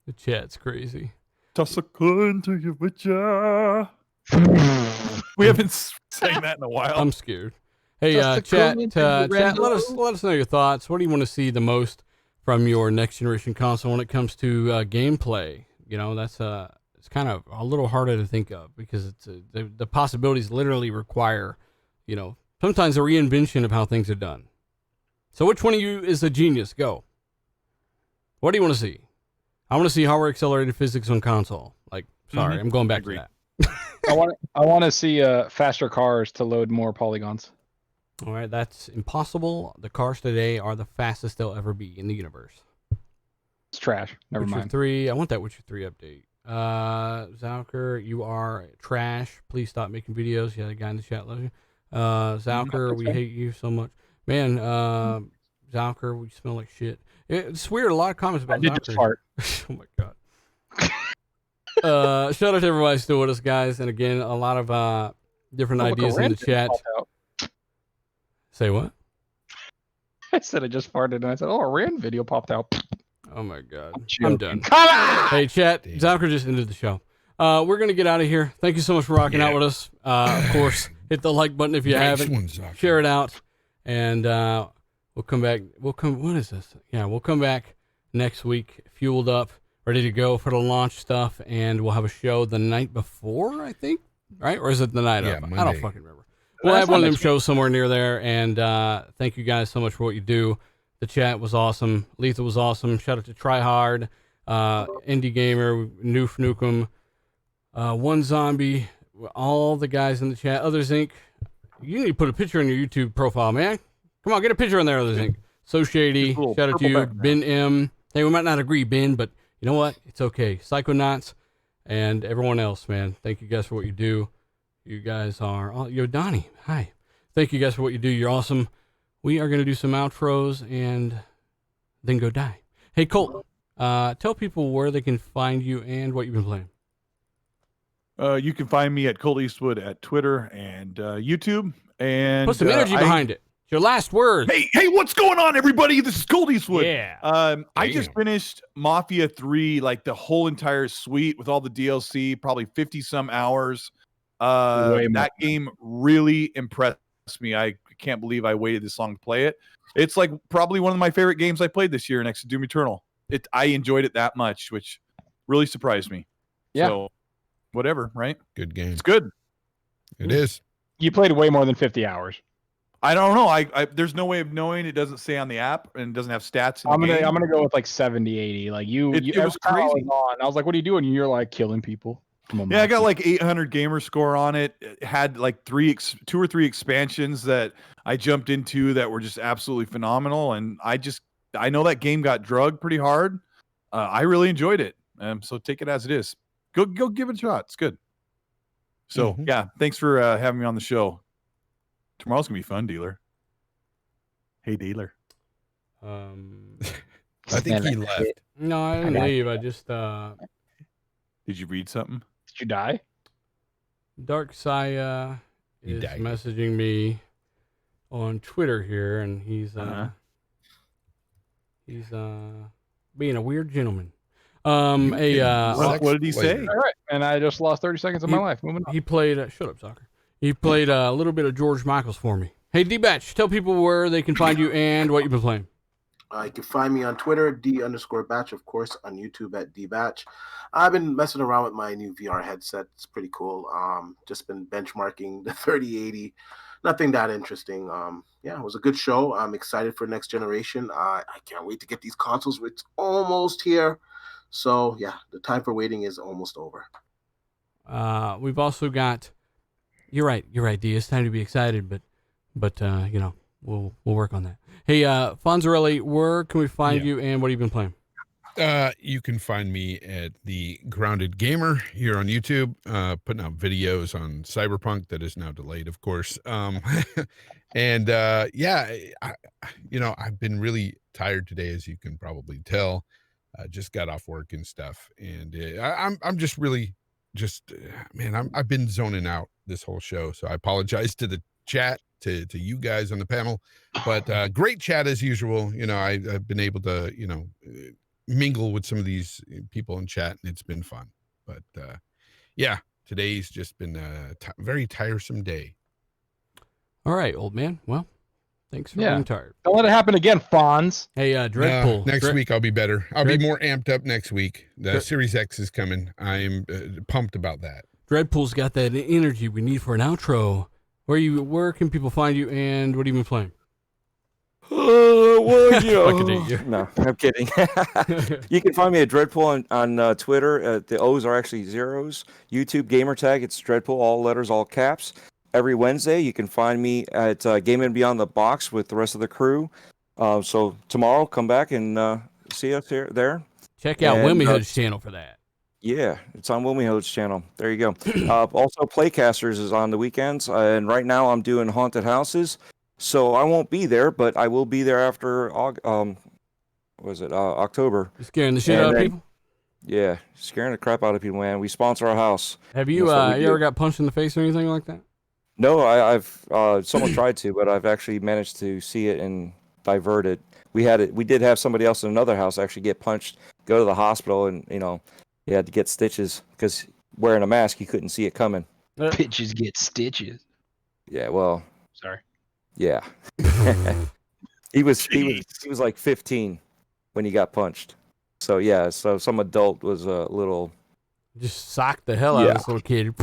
The chat's crazy. Toss a coin to your Witcher. We haven't sang that in a while. I'm scared. Hey, chat, let us know your thoughts. What do you want to see the most from your next generation console when it comes to gameplay? That's it's kind of a little harder to think of because it's the possibilities literally require, sometimes a reinvention of how things are done. So which one of you is a genius? Go. What do you want to see? I want to see hardware accelerated physics on console. Like, sorry, I'm going back to that. I want to see faster cars to load more polygons. All right, that's impossible. The cars today are the fastest they'll ever be in the universe. It's trash. Never Witcher mind. 3. I want that Witcher 3 update. Zalker, you are trash. Please stop making videos. Yeah, the guy in the chat loves you. Zalker, we hate you so much. Man, Zalker, we smell like shit. It's weird. A lot of comments about Zalker. Just fart. Oh my god. Shout out to everybody still with us, guys. And again, a lot of different ideas in the chat. Say what? I said I just farted and I said, a Rand video popped out. Oh my god. I'm done. Come on! Hey, chat. Zalker just ended the show. We're going to get out of here. Thank you so much for rocking out with us. Of course, hit the like button if you haven't. Share it out. And we'll come back. What is this? Yeah, we'll come back next week, fueled up, ready to go for the launch stuff. And we'll have a show the night before, I think. Right? Or is it the night of? Monday. I don't fucking remember. We'll have one of them shows somewhere near there. And thank you guys so much for what you do. The chat was awesome. Lethal was awesome. Shout out to Tryhard, Indie Gamer, Noof Nukem, One Zombie, all the guys in the chat. Others Inc. You need to put a picture in your YouTube profile, man. Come on, get a picture in there, Others Inc. So Shady. Shout out to you. Ben M. Hey, we might not agree, Ben, but you know what? It's okay. Psychonauts and everyone else, man. Thank you guys for what you do. You guys are... Yo, Donnie. Hi. Thank you guys for what you do. You're awesome. We are going to do some outros and then go die. Hey, Colt, tell people where they can find you and what you've been playing. You can find me at Colt Eastwood at Twitter and YouTube. And put some energy behind it. It's your last word. Hey, what's going on, everybody? This is Colt Eastwood. Yeah. I just finished Mafia 3, like the whole entire suite with all the DLC, probably 50-some hours. That game really impressed me. I can't believe I waited this long to play it. It's like probably one of my favorite games I played this year next to Doom Eternal. I enjoyed it that much, which really surprised me. Yeah. So, whatever, right? Good game. It's good. It is. You played way more than 50 hours. I don't know. I there's no way of knowing. It doesn't say on the app and it doesn't have stats. I'm gonna go with like 70, 80. Like it was crazy. I was like, "What are you doing?" And you're like, "Killing people." Yeah, I got like 800 gamer score on it. It had like 2 or 3 expansions that I jumped into that were just absolutely phenomenal. And I just I know that game got drugged pretty hard. I really enjoyed it. So take it as it is. Go give it a shot. It's good. So yeah, thanks for having me on the show. Tomorrow's gonna be fun, dealer. Hey, dealer. I think he left. No, I didn't leave. I just Did you read something? Did you die? Dark Saya He is died. messaging me on Twitter here, and he's being a weird gentleman. What did he say? All right, and I just lost 30 seconds of my life. Moving on. He played. Shut up, soccer. He played a little bit of George Michaels for me. Hey, D-Batch, tell people where they can find you and what you've been playing. You can find me on Twitter, D_Batch, of course, on YouTube at DBatch. I've been messing around with my new VR headset. It's pretty cool. Just been benchmarking the 3080. Nothing that interesting. Yeah, it was a good show. I'm excited for next generation. I can't wait to get these consoles. It's almost here. So, yeah, the time for waiting is almost over. We've also got... You're right, D. It's time to be excited, but you know, we'll work on that. Hey, Fonzarelli, where can we find you and what have you been playing? You can find me at the Grounded Gamer here on YouTube, putting out videos on Cyberpunk that is now delayed, of course. And yeah, I've been really tired today, as you can probably tell. Just got off work and stuff, and I'm just really man, I've been zoning out this whole show, so I apologize to the chat, to you guys on the panel, but great chat as usual. You know, I've been able to mingle with some of these people in chat, and it's been fun. But yeah, today's just been a very tiresome day. All right, old man. Well, thanks for being tired. Don't let it happen again, Fonz. Hey, Dreadpool. Next week I'll be better. I'll be more amped up next week. The Series X is coming. I'm pumped about that. Dreadpool's got that energy we need for an outro. Where can people find you and what have you been playing? No, I'm kidding. You can find me at Dreadpool on Twitter. The O's are actually zeros. YouTube gamer tag, it's Dreadpool, all letters, all caps. Every Wednesday, you can find me at Gaming Beyond the Box with the rest of the crew. So tomorrow, come back and see us there. Check out Wilmy Hood's channel for that. Yeah, it's on Wilmy Hood's channel. There you go. Also, Playcasters is on the weekends, and right now I'm doing haunted houses. So I won't be there, but I will be there after October. You're scaring the shit out of people? Yeah, scaring the crap out of people, man. We sponsor our house. Have you ever got punched in the face or anything like that? No, I've someone tried to, but I've actually managed to see it and divert it. We did have somebody else in another house actually get punched, go to the hospital, and he had to get stitches because wearing a mask, he couldn't see it coming. Bitches get stitches. Yeah, well. Sorry. Yeah. he was like 15 when he got punched. So yeah, so some adult was a little just socked the hell out of this little kid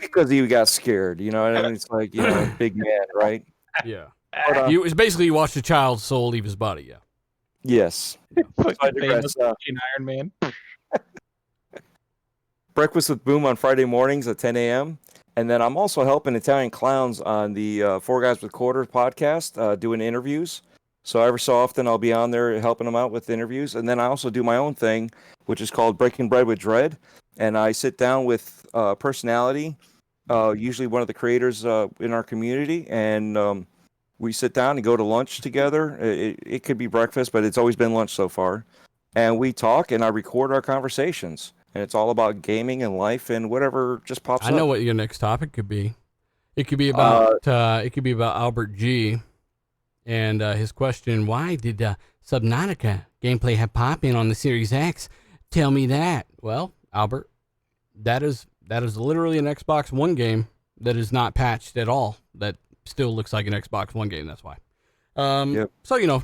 because he got scared. You know, and it's like big man, right? Yeah. But, it's basically you watched a child's soul leave his body. Yeah. Yes. So I digress, Iron Man. Breakfast with Boom on Friday mornings at 10 a.m. And then I'm also helping Italian Clowns on the Four Guys with Quarters podcast, doing interviews. So every so often I'll be on there helping them out with interviews. And then I also do my own thing, which is called Breaking Bread with Dread. And I sit down with personality, usually one of the creators in our community. And we sit down and go to lunch together. It could be breakfast, but it's always been lunch so far. And we talk and I record our conversations. And it's all about gaming and life and whatever just pops up. I know what your next topic could be. It could be about Albert G. And his question: why did Subnautica gameplay have pop-in on the Series X? Tell me that. Well, Albert, that is literally an Xbox One game that is not patched at all. That still looks like an Xbox One game. That's why. So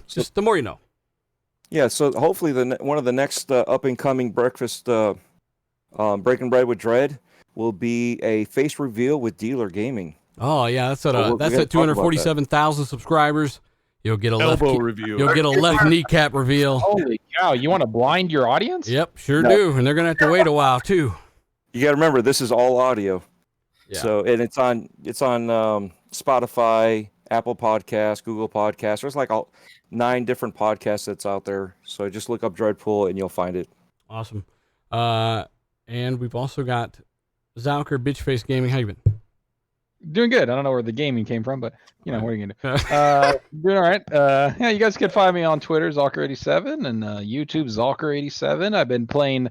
just the more you know. Yeah. So hopefully one of the next up and coming breakfast. Breaking Bread with Dread will be a face reveal with Dealer Gaming. Oh yeah, that's at 247,000 subscribers. You'll get a elbow review. You'll get a left kneecap reveal. Holy cow! You want to blind your audience? Yep, sure do, and they're gonna have to wait a while too. You got to remember, this is all audio. Yeah. So and it's on Spotify, Apple Podcasts, Google Podcasts. There's like 9 different podcasts that's out there. So just look up Dreadpool and you'll find it. Awesome. And we've also got Zalker, Bitchface Gaming. How you been? Doing good. I don't know where the gaming came from, but you know, what are you gonna do? Doing all right. Yeah, you guys can find me on Twitter, Zalker87, and YouTube, Zalker87. I've been playing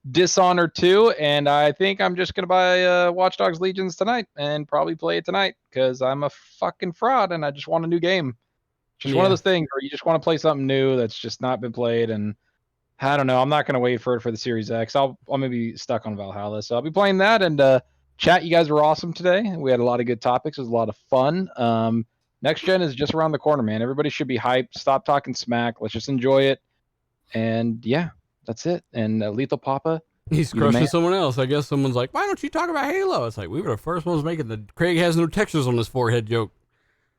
Dishonored 2, and I think I'm just gonna buy Watch Dogs Legions tonight and probably play it tonight because I'm a fucking fraud and I just want a new game. Just one of those things where you just want to play something new that's just not been played, and I don't know. I'm not gonna wait for it for the Series X. I'll maybe stuck on Valhalla, so I'll be playing that. And chat, you guys were awesome today. We had a lot of good topics. It was a lot of fun. Next gen is just around the corner, man. Everybody should be hyped. Stop talking smack. Let's just enjoy it. And yeah, that's it. And Lethal Papa, he's crushing someone else. I guess someone's like, why don't you talk about Halo? It's like, we were the first ones making the Craig has no textures on his forehead joke.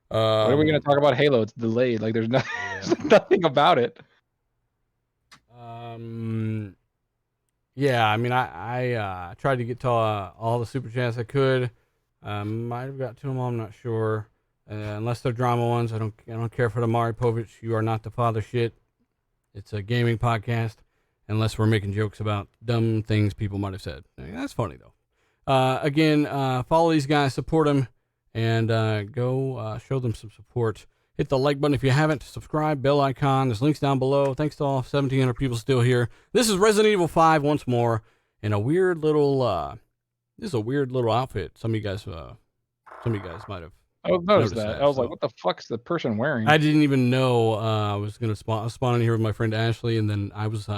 What are we going to talk about Halo? It's delayed. Like, there's nothing about it. Yeah, I mean, I tried to get to all the super chats I could. Might have got to them all, I'm not sure. Unless they're drama ones, I don't care for the Mari Povich. You are not the father shit. It's a gaming podcast. Unless we're making jokes about dumb things people might have said. That's funny though. Again, follow these guys, support them, and go show them some support. Hit the like button if you haven't. Subscribe, bell icon. There's links down below. Thanks to all 1,700 people still here. This is Resident Evil 5 once more, in a weird little. This is a weird little outfit. Some of you guys might have. I noticed that. I was like, "What the fuck's the person wearing?" I didn't even know I was gonna spawn in here with my friend Ashley, and then I was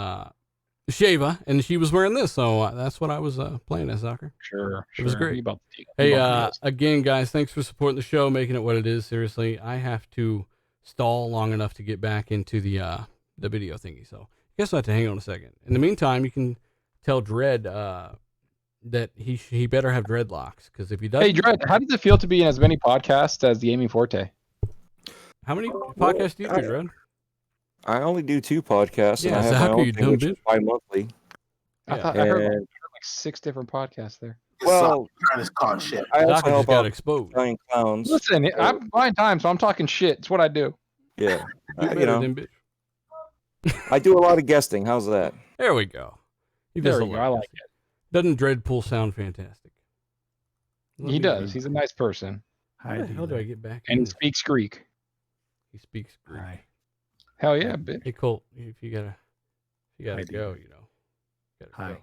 Shava, and she was wearing this, so that's what I was playing as, Zalker. Sure. It was great. Hey, again, guys, thanks for supporting the show, making it what it is. Seriously, I have to stall long enough to get back into the video thingy, so I guess I have to hang on a second. In the meantime, you can tell Dread that he better have dreadlocks, because if he doesn't... Hey, Dread, how does it feel to be in as many podcasts as the Gaming Forte? How many podcasts do you do, Dread? I only do 2 podcasts, and I have my own thing, which is bi-monthly. I heard like 6 different podcasts there. Well, shit. I also help got out exposed. Giant Clowns. Listen, I'm buying time, so I'm talking shit. It's what I do. Yeah, you know, I do a lot of guesting. How's that? There we go. I like it. Doesn't Dreadpool sound fantastic? He does. He's a nice person. How the hell do I get back? And he speaks Greek. He speaks Greek. Hi. Hell yeah, bitch. Hey, Colt, if you gotta go, you know. Hi. Go.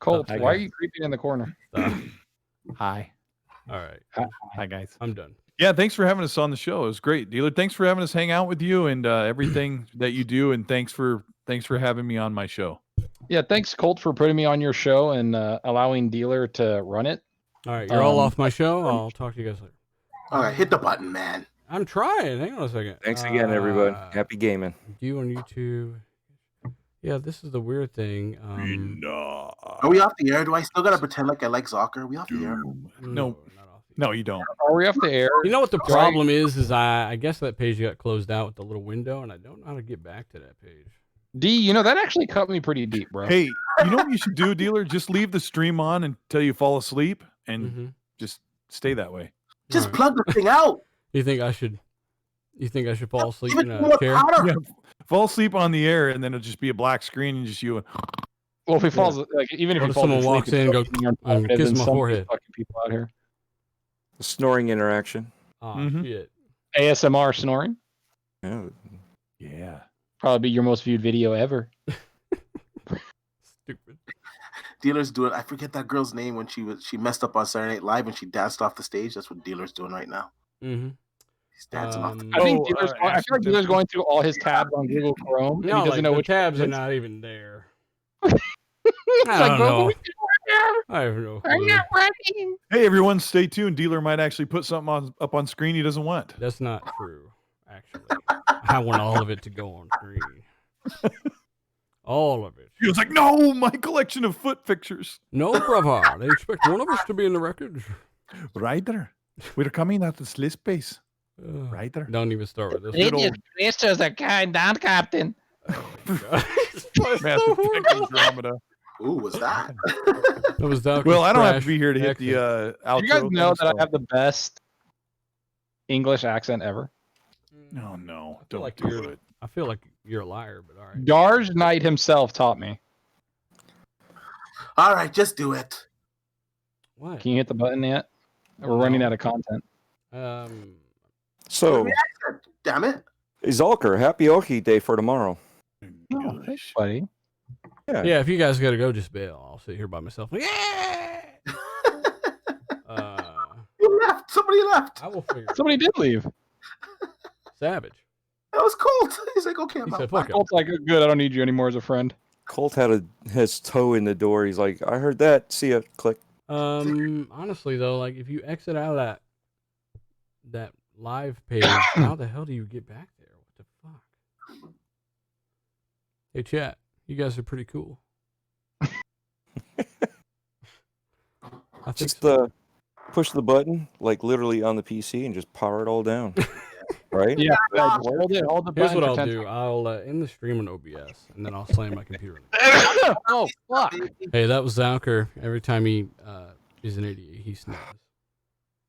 Colt, why are you creeping in the corner? Hi. All right. Hi, guys. I'm done. Yeah, thanks for having us on the show. It was great, Dealer. Thanks for having us hang out with you and everything that you do, and thanks for having me on my show. Yeah, thanks, Colt, for putting me on your show and allowing Dealer to run it. All right, you're all off my show. I'll talk to you guys later. All right, hit the button, man. I'm trying. Hang on a second. Thanks again, everyone. Happy gaming. You on YouTube. Yeah, this is the weird thing. Are we off the air? Do I still gotta pretend like I like soccer? Are we off the air? No, no, you don't. Are we off the air? You know what the problem is I guess that page got closed out with the little window, and I don't know how to get back to that page. D, you know, that actually cut me pretty deep, bro. Hey, you know what you should do, Dealer? Just leave the stream on until you fall asleep, and just stay that way. Just plug the thing out. You think I should fall asleep in a chair? Yeah, fall asleep on the air, and then it'll just be a black screen and just you. Well, if he falls, like even if he falls someone asleep, walks in and goes, kiss my forehead. Fucking people out here. The snoring interaction. Oh shit. ASMR snoring. Yeah. Probably be your most viewed video ever. Stupid. Dealer's doing. I forget that girl's name when she messed up on Saturday Night Live and she danced off the stage. That's what Dealer's doing right now. Mm-hmm. He's dancing off the I think Dealer's. I feel like Dealer's going through all his tabs on Google Chrome. No, and he doesn't know the which tabs are not even there. I don't know. I have no I'm clue. not working. Hey, everyone, stay tuned. Dealer might actually put something up on screen he doesn't want. That's not true, actually. I want all of it to go on screen. All of it. He was like, no, my collection of foot pictures. No, brother. They expect one of us to be in the record. Ryder, we're coming at the slit space. Ryder. Don't even start with this. This is a kind down, Captain. Massive Andromeda. Ooh, was that? That was well, I don't have to be here to hit the outro. You guys know that I have the best English accent ever. No, no, I feel don't like do you're. it. I feel like you're a liar, but all right. Darge Knight himself taught me. All right, just do it. What? Can you hit the button yet? We're running out of content. So, Damn it. Zalker, happy Oki Day for tomorrow. Oh, thanks, buddy. Yeah, if you guys gotta go, just bail. I'll sit here by myself. Yeah. You left. Somebody left. I will figure. Somebody did leave. Savage. That was Colt. He's like, okay, He I'm said, out. "Fuck it." Colt's like, good, I don't need you anymore as a friend. Colt had his toe in the door. He's like, I heard that. See ya. Click. Honestly though, like if you exit out of that live page, how the hell do you get back there? What the fuck? Hey chat, you guys are pretty cool. I think Just so. push the button, like literally on the PC, and just power it all down. Right? Yeah, hold the Here's button what for I'll 10 do. I'll end the stream on OBS, and then I'll slam my computer. Oh, fuck. Hey, that was Zalker. Every time he is an idiot, he sneezes.